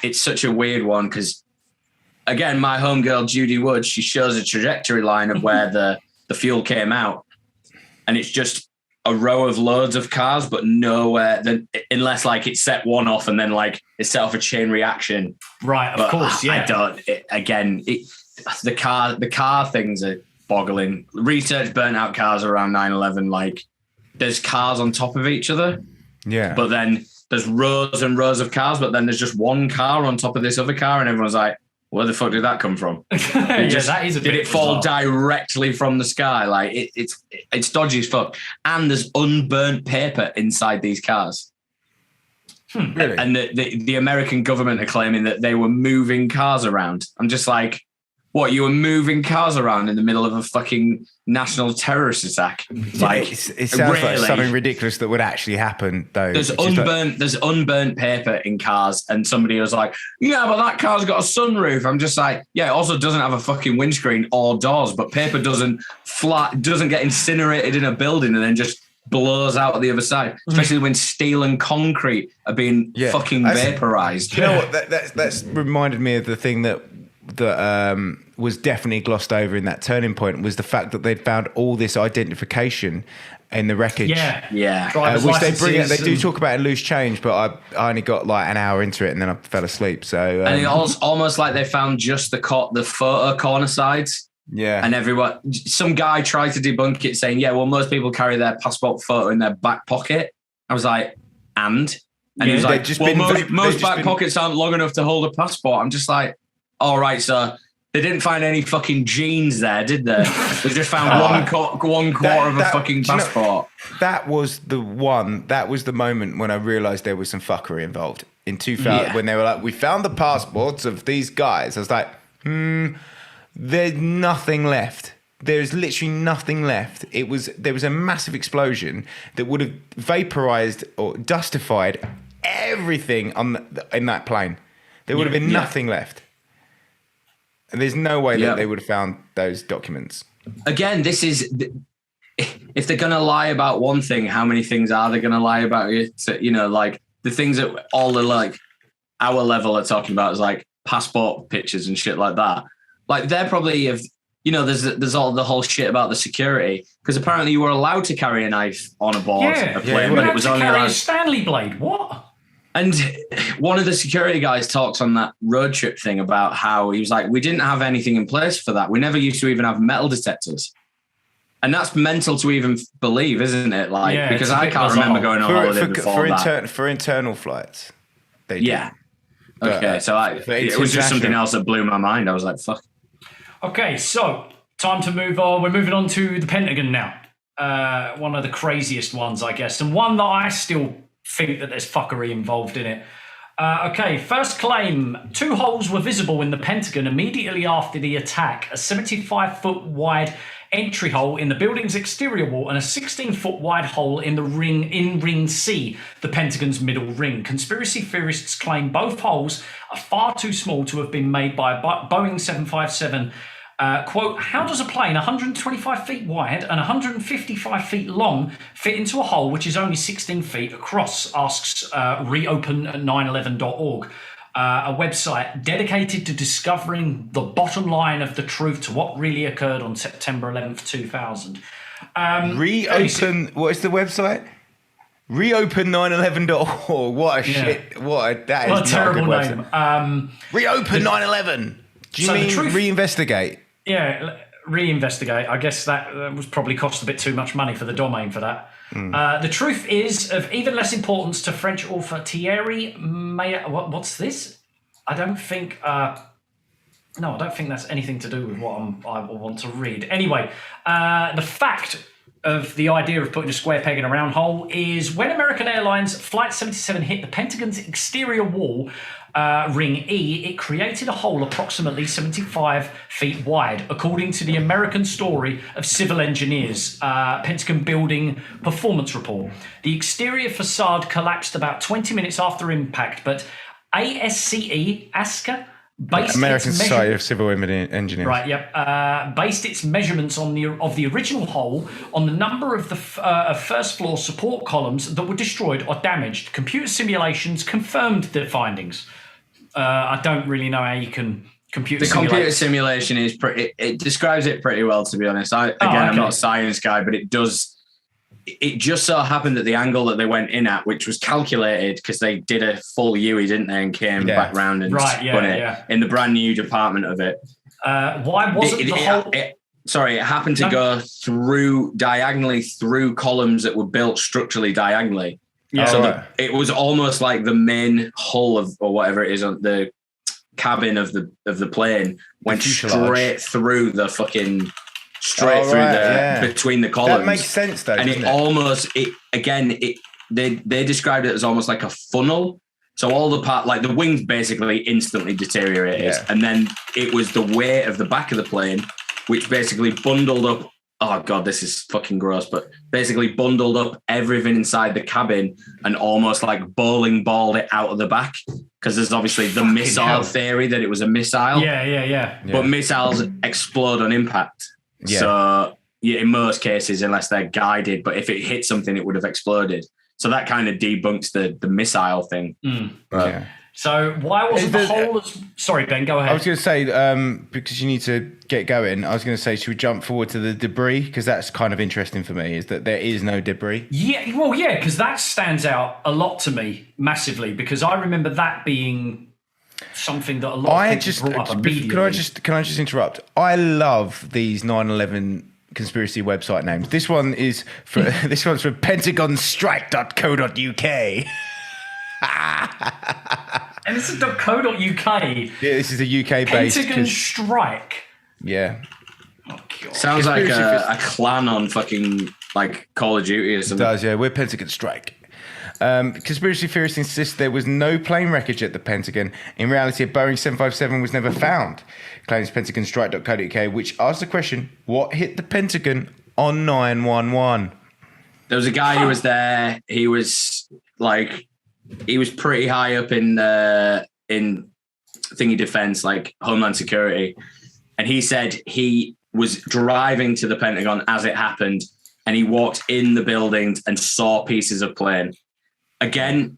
it's such a weird one, because, again, my homegirl, Judy Wood, she shows a trajectory line of where the fuel came out. And it's just a row of loads of cars, but nowhere, unless like it set one off and then like it set off a chain reaction. Right, of course, yeah. The car things are boggling. Research burnt out cars around 9/11. Like, there's cars on top of each other. Yeah. But then there's rows and rows of cars, but then there's just one car on top of this other car, and everyone's like, where the fuck did that come from? That is a bit did it fall bizarre. directly from the sky? Like, it's dodgy as fuck. And there's unburnt paper inside these cars. Really? And the American government are claiming that they were moving cars around. I'm just like, what, you were moving cars around in the middle of a fucking national terrorist attack? Like, it sounds like something ridiculous that would actually happen, though. There's unburnt paper in cars, and somebody was like, yeah, but that car's got a sunroof. I'm just like, yeah, it also doesn't have a fucking windscreen or doors, but paper doesn't get incinerated in a building and then just blows out the other side, especially when steel and concrete are being fucking vaporized. You know what? That's reminded me of the thing that was definitely glossed over in that turning point, was the fact that they'd found all this identification in the wreckage. Yeah. Which they do talk about in Loose Change, but I only got like an hour into it and then I fell asleep. So and it almost like they found just the photo corner sides. Yeah. And some guy tried to debunk it, saying, yeah, well, most people carry their passport photo in their back pocket. I was like, and he was like, well, most back pockets aren't long enough to hold a passport. I'm just like, all right, so they didn't find any fucking jeans there, did they? They just found one quarter of a fucking passport. That was the moment when I realised there was some fuckery involved. In 2000, when they were like, we found the passports of these guys. I was like, there's nothing left. There's literally nothing left. There was a massive explosion that would have vaporized or dustified everything in that plane. There would have been nothing left. And there's no way that they would have found those documents. Again, this is, if they're going to lie about one thing, how many things are they going to lie about? You know, like the things that all the like our level are talking about is like passport pictures and shit like that. Like they're probably there's all the whole shit about the security, because apparently you were allowed to carry a knife on a board a plane, but it was only a Stanley blade. What? And one of the security guys talks on that road trip thing about how he was like, we didn't have anything in place for that. We never used to even have metal detectors. And that's mental to even believe, isn't it? Like, because I can't remember going on holiday before that. For internal flights, they do. Yeah. Okay, so it was just something else that blew my mind. I was like, fuck. Okay, so time to move on. We're moving on to the Pentagon now. One of the craziest ones, I guess, and one that I still think that there's fuckery involved in it. Okay, first claim. 2 holes were visible in the Pentagon immediately after the attack. A 75-foot wide entry hole in the building's exterior wall and a 16-foot wide hole in the Ring C, the Pentagon's middle ring. Conspiracy theorists claim both holes are far too small to have been made by a Boeing 757. Quote, how does a plane 125 feet wide and 155 feet long fit into a hole which is only 16 feet across, asks reopen911.org, a website dedicated to discovering the bottom line of the truth to what really occurred on September 11th, 2000. Reopen, what is the website? Reopen911.org. What a shit. What a terrible name. Reopen 9/11. Do you mean reinvestigate? Yeah, reinvestigate. I guess that was probably cost a bit too much money for the domain for that. The truth is of even less importance to French author Thierry Meyer. What's this? I don't think. No, I don't think that's anything to do with what I want to read. Anyway, the fact of the idea of putting a square peg in a round hole is when American Airlines Flight 77 hit the Pentagon's exterior wall, Ring E, it created a hole approximately 75 feet wide, according to the American Story of Civil Engineers Pentagon Building Performance Report. The exterior facade collapsed about 20 minutes after impact, but ASCE, American Society of Civil Engineers. Right, yep. Based its measurements on the original hole on the number of the first floor support columns that were destroyed or damaged. Computer simulations confirmed the findings. I don't really know how you can computer simulate. Computer simulation is pretty. It describes it pretty well, to be honest. I'm not a science guy, but it does. It just so happened that the angle that they went in at, which was calculated because they did a full UE, didn't they, and came back round and spun it in the brand new department of it. Why wasn't the whole... It happened to go diagonally through columns that were built structurally diagonally. Yeah. So it was almost like the main hull or whatever it is on the cabin of the plane went straight through the fucking... between the columns. That makes sense, though. And they described it as almost like a funnel. So all the part, like the wings, basically instantly deteriorated, and then it was the weight of the back of the plane, which basically bundled up. Oh god, this is fucking gross, but basically bundled up everything inside the cabin and almost like bowling balled it out of the back. Because there's obviously the missile theory that it was a missile. Yeah. But missiles explode on impact. Yeah. So in most cases, unless they're guided, but if it hit something, it would have exploded. So that kind of debunks the missile thing. So why wasn't the whole... Sorry, Ben, go ahead. I was going to say, because you need to get going, I was going to say, should we jump forward to the debris? Because that's kind of interesting for me, is that there is no debris. Yeah, well, yeah, because that stands out a lot to me, massively, because I remember that being... something that a lot of people brought up immediately. Can I just interrupt? I love these 9/11 conspiracy website names. This one is for this one's from pentagonstrike.co.uk. And this is .co.uk. Yeah, this is a UK based Pentagon Strike. Yeah. Oh, God. Sounds like a clan on fucking like Call of Duty or something. It does, yeah. We're Pentagon Strike. Conspiracy theorists insist there was no plane wreckage at the Pentagon. In reality, a Boeing 757 was never found, claims pentagonstrike.co.uk, which asks the question, what hit the Pentagon on 9/11? There was a guy who was there. He was pretty high up in thingy defense, like Homeland Security. And he said he was driving to the Pentagon as it happened, and he walked in the buildings and saw pieces of plane. Again,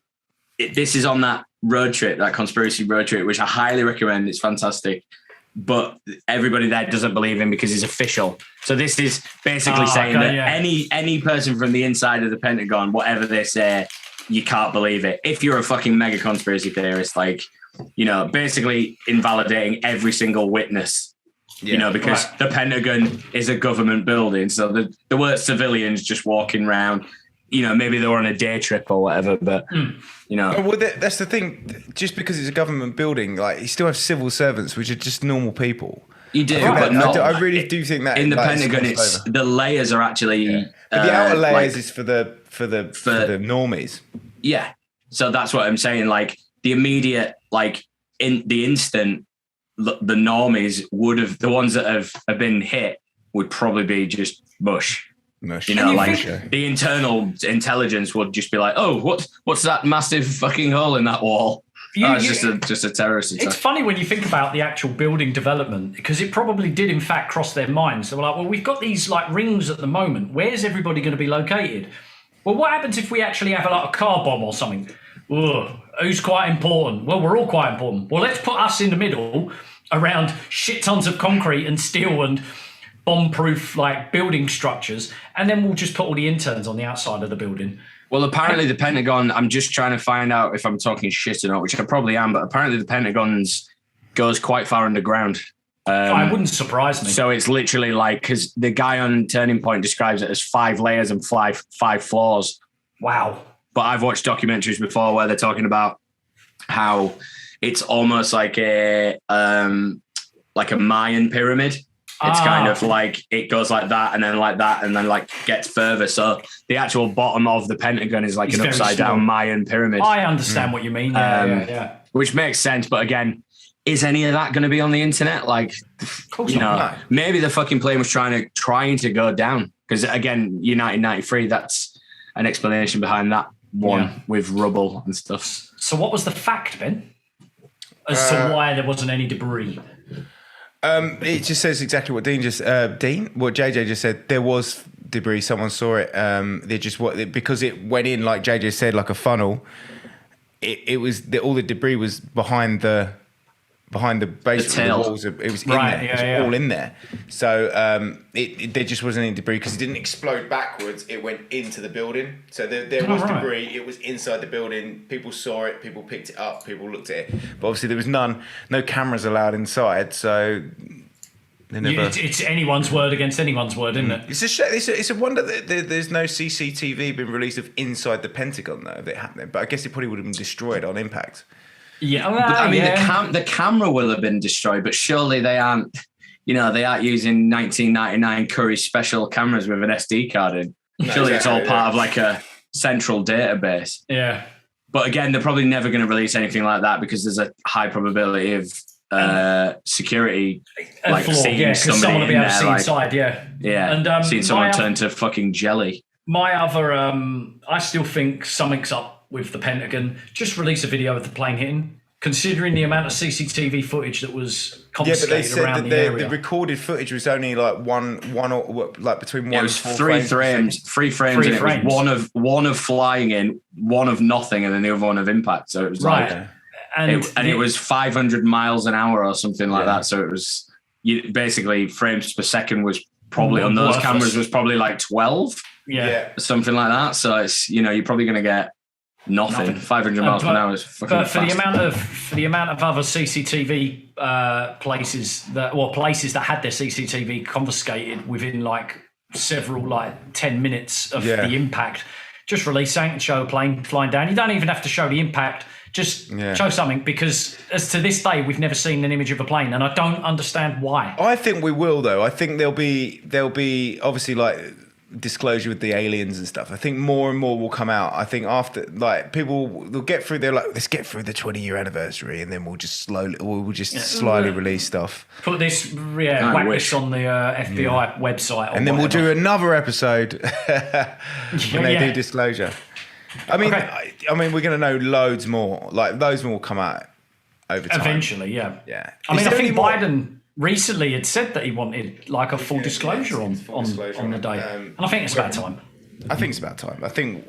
this is on that road trip, that conspiracy road trip, which I highly recommend. It's fantastic. But everybody there doesn't believe him because he's official. So this is basically saying that any person from the inside of the Pentagon, whatever they say, you can't believe it. If you're a fucking mega conspiracy theorist, like, you know, basically invalidating every single witness, you know, because the Pentagon is a government building. So there weren't civilians just walking around. You know, maybe they were on a day trip or whatever, but, you know. Well, that's the thing. Just because it's a government building, like, you still have civil servants, which are just normal people. You do, but not. I really do think that in the Pentagon, it's the layers are actually. Yeah. But the outer layers is for the normies. Yeah, so that's what I'm saying. Like the immediate, like in the instant, the normies would have, the ones that have been hit would probably be just mush. Mush. You know, like the internal intelligence would just be like, oh, what's that massive fucking hole in that wall? It's just a terrorist attack. It's funny when you think about the actual building development, because it probably did in fact cross their minds. They were like, well, we've got these like rings at the moment. Where's everybody going to be located? Well, what happens if we actually have a car bomb or something? Ugh, who's quite important? Well, we're all quite important. Well, let's put us in the middle around shit tons of concrete and steel and bomb-proof like building structures, and then we'll just put all the interns on the outside of the building. Well, apparently the Pentagon, I'm just trying to find out if I'm talking shit or not, which I probably am, but apparently the Pentagon goes quite far underground. It wouldn't surprise me. So it's literally like, because the guy on Turning Point describes it as 5 layers and five floors. Wow. But I've watched documentaries before where they're talking about how it's almost like a Mayan pyramid. It's kind of like it goes like that and then like gets further. So the actual bottom of the Pentagon is like an upside down Mayan pyramid. I understand what you mean. Yeah. Which makes sense. But again, is any of that going to be on the internet? Like, you know, maybe the fucking plane was trying to go down. Because again, United 93, that's an explanation behind that one with rubble and stuff. So what was the fact, Ben, as to why there wasn't any debris? It just says exactly what what JJ just said. There was debris. Someone saw it. Because it went in, like JJ said, like a funnel. It was all the debris was behind the base of the walls. It was in there. It was all in there. So there just wasn't any debris because it didn't explode backwards. It went into the building. So there was debris. It was inside the building. People saw it. People picked it up. People looked at it. But obviously there was no cameras allowed inside. So it's anyone's word against anyone's word, isn't it? It's a wonder that there's no CCTV been released of inside the Pentagon though of it happening. But I guess it probably would have been destroyed on impact. Yeah, I mean, the camera will have been destroyed, but surely they aren't. You know, they aren't using 1999 Curry special cameras with an SD card in. Surely it's all part of like a central database. Yeah. But again, they're probably never going to release anything like that because there's a high probability of security, like seeing somebody will be able to see inside. And seeing someone turn to fucking jelly. My other, I still think something's up with the Pentagon. Just release a video of the plane hitting, considering the amount of CCTV footage that was confiscated around the area. The recorded footage was only like one or like between one. It was and 3 frames. 3 frames, and it was one of flying in, one of nothing, and then the other one of impact. So it was it was 500 miles an hour or something like that. So it was basically frames per second was probably on those cameras was probably like 12, something like that. So it's you're probably going to get nothing. 500 miles per hour is fucking fast. For the amount of other CCTV places that had their CCTV confiscated within like several 10 minutes of the impact, just release something and show a plane flying down. You don't even have to show the impact. Just show something, because as to this day, we've never seen an image of a plane, and I don't understand why. I think we will, though. I think there'll be obviously like disclosure with the aliens and stuff. I think more and more will come out. I think after people they'll get through. They're like, let's get through the 20-year anniversary, and then we'll just slyly release stuff. Put this whack this on the FBI website, and then we'll do another episode when they do disclosure. I mean, we're going to know loads more. Like, loads more will come out over time. Eventually, yeah. I mean, I think Biden recently had said that he wanted like a full disclosure on the day, and I think it's about time. I think it's about time. I think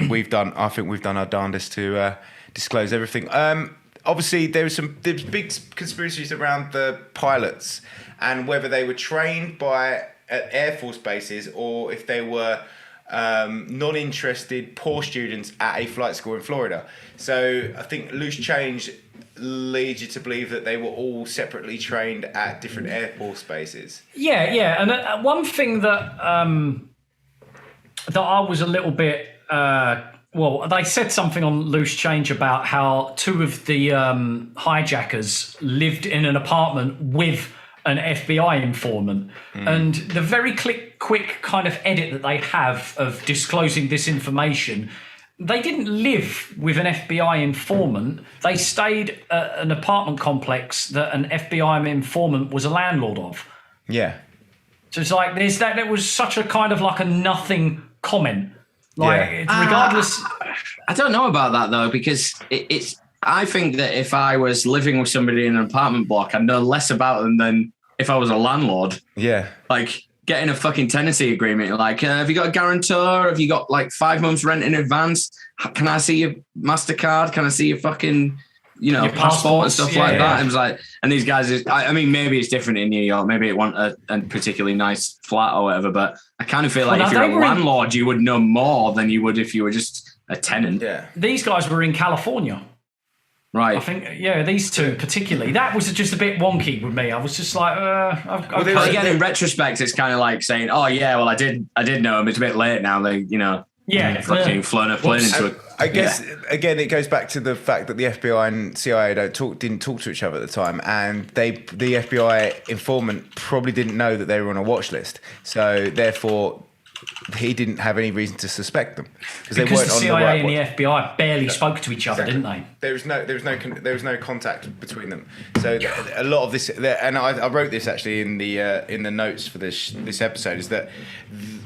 we've done our darndest to disclose everything. Obviously, there's big conspiracies around the pilots and whether they were trained at Air Force bases or if they were non-interested poor students at a flight school in Florida. So I think loose change leads you to believe that they were all separately trained at different Air Force bases. Yeah. And one thing that I was a little bit they said something on loose change about how 2 of the hijackers lived in an apartment with an FBI informant, and the very quick kind of edit that they have of disclosing this information, they didn't live with an FBI informant. They stayed at an apartment complex that an FBI informant was a landlord of. Yeah. So it's like there's that. It was such a kind of like a nothing comment. Like regardless. I don't know about that though, because it's. I think that if I was living with somebody in an apartment block, I'd know less about them than if I was a landlord. Yeah. Like getting a fucking tenancy agreement. Like, have you got a guarantor? Have you got like 5 months rent in advance? Can I see your MasterCard? Can I see your fucking, your passport and stuff like that? It was like, and these guys, I mean, maybe it's different in New York. Maybe it want a particularly nice flat or whatever, but I kind of feel like if you're a landlord, you would know more than you would if you were just a tenant. Yeah. These guys were in California. Right. I think, these two particularly. That was just a bit wonky with me. I was just like, again, in retrospect, it's kind of like saying, "Oh yeah, well, I did know him. It's a bit late now. They, fucking flown a plane into it." I guess again, it goes back to the fact that the FBI and CIA didn't talk to each other at the time, and the FBI informant probably didn't know that they were on a watch list, so therefore he didn't have any reason to suspect them because they weren't the CIA and the FBI barely spoke to each other, didn't they? There was no contact between them. So a lot of this, and I wrote this actually in the notes for this episode, is that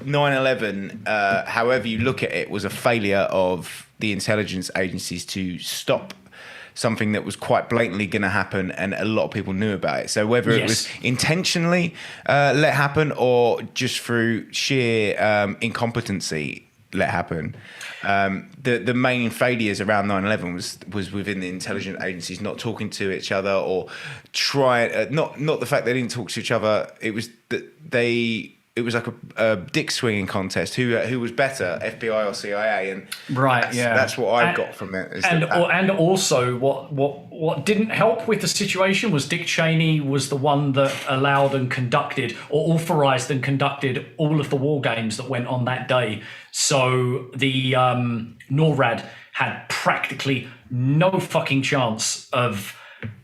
9/11, however you look at it, was a failure of the intelligence agencies to stop something that was quite blatantly going to happen, and a lot of people knew about it. So whether it was intentionally let happen or just through sheer incompetency let happen, the main failures around 9/11 was within the intelligence agencies not talking to each other or trying. Not the fact they didn't talk to each other. It was that it was like a dick swinging contest. Who was better, FBI or CIA? And that's what I've got from it. And also, what didn't help with the situation was Dick Cheney was the one that allowed and conducted or authorized and conducted all of the war games that went on that day. So the NORAD had practically no fucking chance of,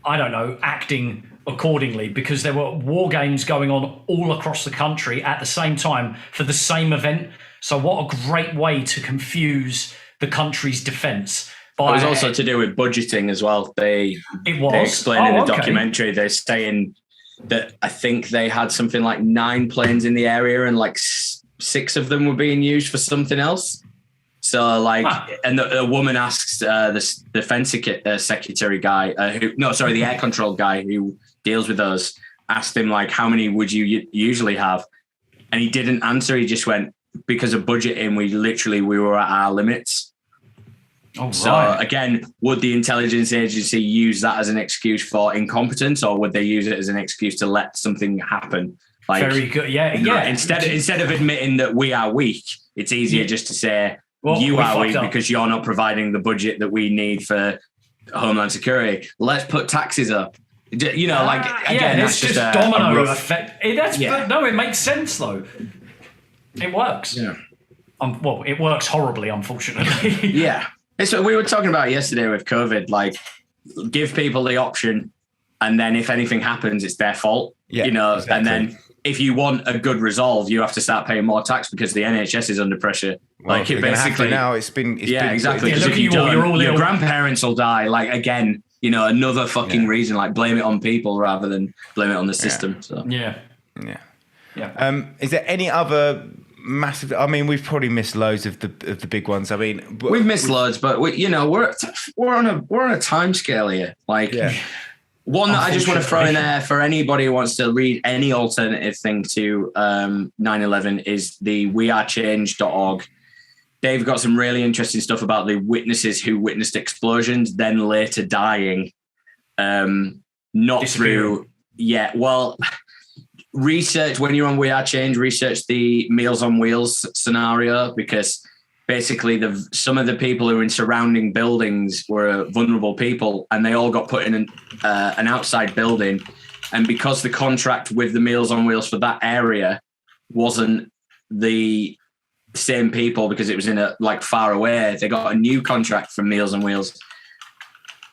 acting accordingly, because there were war games going on all across the country at the same time for the same event. So what a great way to confuse the country's defense. It was also to do with budgeting as well. They explain in the documentary, they're saying that I think they had something like 9 planes in the area and like 6 of them were being used for something else. So and the woman asks the defense secretary guy, the air control guy who deals with us, asked him like, how many would you usually have? And he didn't answer. He just went, because of budgeting, we were at our limits. Oh, so again, would the intelligence agency use that as an excuse for incompetence, or would they use it as an excuse to let something happen? Like, very good. Yeah. Instead of admitting that we are weak, it's easier just to say, you are weak because you're not providing the budget that we need for Homeland Security. Let's put taxes up. It's just a domino effect. It makes sense though. It works. Yeah. It works horribly, unfortunately. Yeah. It's what we were talking about yesterday with COVID. Like, give people the option, and then if anything happens, it's their fault. Yeah, exactly. And then if you want a good resolve, you have to start paying more tax because the NHS is under pressure. Well, like, it basically now it's been exactly. Look at your grandparents will die. Like, again, another fucking reason. Like, blame it on people rather than blame it on the system. So yeah. Is there any other massive? I mean, we've probably missed loads of the big ones. I mean, we've missed loads, but we're on a time scale here. Like. Yeah. One that I just want to throw in there for anybody who wants to read any alternative thing to 9/11 is the wearechange.org. They've got some really interesting stuff about the witnesses who witnessed explosions, then later dying. Research, when you're on We Are Change, research the Meals on Wheels scenario, because basically some of the people who were in surrounding buildings were vulnerable people, and they all got put in an outside building. And because the contract with the Meals on Wheels for that area wasn't the same people, because it was in far away, they got a new contract from Meals on Wheels.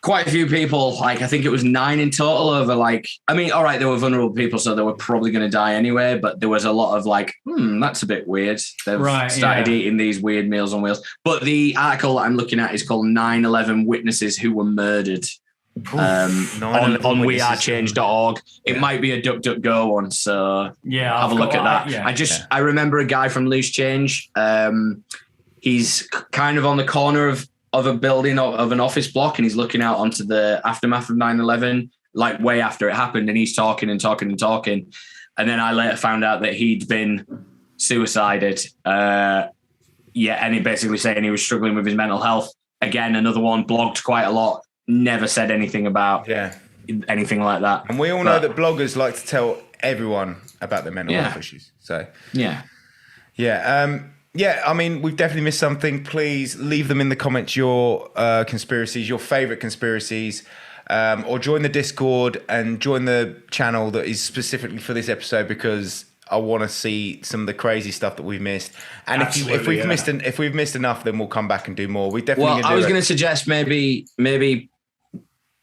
Quite a few people, I think it was 9 in total over all right, they were vulnerable people, so they were probably going to die anyway, but there was a lot of that's a bit weird. They've started eating these weird Meals on Wheels. But the article that I'm looking at is called 9/11 Witnesses Who Were Murdered. on wearechange.org. It might be a DuckDuckGo one, so have a look at that. I remember a guy from Loose Change. He's kind of on the corner of a building of an office block, and he's looking out onto the aftermath of 9/11, like way after it happened, and he's talking. And then I later found out that he'd been suicided. And he basically saying he was struggling with his mental health. Again, another one, blogged quite a lot, never said anything about anything like that. And we all know that bloggers like to tell everyone about their mental health issues. So I mean, we've definitely missed something. Please leave them in the comments, your conspiracies, your favorite conspiracies, or join the Discord and join the channel that is specifically for this episode, because I want to see some of the crazy stuff that we've missed. And if we've missed enough, then we'll come back and do more. We definitely. Well, I was going to suggest maybe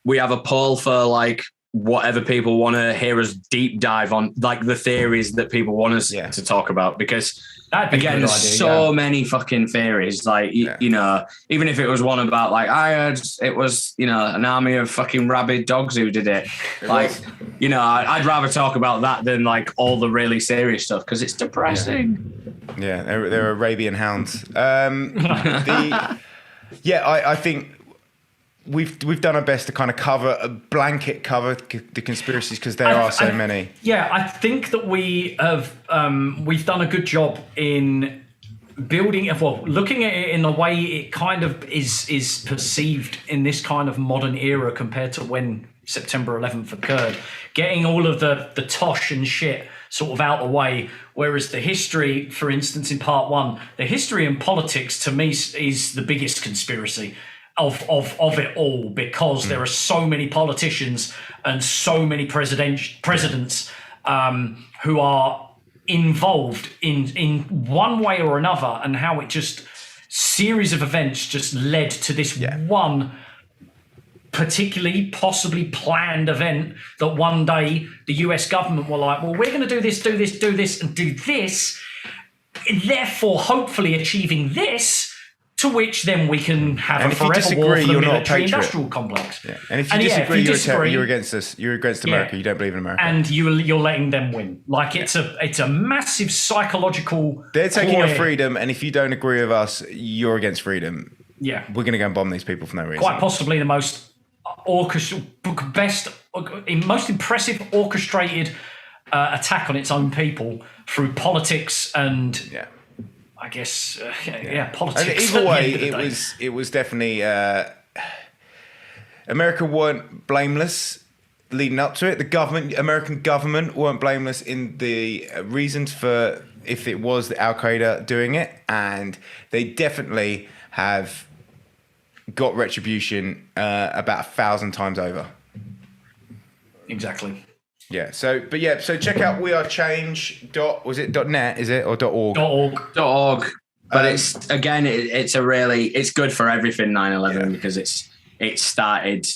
we have a poll for like whatever people want to hear us deep dive on, like the theories that people want us to talk about, because again, there's so many fucking theories. Like, you know, even if it was one about like, I heard it was, you know, an army of fucking rabid dogs who did it. Like, you know, I'd rather talk about that than like all the really serious stuff, because it's depressing. Yeah, they're Arabian hounds. I think we've done our best to kind of cover the conspiracies, because there are so many. Yeah, I think that we have we've done a good job in looking at it in the way it kind of is perceived in this kind of modern era compared to when September 11th occurred. Getting all of the tosh and shit sort of out the way, whereas the history, for instance, in part 1, the history and politics to me is the biggest conspiracy of it all, because there are so many politicians and so many presidents who are involved in one way or another, and how it just series of events just led to this one particularly possibly planned event that one day the US government were like, well, we're going to do this, and do this, therefore hopefully achieving this, to which then we can have a forever war for the military-industrial complex. Yeah. And if you disagree, you're against us. You're against America. You don't believe in America. And you're letting them win. Like, it's a massive psychological... They're taking your freedom, and if you don't agree with us, you're against freedom. Yeah. We're going to go and bomb these people for no reason. Quite possibly the most most impressive orchestrated attack on its own people through politics and... I guess, politics. And either way, it was definitely America weren't blameless leading up to it. The American government weren't blameless in the reasons for if it was the Al Qaeda doing it, and they definitely have got retribution about 1,000 times over. Exactly. Yeah. So check out wearechange.net, is it, or .org? .org. But it's good for everything 9/11 because it started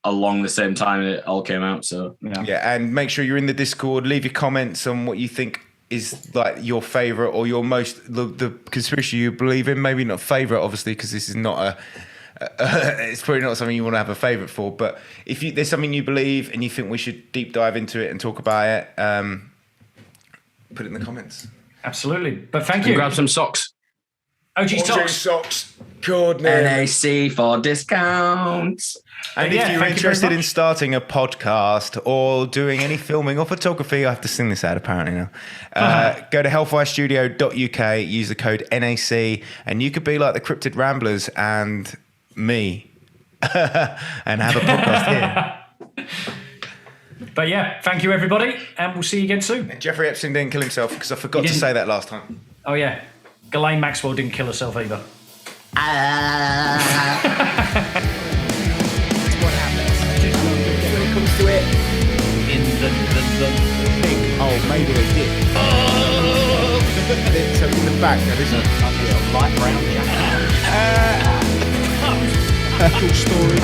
along the same time it all came out. So and make sure you're in the Discord. Leave your comments on what you think is like your favorite or your most the conspiracy you believe in. Maybe not favorite, obviously, because this is not it's probably not something you want to have a favorite for, but if there's something you believe and you think we should deep dive into it and talk about it, put it in the comments. Absolutely. But thank you. Grab some socks. OG socks. God, NAC for discounts. And if you're interested in starting a podcast or doing any filming or photography, I have to sing this out apparently now. Go to hellfirestudio.uk, use the code NAC, and you could be like the Cryptid Ramblers and me and have a podcast here. But thank you everybody, and we'll see you again soon. Jeffrey Epstein didn't kill himself, because I forgot to say that last time. Oh yeah, Ghislaine Maxwell didn't kill herself either. That's what happens when it comes to it. In the big, maybe they did. So in the back, there is a light brown jacket. cool story.